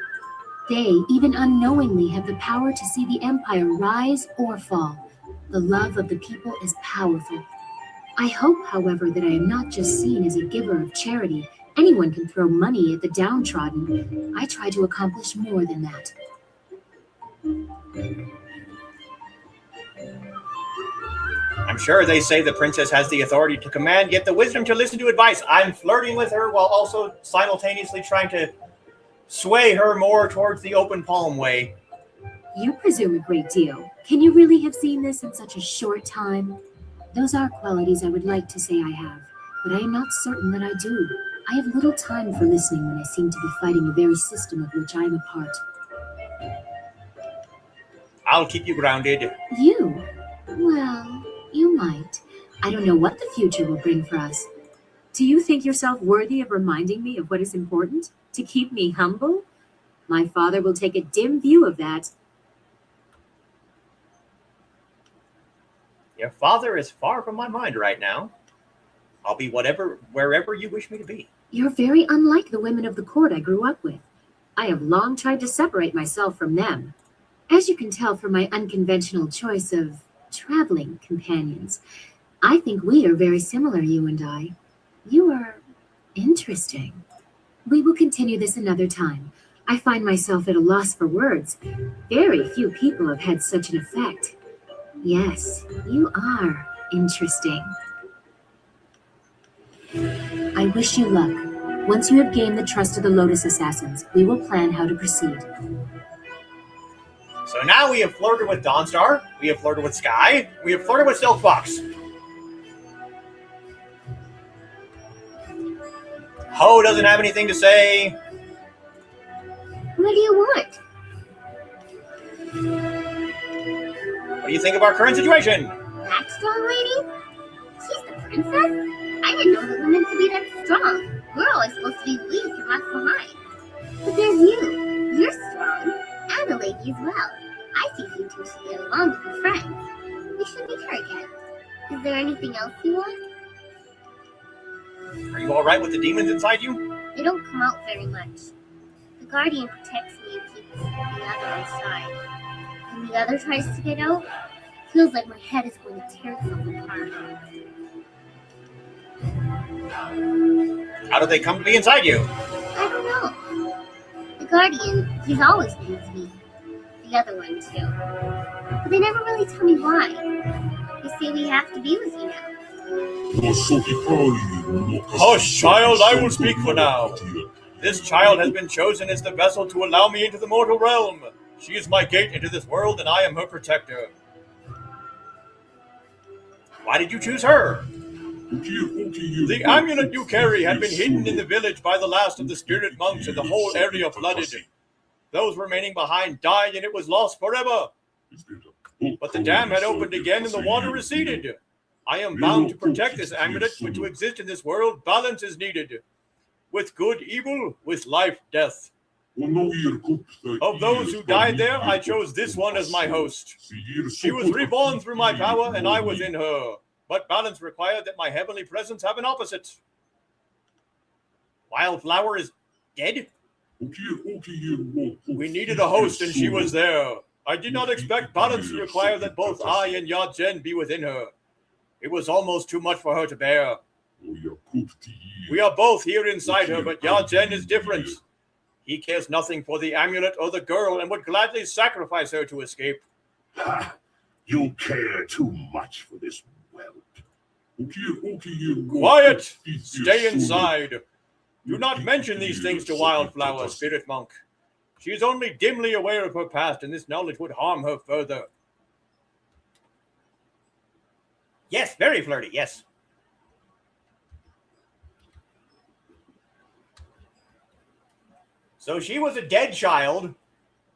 They, even unknowingly, have the power to see the empire rise or fall. The love of the people is powerful. I hope, however, that I am not just seen as a giver of charity. Anyone can throw money at the downtrodden. I try to accomplish more than that. I'm sure they say the princess has the authority to command, yet the wisdom to listen to advice. I'm flirting with her while also simultaneously trying to sway her more towards the open palm way. You presume a great deal. Can you really have seen this in such a short time? Those are qualities I would like to say I have, but I am not certain that I do. I have little time for listening when I seem to be fighting the very system of which I am a part. I'll keep you grounded. You? Well, you might. I don't know what the future will bring for us. Do you think yourself worthy of reminding me of what is important? To keep me humble? My father will take a dim view of that. Your father is far from my mind right now. I'll be wherever you wish me to be. You're very unlike the women of the court I grew up with. I have long tried to separate myself from them. As you can tell from my unconventional choice of traveling companions, I think we are very similar, you and I. You are interesting. We will continue this another time. I find myself at a loss for words. Very few people have had such an effect. Yes, you are interesting. I wish you luck. Once you have gained the trust of the Lotus Assassins, we will plan how to proceed. So now we have flirted with Dawnstar, we have flirted with Sky, we have flirted with Silk Fox. Ho doesn't have anything to say. What do you want? What do you think of our current situation? That strong lady? She's the princess? I didn't know that women could be that strong. We're always supposed to be weak and left behind. But there's you. You're strong. And a lady as well. I think you two should get along to be friends. We should meet her again. Is there anything else you want? Are you alright with the demons inside you? They don't come out very much. The Guardian protects me and keeps the other inside. When the other tries to get out, it feels like my head is going to tear itself apart. How do they come to be inside you? I don't know. The Guardian, he's always been with me. The other one, too. But they never really tell me why. They say we have to be with you now. Hush, child, I will speak for now. This child has been chosen as the vessel to allow me into the mortal realm. She is my gate into this world, and I am her protector. Why did you choose her? The amulet you carry had been hidden in the village by the last of the spirit monks, and the whole area flooded. Those remaining behind died, and it was lost forever. But the dam had opened again, and the water receded. I am bound to protect this amulet, but to exist in this world, balance is needed. With good, evil, with life, death. Of those who died there, I chose this one as my host. She was reborn through my power, and I was in her. But balance required that my heavenly presence have an opposite. Wildflower is dead? We needed a host, and she was there. I did not expect balance to require that both I and Ya-Jen be within her. It was almost too much for her to bear. We are both here inside her, but Ya-Jen is different. He cares nothing for the amulet or the girl and would gladly sacrifice her to escape. You care too much for this whelp. Quiet! Stay inside. Do not mention these things to Wildflower, Spirit Monk. She is only dimly aware of her past, and this knowledge would harm her further. Yes, very flirty, yes. So she was a dead child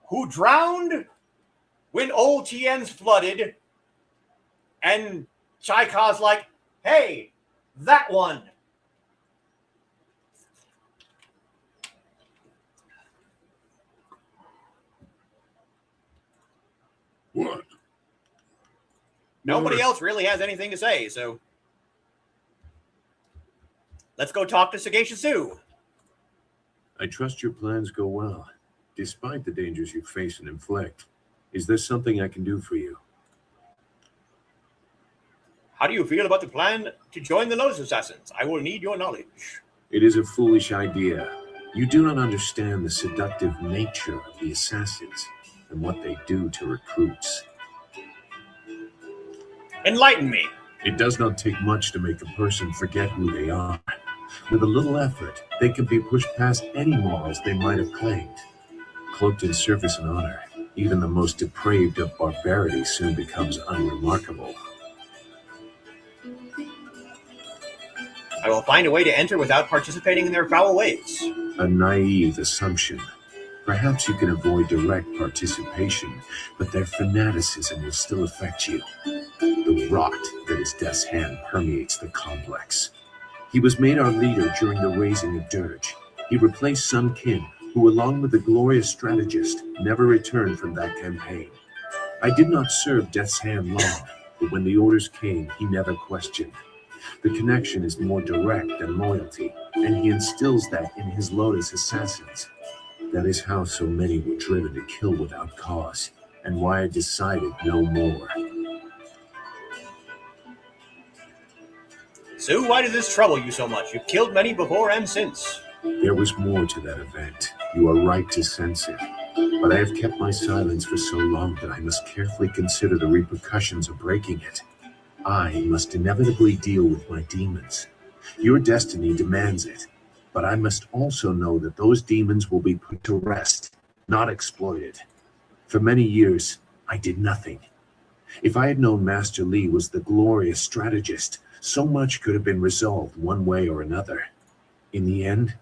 who drowned when Old Tien's flooded, and Chaika's like, hey, that one. What? Nobody else really has anything to say, so let's go talk to Sagacious Sue. I trust your plans go well, despite the dangers you face and inflict. Is there something I can do for you? How do you feel about the plan to join the Lotus Assassins? I will need your knowledge. It is a foolish idea. You do not understand the seductive nature of the assassins and what they do to recruits. Enlighten me. It does not take much to make a person forget who they are. With a little effort, they can be pushed past any morals they might have claimed. Cloaked in service and honor, even the most depraved of barbarity soon becomes unremarkable. I will find a way to enter without participating in their foul ways. A naive assumption. Perhaps you can avoid direct participation, but their fanaticism will still affect you. The rot that is Death's Hand permeates the complex. He was made our leader during the raising of Dirge. He replaced Sun Kin, who along with the glorious strategist, never returned from that campaign. I did not serve Death's Hand long, but when the orders came, he never questioned. The connection is more direct than loyalty, and he instills that in his Lotus assassins. That is how so many were driven to kill without cause, and why I decided no more. Sue, why does this trouble you so much? You've killed many before and since. There was more to that event. You are right to sense it. But I have kept my silence for so long that I must carefully consider the repercussions of breaking it. I must inevitably deal with my demons. Your destiny demands it, but I must also know that those demons will be put to rest, not exploited. For many years, I did nothing. If I had known Master Li was the glorious strategist, so much could have been resolved one way or another. In the end,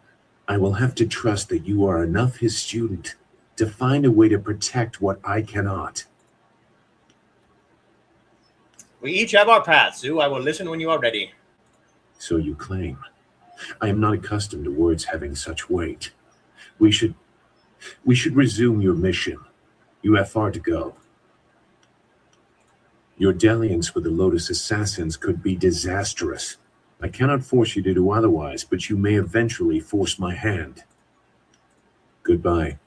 I will have to trust that you are enough his student to find a way to protect what I cannot. We each have our paths, Zhu. I will listen when you are ready. So you claim. I am not accustomed to words having such weight. We should resume your mission. You have far to go. Your dalliance with the Lotus Assassins could be disastrous. I cannot force you to do otherwise, but you may eventually force my hand. Goodbye.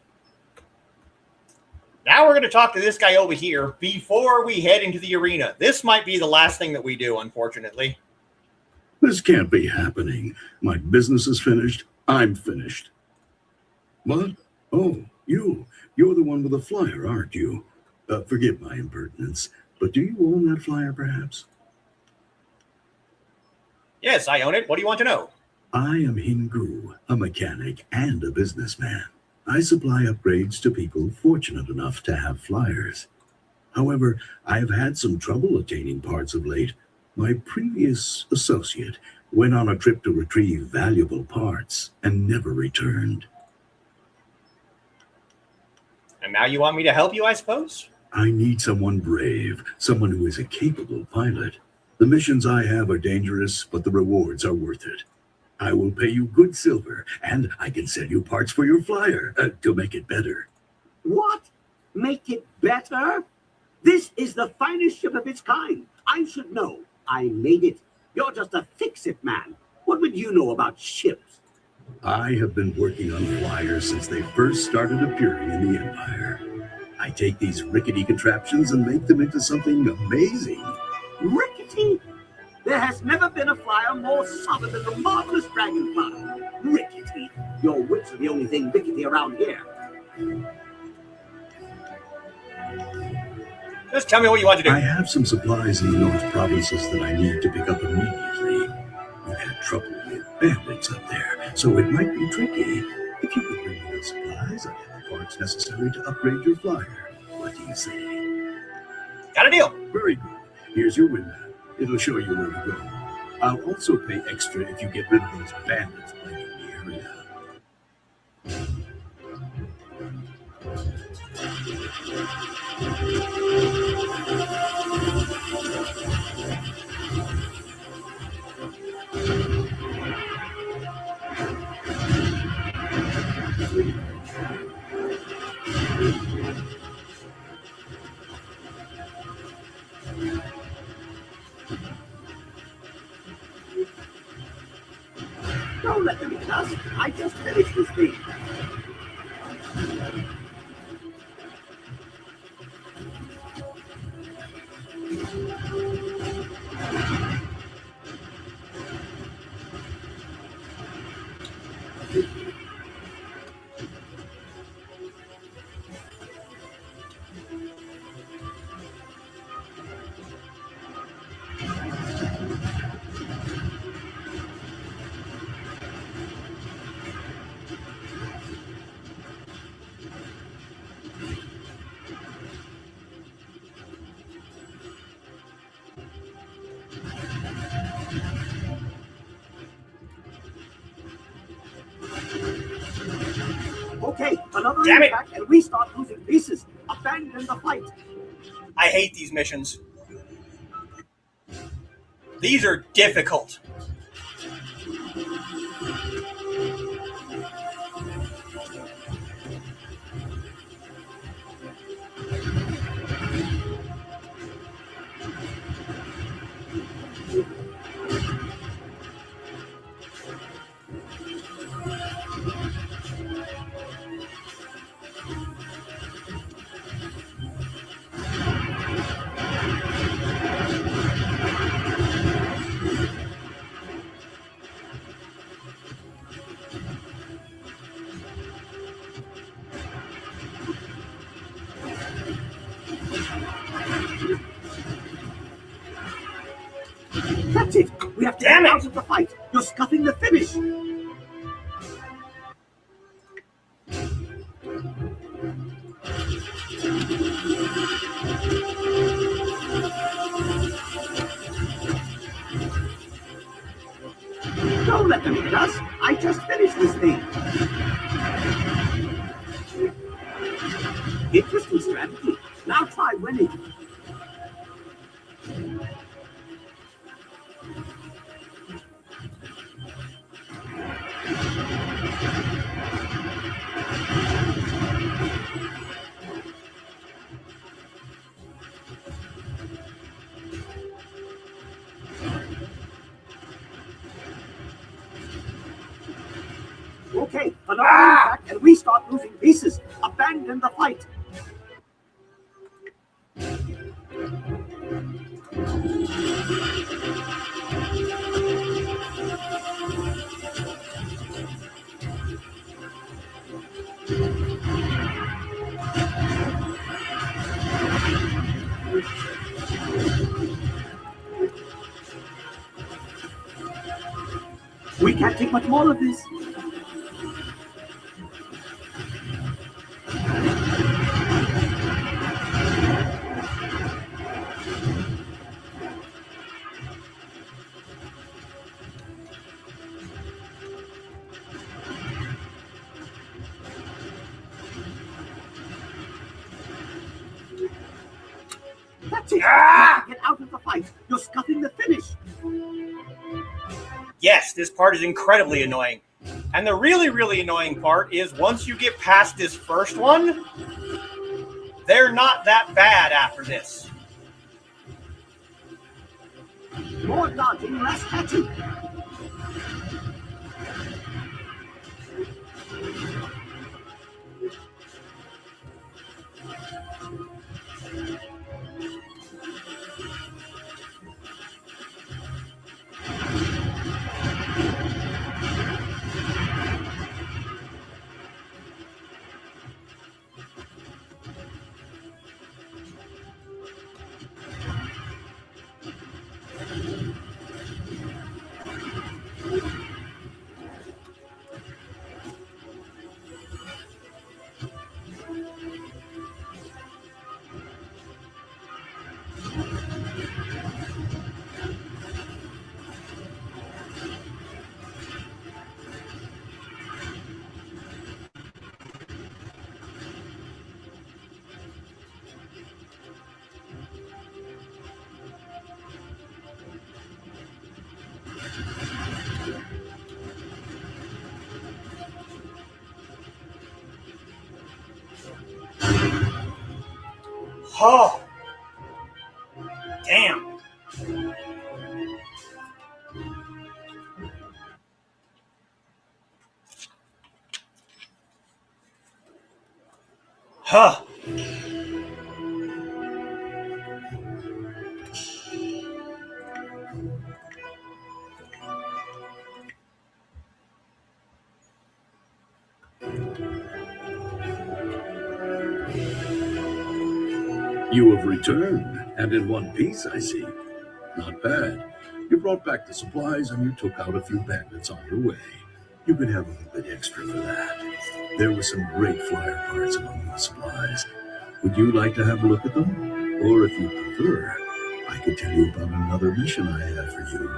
Now we're going to talk to this guy over here before we head into the arena. This might be the last thing that we do, unfortunately. This can't be happening. My business is finished. I'm finished. What? Oh, you're the one with the flyer, aren't you? Forgive my impertinence, but do you own that flyer, perhaps? Yes, I own it. What do you want to know? I am Hingu, a mechanic and a businessman. I supply upgrades to people fortunate enough to have flyers. However, I have had some trouble attaining parts of late. My previous associate went on a trip to retrieve valuable parts and never returned. And now you want me to help you, I suppose? I need someone brave, someone who is a capable pilot. The missions I have are dangerous, but the rewards are worth it. I will pay you good silver, and I can sell you parts for your flyer to make it better. What? Make it better? This is the finest ship of its kind. I should know. I made it. You're just a fix-it man. What would you know about ships? I have been working on flyers since they first started appearing in the Empire. I take these rickety contraptions and make them into something amazing. Rickety? There has never been a flyer more solid than the marvelous dragonfly. Rickety. Your wits are the only thing rickety around here. Just tell me what you want to do. I have some supplies in the North provinces that I need to pick up immediately. We've had trouble with bandits up there, so it might be tricky. If you could bring me the supplies, I have the parts necessary to upgrade your flyer. What do you say? Got a deal. Very good. Here's your window. It'll show you where to go. I'll also pay extra if you get rid of those bandits playing in the area. Don't let them be us. I just finished this thing. Okay, another Damn it. impact and we start losing pieces. Abandon the fight. I hate these missions. These are difficult. Damn it! Out of the fight! You're scuffing the finish! Don't let them hit us! I just finished this thing! Interesting strategy. Now try winning. Okay, another impact and we start losing pieces. Abandon the fight. We can't take much more of this. That's it. Get out of the fight. You're scuffing the finish. Yes, this part is incredibly annoying. And the really, really annoying part is once you get past this first one, they're not that bad after this. More dodging, less catching. Oh, damn. Huh. You have returned, and in one piece, I see. Not bad. You brought back the supplies, and you took out a few bandits on your way. You can have a little bit extra for that. There were some great flyer parts among the supplies. Would you like to have a look at them? Or if you prefer, I could tell you about another mission I have for you.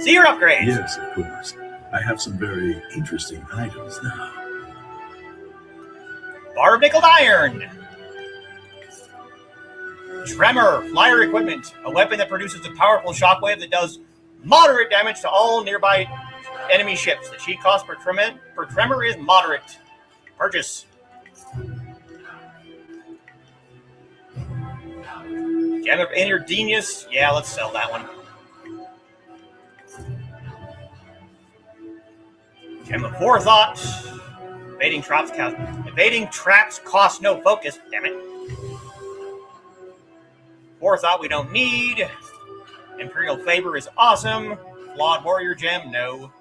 See your upgrades. Yes, of course. I have some very interesting items now. Bar of nickel iron. Tremor, flyer equipment, a weapon that produces a powerful shockwave that does moderate damage to all nearby enemy ships. The cheat cost per tremor is moderate. Purchase. Gem of Inner Genius. Yeah, let's sell that one. Gem of Forethought. Evading traps cost no focus. Damn it. Forethought we don't need. Imperial Favor is awesome. Flawed Warrior Gem, no.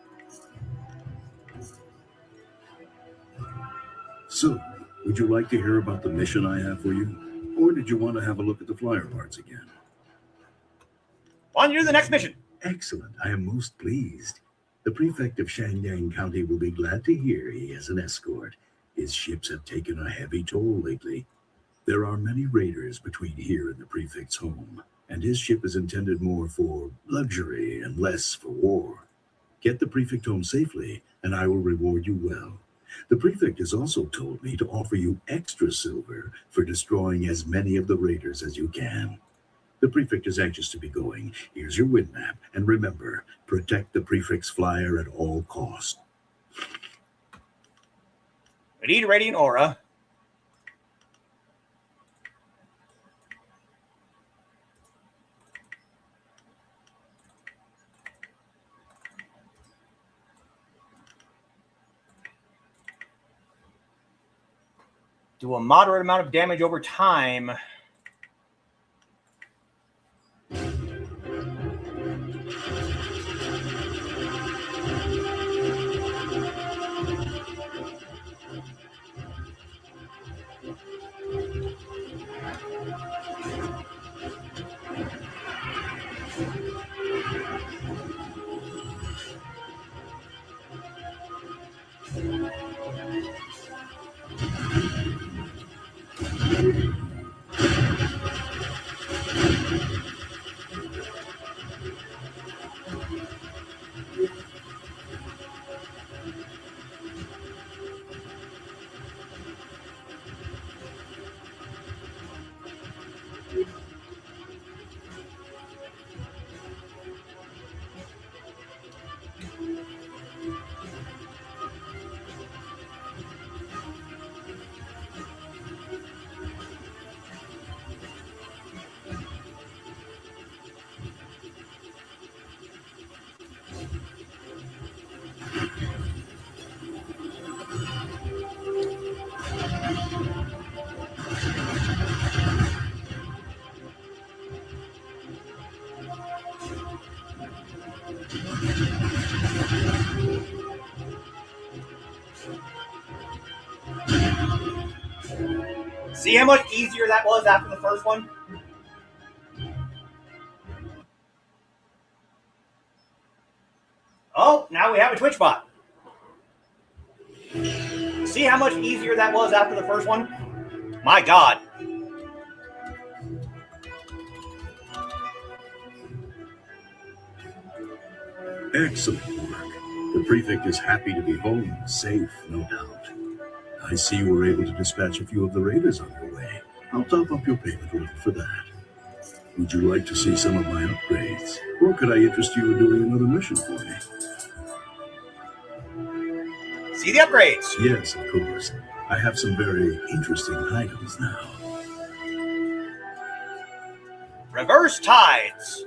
So, would you like to hear about the mission I have for you? Or did you want to have a look at the flyer parts again? On to the next mission. Excellent. I am most pleased. The prefect of Shandang County will be glad to hear he has an escort. His ships have taken a heavy toll lately. There are many raiders between here and the prefect's home, and his ship is intended more for luxury and less for war. Get the prefect home safely, and I will reward you well. The prefect has also told me to offer you extra silver for destroying as many of the raiders as you can. The prefect is anxious to be going. Here's your wind map, and remember, protect the prefect's flyer at all costs. We need Radiant Aura. Do a moderate amount of damage over time. See how much easier that was after the first one? Oh, now we have a Twitch bot. See how much easier that was after the first one? My God. Excellent work. The prefect is happy to be home, safe, no doubt. I see you were able to dispatch a few of the raiders on their way. I'll top up your payment a little for that. Would you like to see some of my upgrades? Or could I interest you in doing another mission for me? See the upgrades? Yes, of course. I have some very interesting items now. Reverse Tides.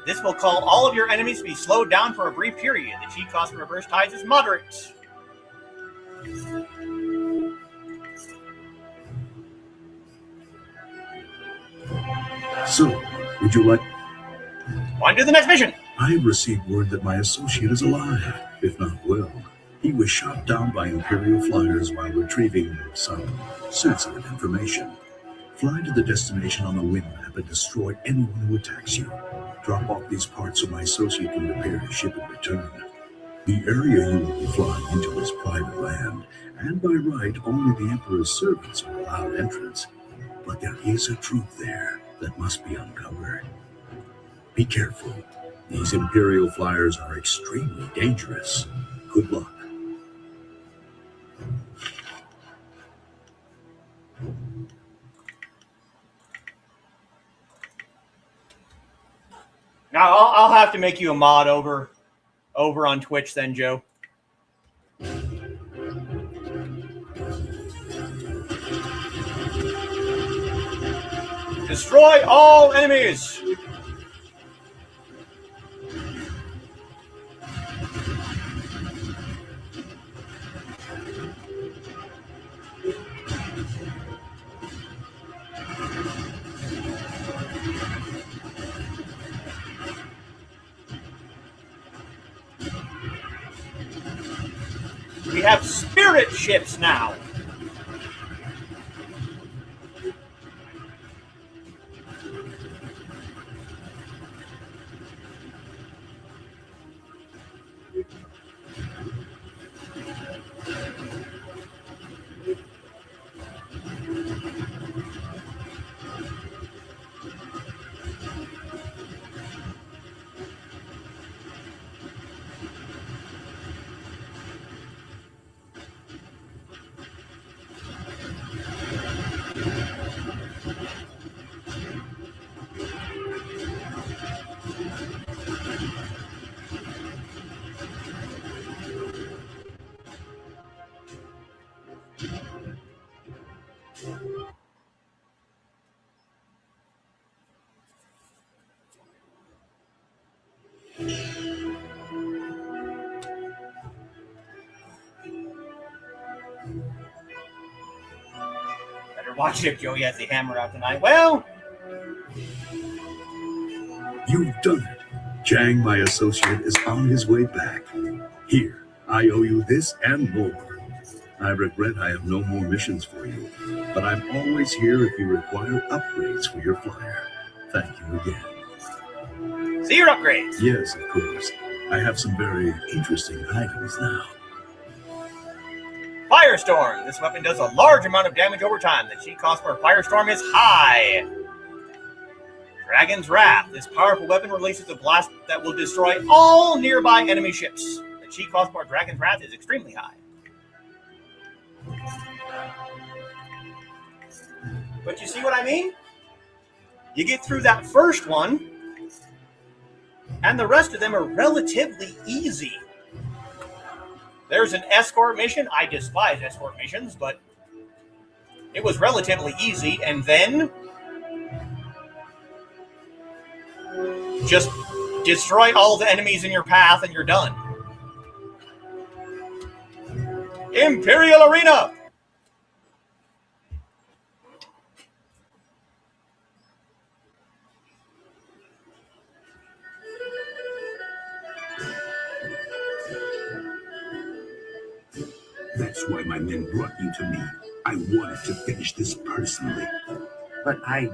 This will call all of your enemies to be slowed down for a brief period. The cheat cost for Reverse Tides is moderate. So, would you like... On to the next mission. I have received word that my associate is alive, if not well. He was shot down by Imperial flyers while retrieving some sensitive information. Fly to the destination on the wind map and destroy anyone who attacks you. Drop off these parts so my associate can repair his ship and return. The area you will be flying into is private land, and by right, only the Emperor's servants are allowed entrance. But there is a truth there that must be uncovered. Be careful. These Imperial flyers are extremely dangerous. Good luck. Now I'll have to make you a mod over on Twitch then, Joe. Destroy all enemies. We have spirit ships now. Watch if Joey has the hammer out tonight. Well, You've done it. Jang, my associate, is on his way back. Here, I owe you this and more. I regret I have no more missions for you, but I'm always here if you require upgrades for your flyer. Thank you again. see your upgrades. Yes, of course. I have some very interesting items now. Firestorm. This weapon does a large amount of damage over time. The cheat cost for Firestorm is high. Dragon's Wrath. This powerful weapon releases a blast that will destroy all nearby enemy ships. The cheat cost for Dragon's Wrath is extremely high. But you see what I mean? You get through that first one, and the rest of them are relatively easy. There's an escort mission. I despise escort missions, but it was relatively easy. And then just destroy all the enemies in your path and you're done. Imperial Arena. That's why my men brought you to me. I wanted to finish this personally. But I...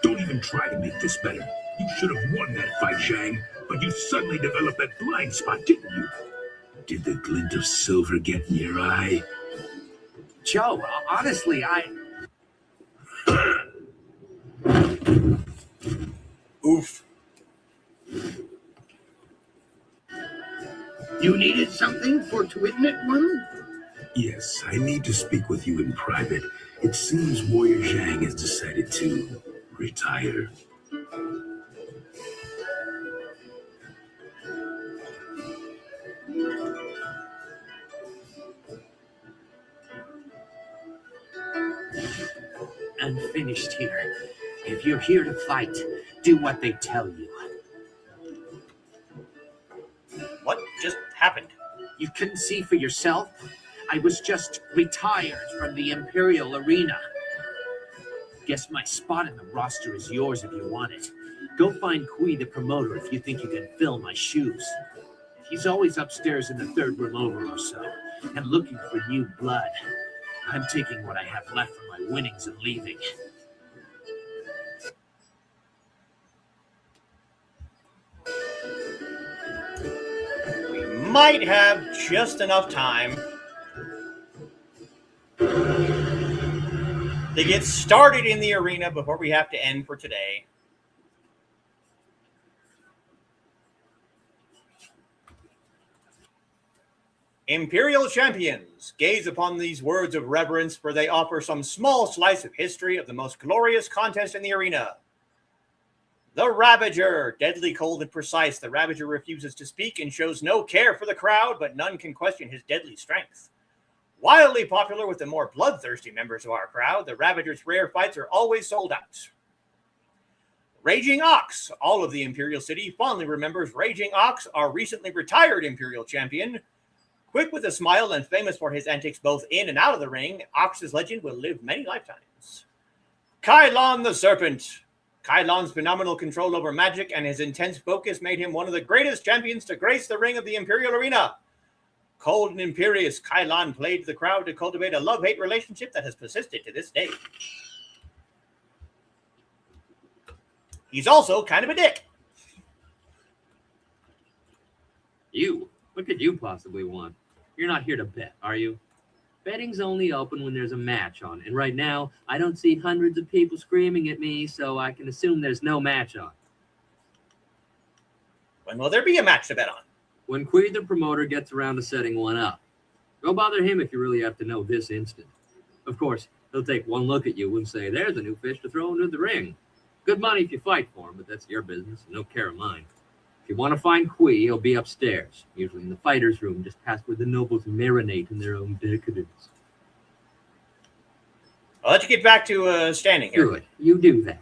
Don't even try to make this better. You should have won that fight, Shang, but you suddenly developed that blind spot, didn't you? Did the glint of silver get in your eye? Joe, honestly, Oof. You needed something for to admit one? Yes, I need to speak with you in private. It seems Warrior Zhang has decided to retire. I'm finished here. If you're here to fight, do what they tell you. What just happened? You couldn't see for yourself? I was just retired from the Imperial Arena. Guess my spot in the roster is yours if you want it. Go find Kui the promoter if you think you can fill my shoes. He's always upstairs in the third room over or so, and looking for new blood. I'm taking what I have left from my winnings and leaving. We might have just enough time to get started in the arena before we have to end for today. Imperial champions, gaze upon these words of reverence, for they offer some small slice of history of the most glorious contest in the arena. The Ravager, deadly cold and precise. The Ravager refuses to speak and shows no care for the crowd, but none can question his deadly strength. Wildly popular with the more bloodthirsty members of our crowd, the Ravager's rare fights are always sold out. Raging Ox. All of the Imperial City fondly remembers Raging Ox, our recently retired Imperial champion. Quick with a smile and famous for his antics both in and out of the ring, Ox's legend will live many lifetimes. Kylon the Serpent. Kylon's phenomenal control over magic and his intense focus made him one of the greatest champions to grace the ring of the Imperial Arena. Cold and imperious, Kylon played to the crowd to cultivate a love-hate relationship that has persisted to this day. He's also kind of a dick. You? What could you possibly want? You're not here to bet, are you? Betting's only open when there's a match on, and right now, I don't see hundreds of people screaming at me, so I can assume there's no match on. When will there be a match to bet on? When Kui the promoter gets around to setting one up. Go bother him if you really have to know this instant. Of course, he'll take one look at you and say, there's a new fish to throw into the ring. Good money if you fight for him, but that's your business, no care of mine. If you want to find Kui, he'll be upstairs, usually in the fighter's room, just past where the nobles marinate in their own decadence. I'll let you get back to standing here. Good, you do that.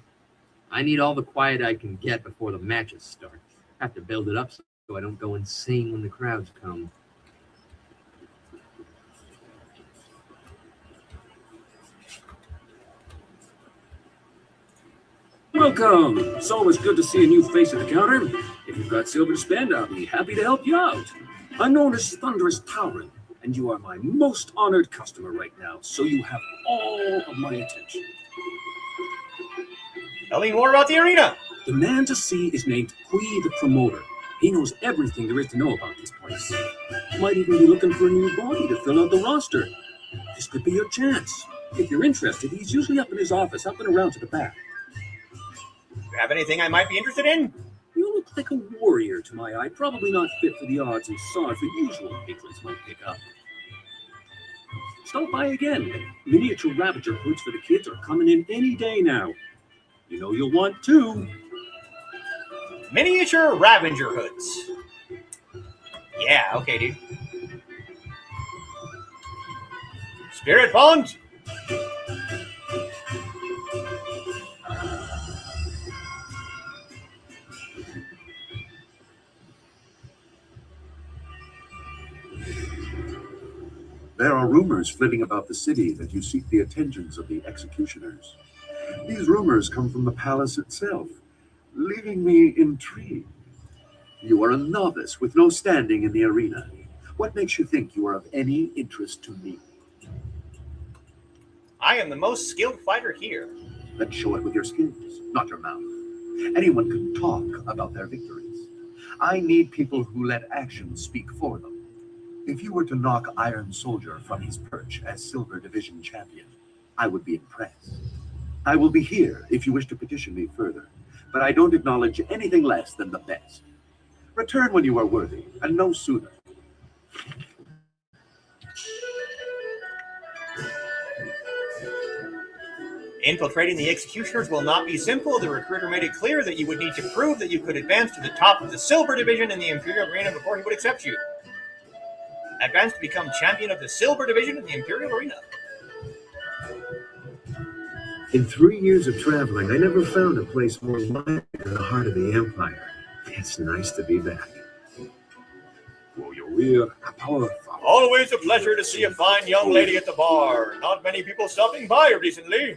I need all the quiet I can get before the matches start. I have to build it up so I don't go insane when the crowds come. Welcome. It's always good to see a new face at the counter. If you've got silver to spend, I'll be happy to help you out. I'm known as Thunderous Tauren, and you are my most honored customer right now, so you have all of my attention. Tell me more about the arena. The man to see is named Hui the Promoter. He knows everything there is to know about this place. Might even be looking for a new body to fill out the roster. This could be your chance. If you're interested, he's usually up in his office, up and around to the back. You have anything I might be interested in? You look like a warrior to my eye, probably not fit for the odds and sods the usual patrons might pick up. Stop by again. Miniature Ravager hoods for the kids are coming in any day now. You know you'll want two. Miniature Ravager hoods. Yeah, okay, dude. Spirit Pond? There are rumors flitting about the city that you seek the attentions of the executioners. These rumors come from the palace itself, leaving me intrigued. You are a novice with no standing in the arena. What makes you think you are of any interest to me? I am the most skilled fighter here. Then show it with your skills, not your mouth. Anyone can talk about their victories. I need people who let actions speak for them. If you were to knock Iron Soldier from his perch as Silver Division champion, I would be impressed. I will be here if you wish to petition me further, but I don't acknowledge anything less than the best. Return when you are worthy, and no sooner. Infiltrating the executioners will not be simple. The recruiter made it clear that you would need to prove that you could advance to the top of the Silver Division in the Imperial Arena before he would accept you. Advance to become champion of the Silver Division in the Imperial Arena. In 3 years of traveling, I never found a place more lively than the heart of the Empire. It's nice to be back. Always a pleasure to see a fine young lady at the bar. Not many people stopping by recently.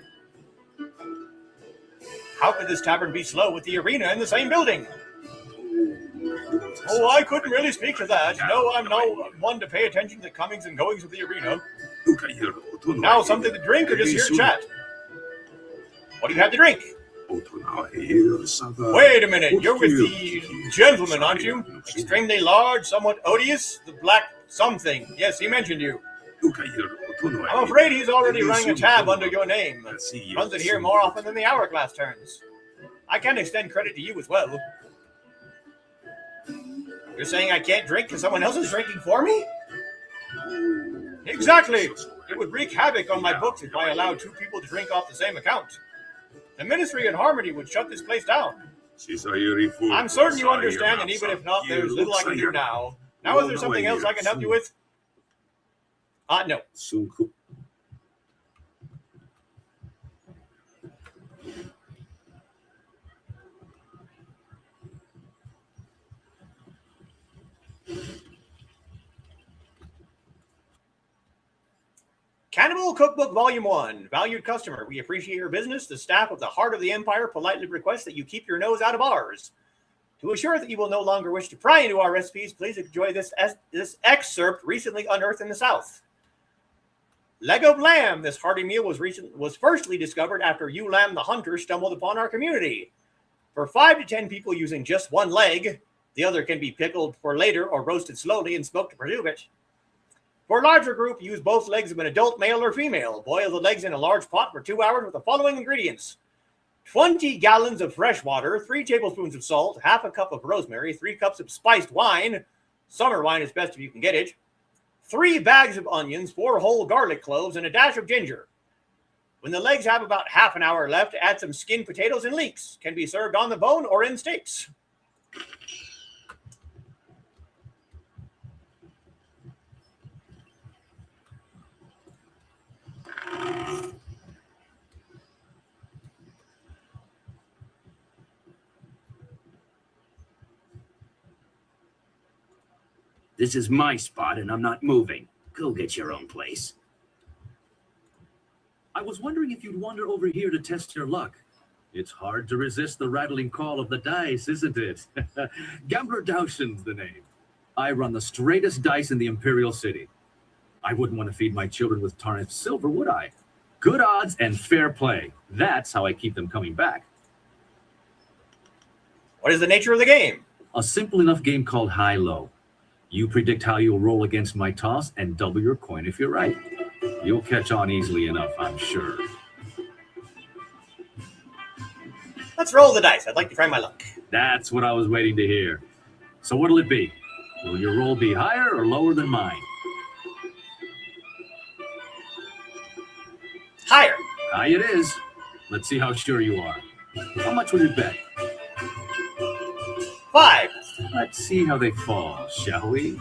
How could this tavern be slow with the arena in the same building? Oh, I couldn't really speak to that. No, I'm no one to pay attention to the comings and goings of the arena. Now, something to drink or just hear chat? What do you have to drink? Wait a minute, you're with the gentleman, aren't you? Extremely large, somewhat odious, the black something. Yes, he mentioned you. I'm afraid he's already running a tab under your name. Runs it here more often than the hourglass turns. I can extend credit to you as well. You're saying I can't drink because someone else is drinking for me? Exactly. It would wreak havoc on my books if I allowed two people to drink off the same account. The Ministry and Harmony would shut this place down. I'm certain you understand, and even if not, there's little I can do now. Now, is there something else I can help you with? No. Cannibal Cookbook Volume 1. Valued customer, we appreciate your business. The staff of the Heart of the Empire politely request that you keep your nose out of ours. To assure that you will no longer wish to pry into our recipes, please enjoy this excerpt recently unearthed in the South. Leg of lamb. This hearty meal was firstly discovered after Ewe Lamb the Hunter stumbled upon our community. For 5 to 10 people using just one leg, the other can be pickled for later or roasted slowly and smoked to preserve it. For a larger group, use both legs of an adult male or female. Boil the legs in a large pot for 2 hours with the following ingredients: 20 gallons of fresh water, 3 tablespoons of salt, half a cup of rosemary, 3 cups of spiced wine. Summer wine is best if you can get it. 3 bags of onions, 4 whole garlic cloves, and a dash of ginger. When the legs have about half an hour left, add some skinned potatoes and leeks. Can be served on the bone or in steaks. This is my spot, and I'm not moving. Go get your own place. I was wondering if you'd wander over here to test your luck. It's hard to resist the rattling call of the dice, isn't it? Gambler Dowson's the name. I run the straightest dice in the Imperial City. I wouldn't want to feed my children with tarnished silver, would I? Good odds and fair play. That's how I keep them coming back. What is the nature of the game? A simple enough game called high-low. You predict how you'll roll against my toss and double your coin if you're right. You'll catch on easily enough, I'm sure. Let's roll the dice. I'd like to try my luck. That's what I was waiting to hear. So what'll it be? Will your roll be higher or lower than mine? Higher. High it is. Let's see how sure you are. How much will you bet? 5. Let's see how they fall, shall we?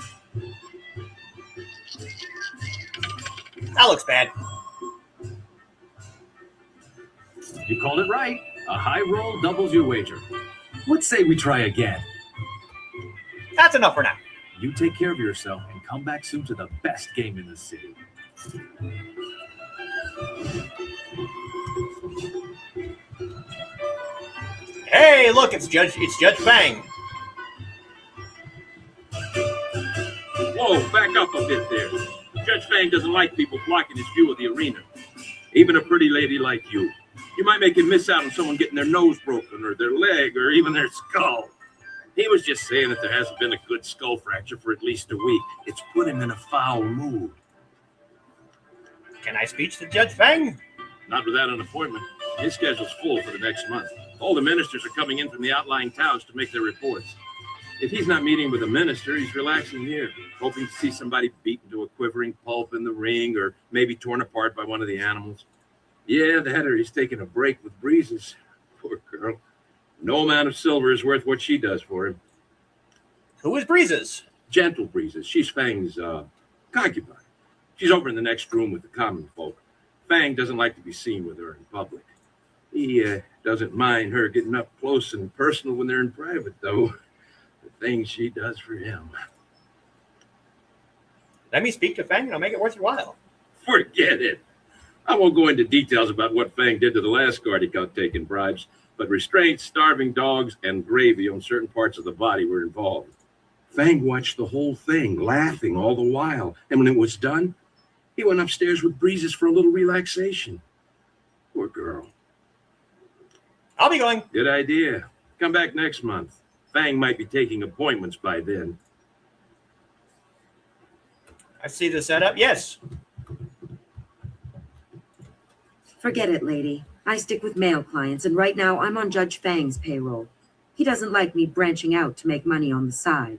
That looks bad. You called it right. A high roll doubles your wager. Let's say we try again. That's enough for now. You take care of yourself and come back soon to the best game in the city. Hey, look, it's Judge Fang. Whoa, back up a bit there. Judge Fang doesn't like people blocking his view of the arena. Even a pretty lady like you. You might make him miss out on someone getting their nose broken or their leg or even their skull. He was just saying that there hasn't been a good skull fracture for at least a week. It's put him in a foul mood. Can I speak to Judge Fang? Not without an appointment. His schedule's full for the next month. All the ministers are coming in from the outlying towns to make their reports. If he's not meeting with a minister, he's relaxing here, hoping to see somebody beaten to a quivering pulp in the ring or maybe torn apart by one of the animals. Yeah, that or he's taking a break with Breezes. Poor girl. No amount of silver is worth what she does for him. Who is Breezes? Gentle Breezes. She's Fang's concubine. She's over in the next room with the common folk. Fang doesn't like to be seen with her in public. He doesn't mind her getting up close and personal when they're in private, though. The things she does for him. Let me speak to Fang and I'll make it worth your while. Forget it. I won't go into details about what Fang did to the last guard he caught taking bribes, but restraints, starving dogs, and gravy on certain parts of the body were involved. Fang watched the whole thing, laughing all the while, and when it was done, he went upstairs with Breezes for a little relaxation. Poor girl. I'll be going. Good idea. Come back next month. Fang might be taking appointments by then. I see the setup. Yes. Forget it, lady. I stick with male clients, and right now I'm on Judge Fang's payroll. He doesn't like me branching out to make money on the side.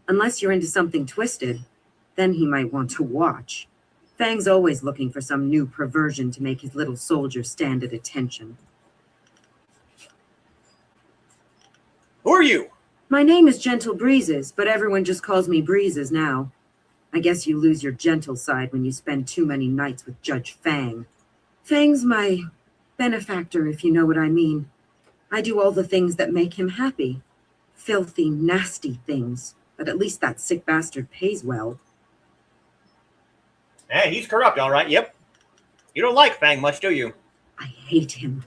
Unless you're into something twisted, then he might want to watch. Fang's always looking for some new perversion to make his little soldier stand at attention. Who are you? My name is Gentle Breezes, but everyone just calls me Breezes now. I guess you lose your gentle side when you spend too many nights with Judge Fang. Fang's my benefactor, if you know what I mean. I do all the things that make him happy. Filthy, nasty things. But at least that sick bastard pays well. Hey, he's corrupt, all right. Yep. You don't like Fang much, do you? I hate him.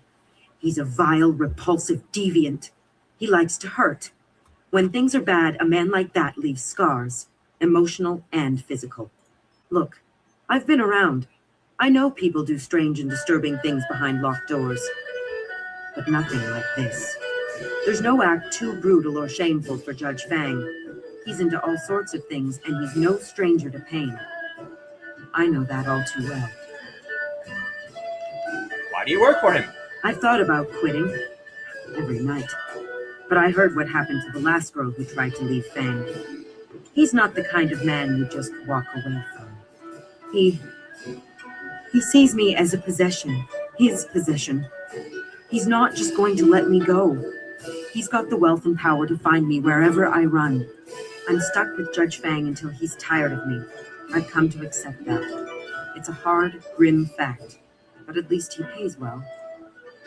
He's a vile, repulsive deviant. He likes to hurt. When things are bad, a man like that leaves scars, emotional and physical. Look, I've been around. I know people do strange and disturbing things behind locked doors. But nothing like this. There's no act too brutal or shameful for Judge Fang. He's into all sorts of things, and he's no stranger to pain. I know that all too well. Why do you work for him? I've thought about quitting. Every night. But I heard what happened to the last girl who tried to leave Fang. He's not the kind of man you just walk away from. He sees me as a possession. His possession. He's not just going to let me go. He's got the wealth and power to find me wherever I run. I'm stuck with Judge Fang until he's tired of me. I've come to accept that. It's a hard, grim fact. But at least he pays well.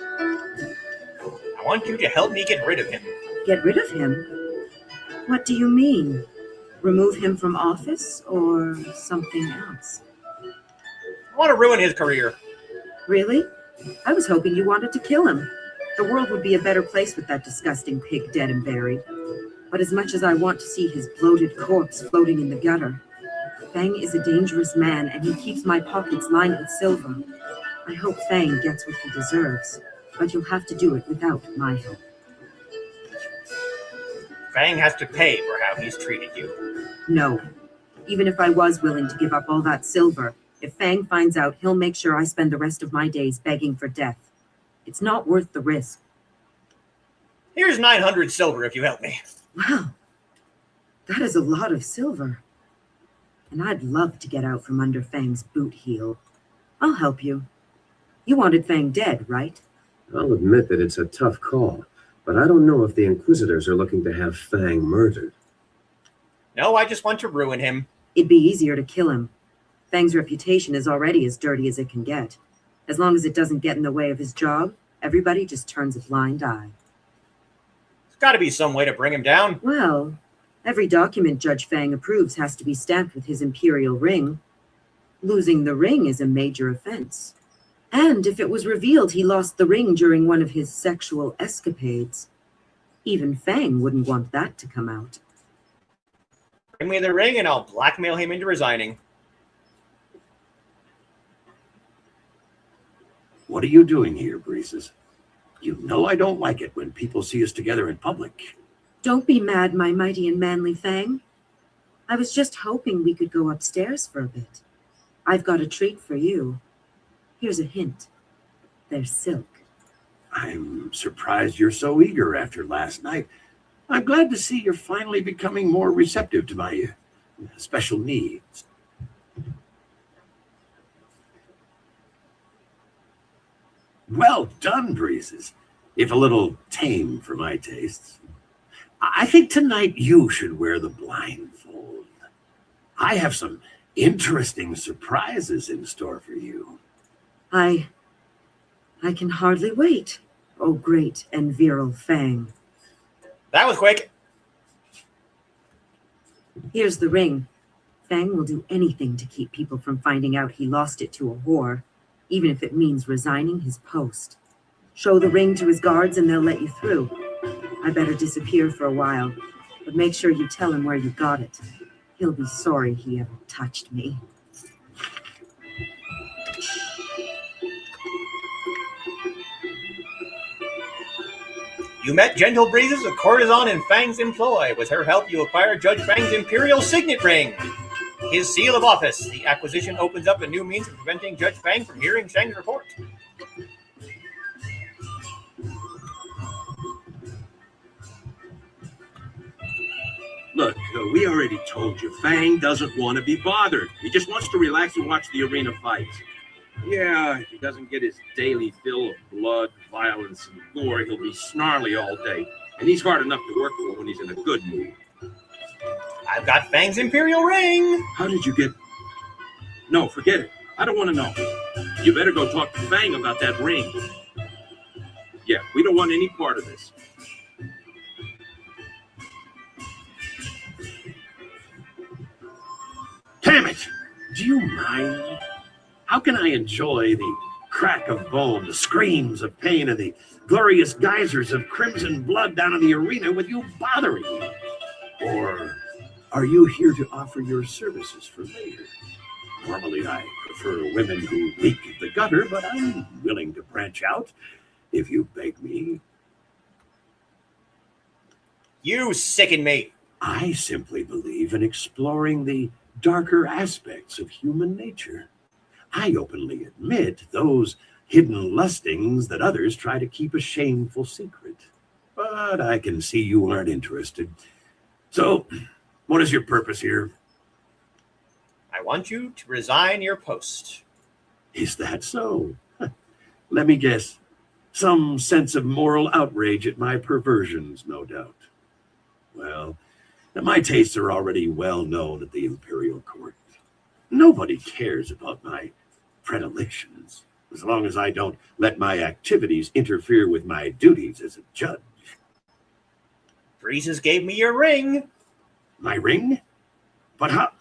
I want you to help me get rid of him. Get rid of him? What do you mean? Remove him from office or something else? I want to ruin his career. Really? I was hoping you wanted to kill him. The world would be a better place with that disgusting pig dead and buried. But as much as I want to see his bloated corpse floating in the gutter, Fang is a dangerous man, and he keeps my pockets lined with silver. I hope Fang gets what he deserves, but you'll have to do it without my help. Fang has to pay for how he's treated you. No. Even if I was willing to give up all that silver, if Fang finds out, he'll make sure I spend the rest of my days begging for death. It's not worth the risk. Here's 900 silver if you help me. Wow. That is a lot of silver. And I'd love to get out from under Fang's boot heel. I'll help you. You wanted Fang dead, right? I'll admit that it's a tough call, but I don't know if the Inquisitors are looking to have Fang murdered. No, I just want to ruin him. It'd be easier to kill him. Fang's reputation is already as dirty as it can get. As long as it doesn't get in the way of his job, everybody just turns a blind eye. There's got to be some way to bring him down. Well, every document Judge Fang approves has to be stamped with his imperial ring. Losing the ring is a major offense. And if it was revealed he lost the ring during one of his sexual escapades, even Fang wouldn't want that to come out. Bring me the ring and I'll blackmail him into resigning. What are you doing here, Breezes? You know I don't like it when people see us together in public. Don't be mad, my mighty and manly Fang. I was just hoping we could go upstairs for a bit. I've got a treat for you. Here's a hint. They're silk. I'm surprised you're so eager after last night. I'm glad to see you're finally becoming more receptive to my special needs. Well done, Breezes. If a little tame for my tastes. I think tonight you should wear the blindfold. I have some interesting surprises in store for you. I can hardly wait, oh great and virile Fang. That was quick. Here's the ring. Fang will do anything to keep people from finding out he lost it to a whore, even if it means resigning his post. Show the ring to his guards and they'll let you through. I better disappear for a while, but make sure you tell him where you got it. He'll be sorry he ever touched me. You met Gentle Breezes, a courtesan in Fang's employ. With her help, you acquire Judge Fang's imperial signet ring, his seal of office. The acquisition opens up a new means of preventing Judge Fang from hearing Shang's report. Look, we already told you, Fang doesn't want to be bothered. He just wants to relax and watch the arena fights. Yeah, if he doesn't get his daily fill of blood, violence, and gore, he'll be snarly all day. And he's hard enough to work for when he's in a good mood. I've got Fang's imperial ring. How did you get... No, forget it. I don't want to know. You better go talk to Fang about that ring. Yeah, we don't want any part of this. Damn it! Do you mind? How can I enjoy the crack of bone, the screams of pain, and the glorious geysers of crimson blood down in the arena with you bothering me? Or are you here to offer your services for later? Normally, I prefer women who leak the gutter, but I'm willing to branch out if you beg me. You sicken me. I simply believe in exploring the darker aspects of human nature. I openly admit those hidden lustings that others try to keep a shameful secret. But I can see you aren't interested. So, what is your purpose here? I want you to resign your post. Is that so? Let me guess. Some sense of moral outrage at my perversions, no doubt. Well, my tastes are already well known at the Imperial Court. Nobody cares about my predilections, as long as I don't let my activities interfere with my duties as a judge. Breezes gave me your ring. My ring? But how?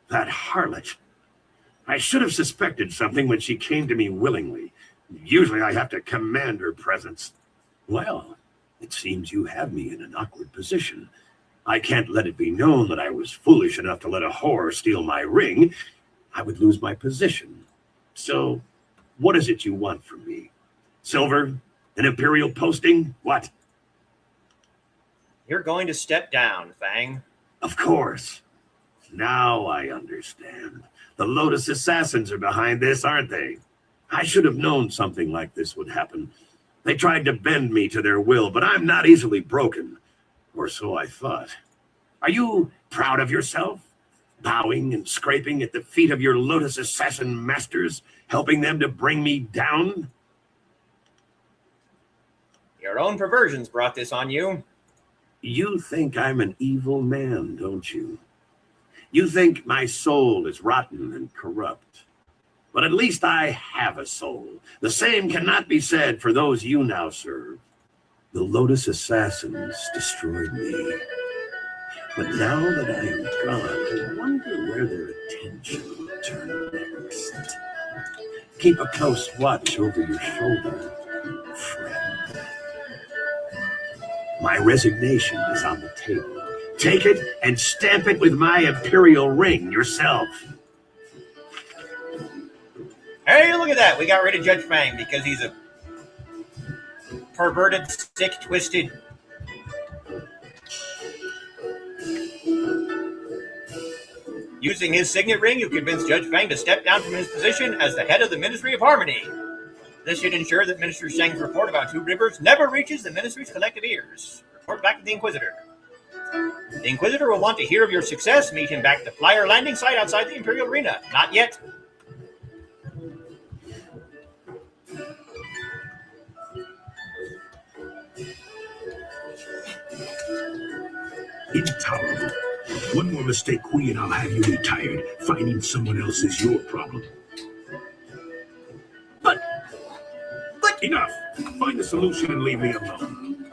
That harlot. I should have suspected something when she came to me willingly. Usually I have to command her presence. Well, it seems you have me in an awkward position. I can't let it be known that I was foolish enough to let a whore steal my ring. I would lose my position. So, what is it you want from me? Silver? An imperial posting? What? You're going to step down, Fang. Of course. Now I understand. The Lotus Assassins are behind this, aren't they? I should have known something like this would happen. They tried to bend me to their will, but I'm not easily broken. Or so I thought. Are you proud of yourself? Bowing and scraping at the feet of your Lotus Assassin masters, helping them to bring me down? Your own perversions brought this on you. You think I'm an evil man, don't you? You think my soul is rotten and corrupt. But at least I have a soul. The same cannot be said for those you now serve. The Lotus Assassins destroyed me. But now that I am gone, I wonder where their attention will turn next. Keep a close watch over your shoulder, friend. My resignation is on the table. Take it and stamp it with my imperial ring yourself. Hey, look at that. We got rid of Judge Fang because he's a perverted, sick, twisted. Using his signet ring, you convinced Judge Fang to step down from his position as the head of the Ministry of Harmony. This should ensure that Minister Shang's report about Two Rivers never reaches the Ministry's collective ears. Report back to the Inquisitor. The Inquisitor will want to hear of your success. Meet him back at the flyer landing site outside the Imperial Arena. Not yet. Intolerable. One more mistake, Queen, and I'll have you retired. Finding someone else is your problem. But enough. Find a solution and leave me alone.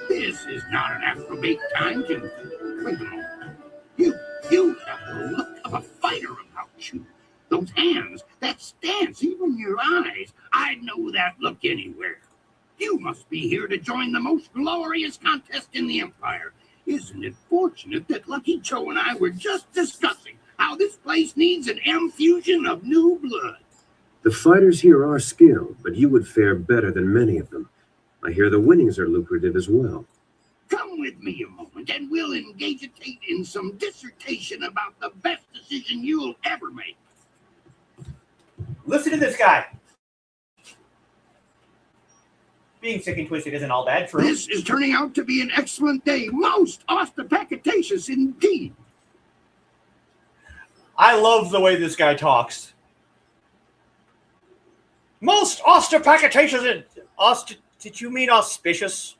This is not an Afro-bait time to... Wait a moment. You have the look of a fighter about you. Those hands, that stance, even your eyes. I'd know that look anywhere. You must be here to join the most glorious contest in the Empire. Isn't it fortunate that Lucky Joe and I were just discussing how this place needs an infusion of new blood? The fighters here are skilled, but you would fare better than many of them. I hear the winnings are lucrative as well. Come with me a moment and we'll engage in some dissertation about the best decision you'll ever make. Listen to this guy. Being sick and twisted isn't all bad, true. This is turning out to be an excellent day. Most ostentatious indeed. I love the way this guy talks. Most ostentatious. Did you mean auspicious?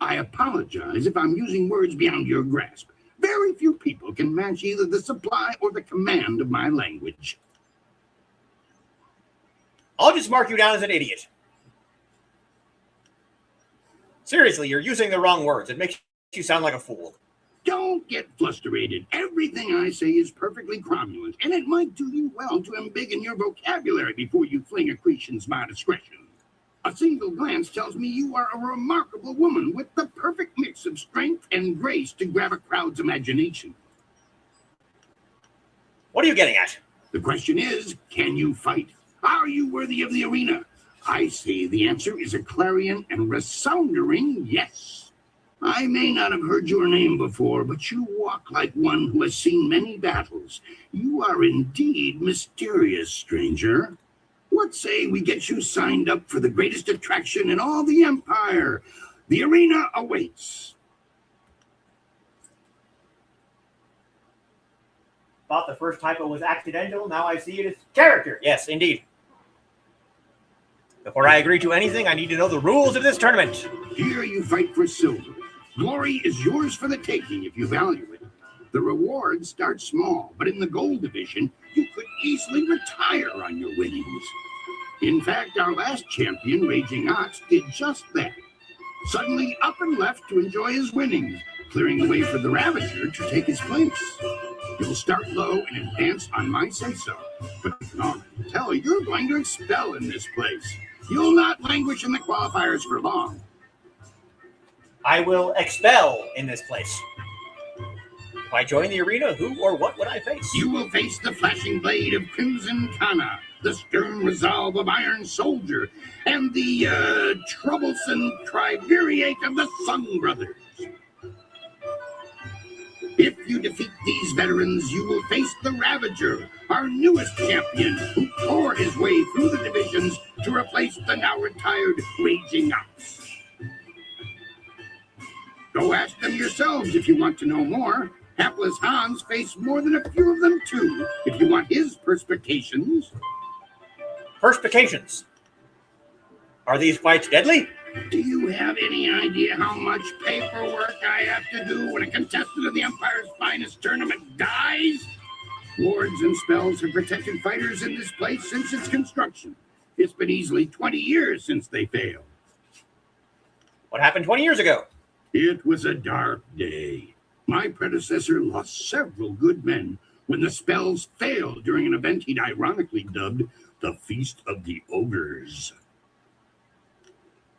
I apologize if I'm using words beyond your grasp. Very few people can match either the supply or the command of my language. I'll just mark you down as an idiot. Seriously, you're using the wrong words. It makes you sound like a fool. Don't get frustrated. Everything I say is perfectly cromulent, and it might do you well to embiggen your vocabulary before you fling accretions by discretion. A single glance tells me you are a remarkable woman with the perfect mix of strength and grace to grab a crowd's imagination. What are you getting at? The question is, can you fight? Are you worthy of the arena? I say the answer is a clarion and resounding yes. I may not have heard your name before, but you walk like one who has seen many battles. You are indeed mysterious, stranger. What say we get you signed up for the greatest attraction in all the Empire? The arena awaits. Thought the first typo was accidental. Now I see it as character. Yes, indeed. Before I agree to anything, I need to know the rules of this tournament. Here you fight for silver. Glory is yours for the taking if you value it. The reward starts small, but in the gold division, you could easily retire on your winnings. In fact, our last champion, Raging Ox, did just that. Suddenly up and left to enjoy his winnings, clearing the way for the Ravager to take his place. You'll start low and advance on my say-so, But no, tell you're going to expel in this place. You'll not languish in the qualifiers for long. I will expel in this place. If I join the arena, who or what would I face? You will face the flashing blade of Crimson Kana, the stern resolve of Iron Soldier, and the troublesome triumvirate of the Sun Brothers. If you defeat these veterans, you will face the Ravager, our newest champion, who tore his way through the divisions to replace the now retired Raging Ox. Go ask them yourselves if you want to know more. Hapless Hans faced more than a few of them too, if you want his perspications. Perspications? Are these fights deadly? Do you have any idea how much paperwork I have to do when a contestant of the Empire's finest tournament dies? Wards and spells have protected fighters in this place since its construction. It's been easily 20 years since they failed. What happened 20 years ago? It was a dark day. My predecessor lost several good men when the spells failed during an event he'd ironically dubbed the Feast of the Ogres.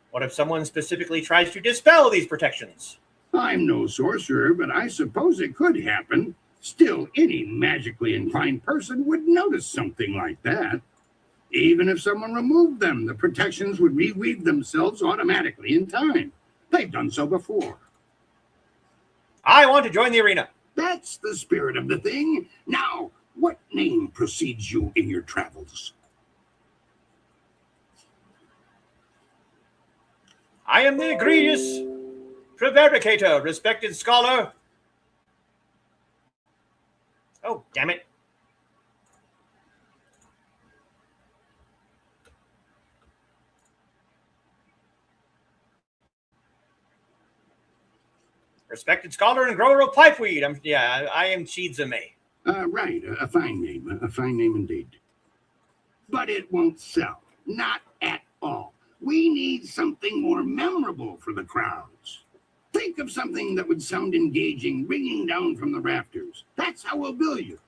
What if someone specifically tries to dispel these protections? I'm no sorcerer, but I suppose it could happen. Still, any magically inclined person would notice something like that. Even if someone removed them, the protections would reweave themselves automatically in time. They've done so before. I want to join the arena. That's the spirit of the thing. Now, what name precedes you in your travels? I am the egregious prevaricator, respected scholar. Oh, damn it. Respected scholar and grower of pipeweed. I am Chizume. Right, a fine name indeed. But it won't sell, not at all. We need something more memorable for the crowds. Think of something that would sound engaging, ringing down from the rafters. That's how we'll bill you.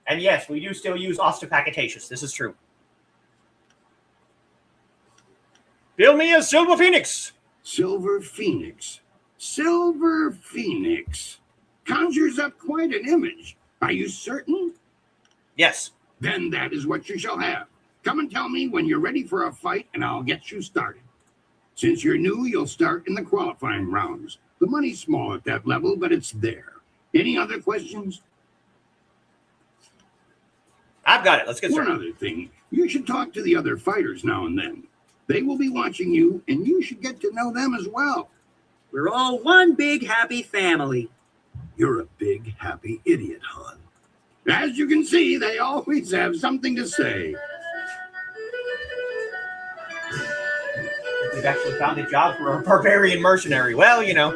And yes, we do still use ostepacitaceous. This is true. Bill me as Silver Phoenix. Silver Phoenix. Silver Phoenix. Conjures up quite an image. Are you certain? Yes. Then that is what you shall have. Come and tell me when you're ready for a fight, and I'll get you started. Since you're new, you'll start in the qualifying rounds. The money's small at that level, but it's there. Any other questions? I've got it. Let's get started. One other thing. You should talk to the other fighters now and then. They will be watching you, and you should get to know them as well. We're all one big happy family. You're a big happy idiot, hon. As you can see, they always have something to say. We've actually found a job for a barbarian mercenary. Well, you know.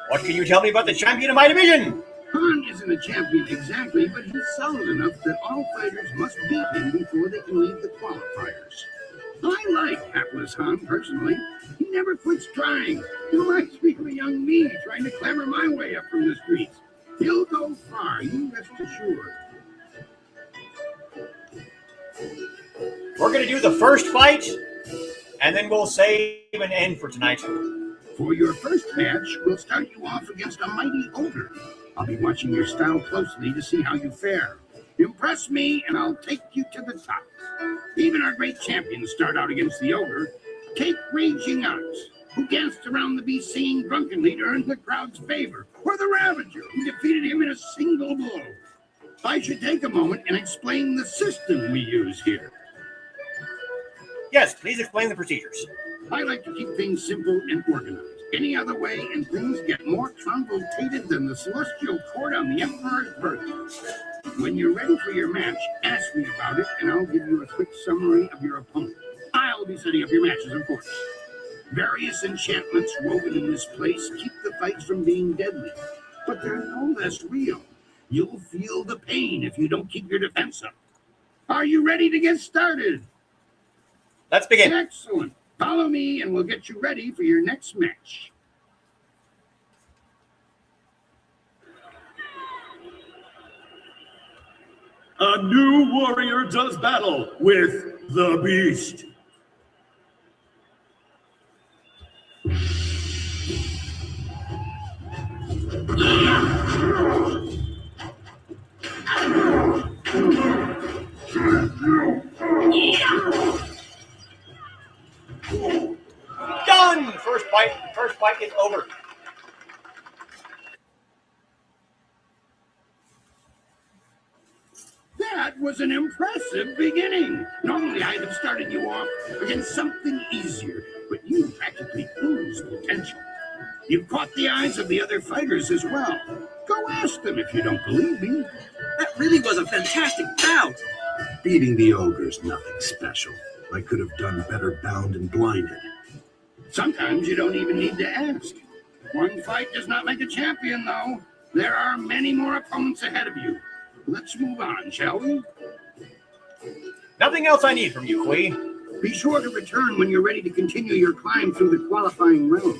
What can you tell me about the champion of my division? Han isn't a champion exactly, but he's solid enough that all fighters must beat him before they can leave the qualifiers. I like Hapless Han personally. He never quits trying. He reminds me of a young me trying to clamber my way up from the streets. He'll go far, you rest assured. We're going to do the first fight, and then we'll save an end for tonight. For your first match, we'll start you off against a mighty ogre. I'll be watching your style closely to see how you fare. Impress me, and I'll take you to the top. Even our great champions start out against the ogre. Take Raging Ox, who danced around the beast singing drunkenly to earn the crowd's favor, or the Ravager, who defeated him in a single blow. I should take a moment and explain the system we use here. Yes, please explain the procedures. I like to keep things simple and organized. Any other way, and things get more convoluted than the celestial court on the Emperor's birthday. When you're ready for your match, ask me about it, and I'll give you a quick summary of your opponent. I'll be setting up your matches, of course. Various enchantments woven in this place keep the fights from being deadly, but they're no less real. You'll feel the pain if you don't keep your defense up. Are you ready to get started? Let's begin. Excellent. Follow me, and we'll get you ready for your next match. A new warrior does battle with the beast. Done! First fight is over. That was an impressive beginning. Normally, I'd have started you off against something easier, but you practically oozed potential. You caught the eyes of the other fighters as well. Go ask them if you don't believe me. That really was a fantastic bout. Beating the ogre's nothing special. I could have done better bound and blinded. Sometimes you don't even need to ask. One fight does not make a champion, though. There are many more opponents ahead of you. Let's move on, shall we? Nothing else I need from you, Kui. Be sure to return when you're ready to continue your climb through the qualifying round.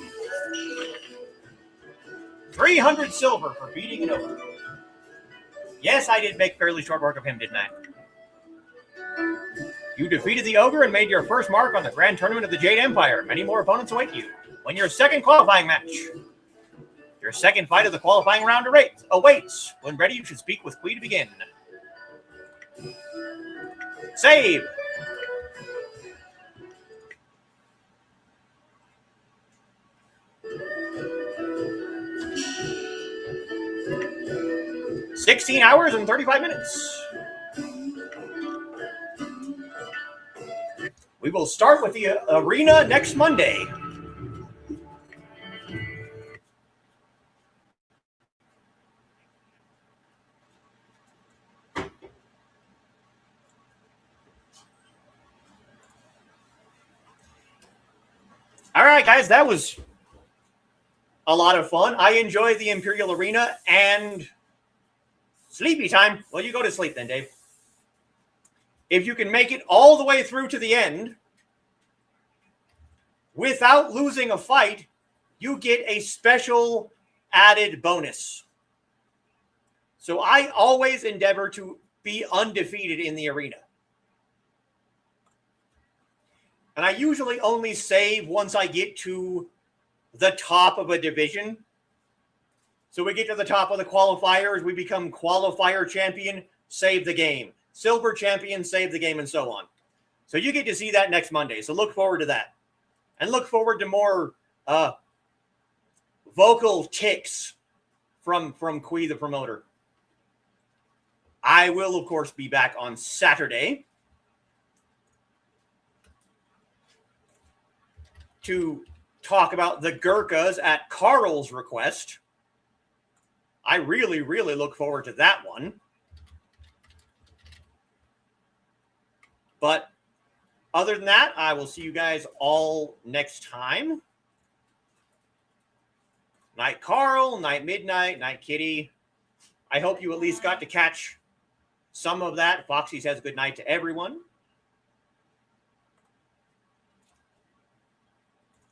300 silver for beating an ogre. Yes, I did make fairly short work of him, didn't I? You defeated the ogre and made your first mark on the grand tournament of the Jade Empire. Many more opponents await you. Win your second qualifying match. Your second fight of the qualifying round awaits. When ready, you should speak with Kui to begin. Save. $16 hours and 35 minutes. We will start with the arena next Monday. All right, guys, that was a lot of fun. I enjoyed the Imperial Arena and sleepy time. Well, you go to sleep then, Dave. If you can make it all the way through to the end without losing a fight, you get a special added bonus. So I always endeavor to be undefeated in the arena. And I usually only save once I get to the top of a division. So we get to the top of the qualifiers, we become qualifier champion, save the game. Silver champion, save the game, and so on. So you get to see that next Monday. So look forward to that. And look forward to more vocal tics from Kui the promoter. I will, of course, be back on Saturday to talk about the Gurkhas at Carl's request. I really, really look forward to that one. But other than that, I will see you guys all next time. Night Carl, night Midnight, night Kitty. I hope you at least got to catch some of that. Foxy says good night to everyone.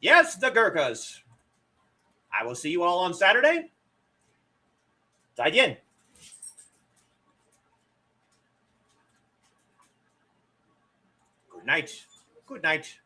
Yes, the Gurkhas. I will see you all on Saturday. 再见. Good night. Good night.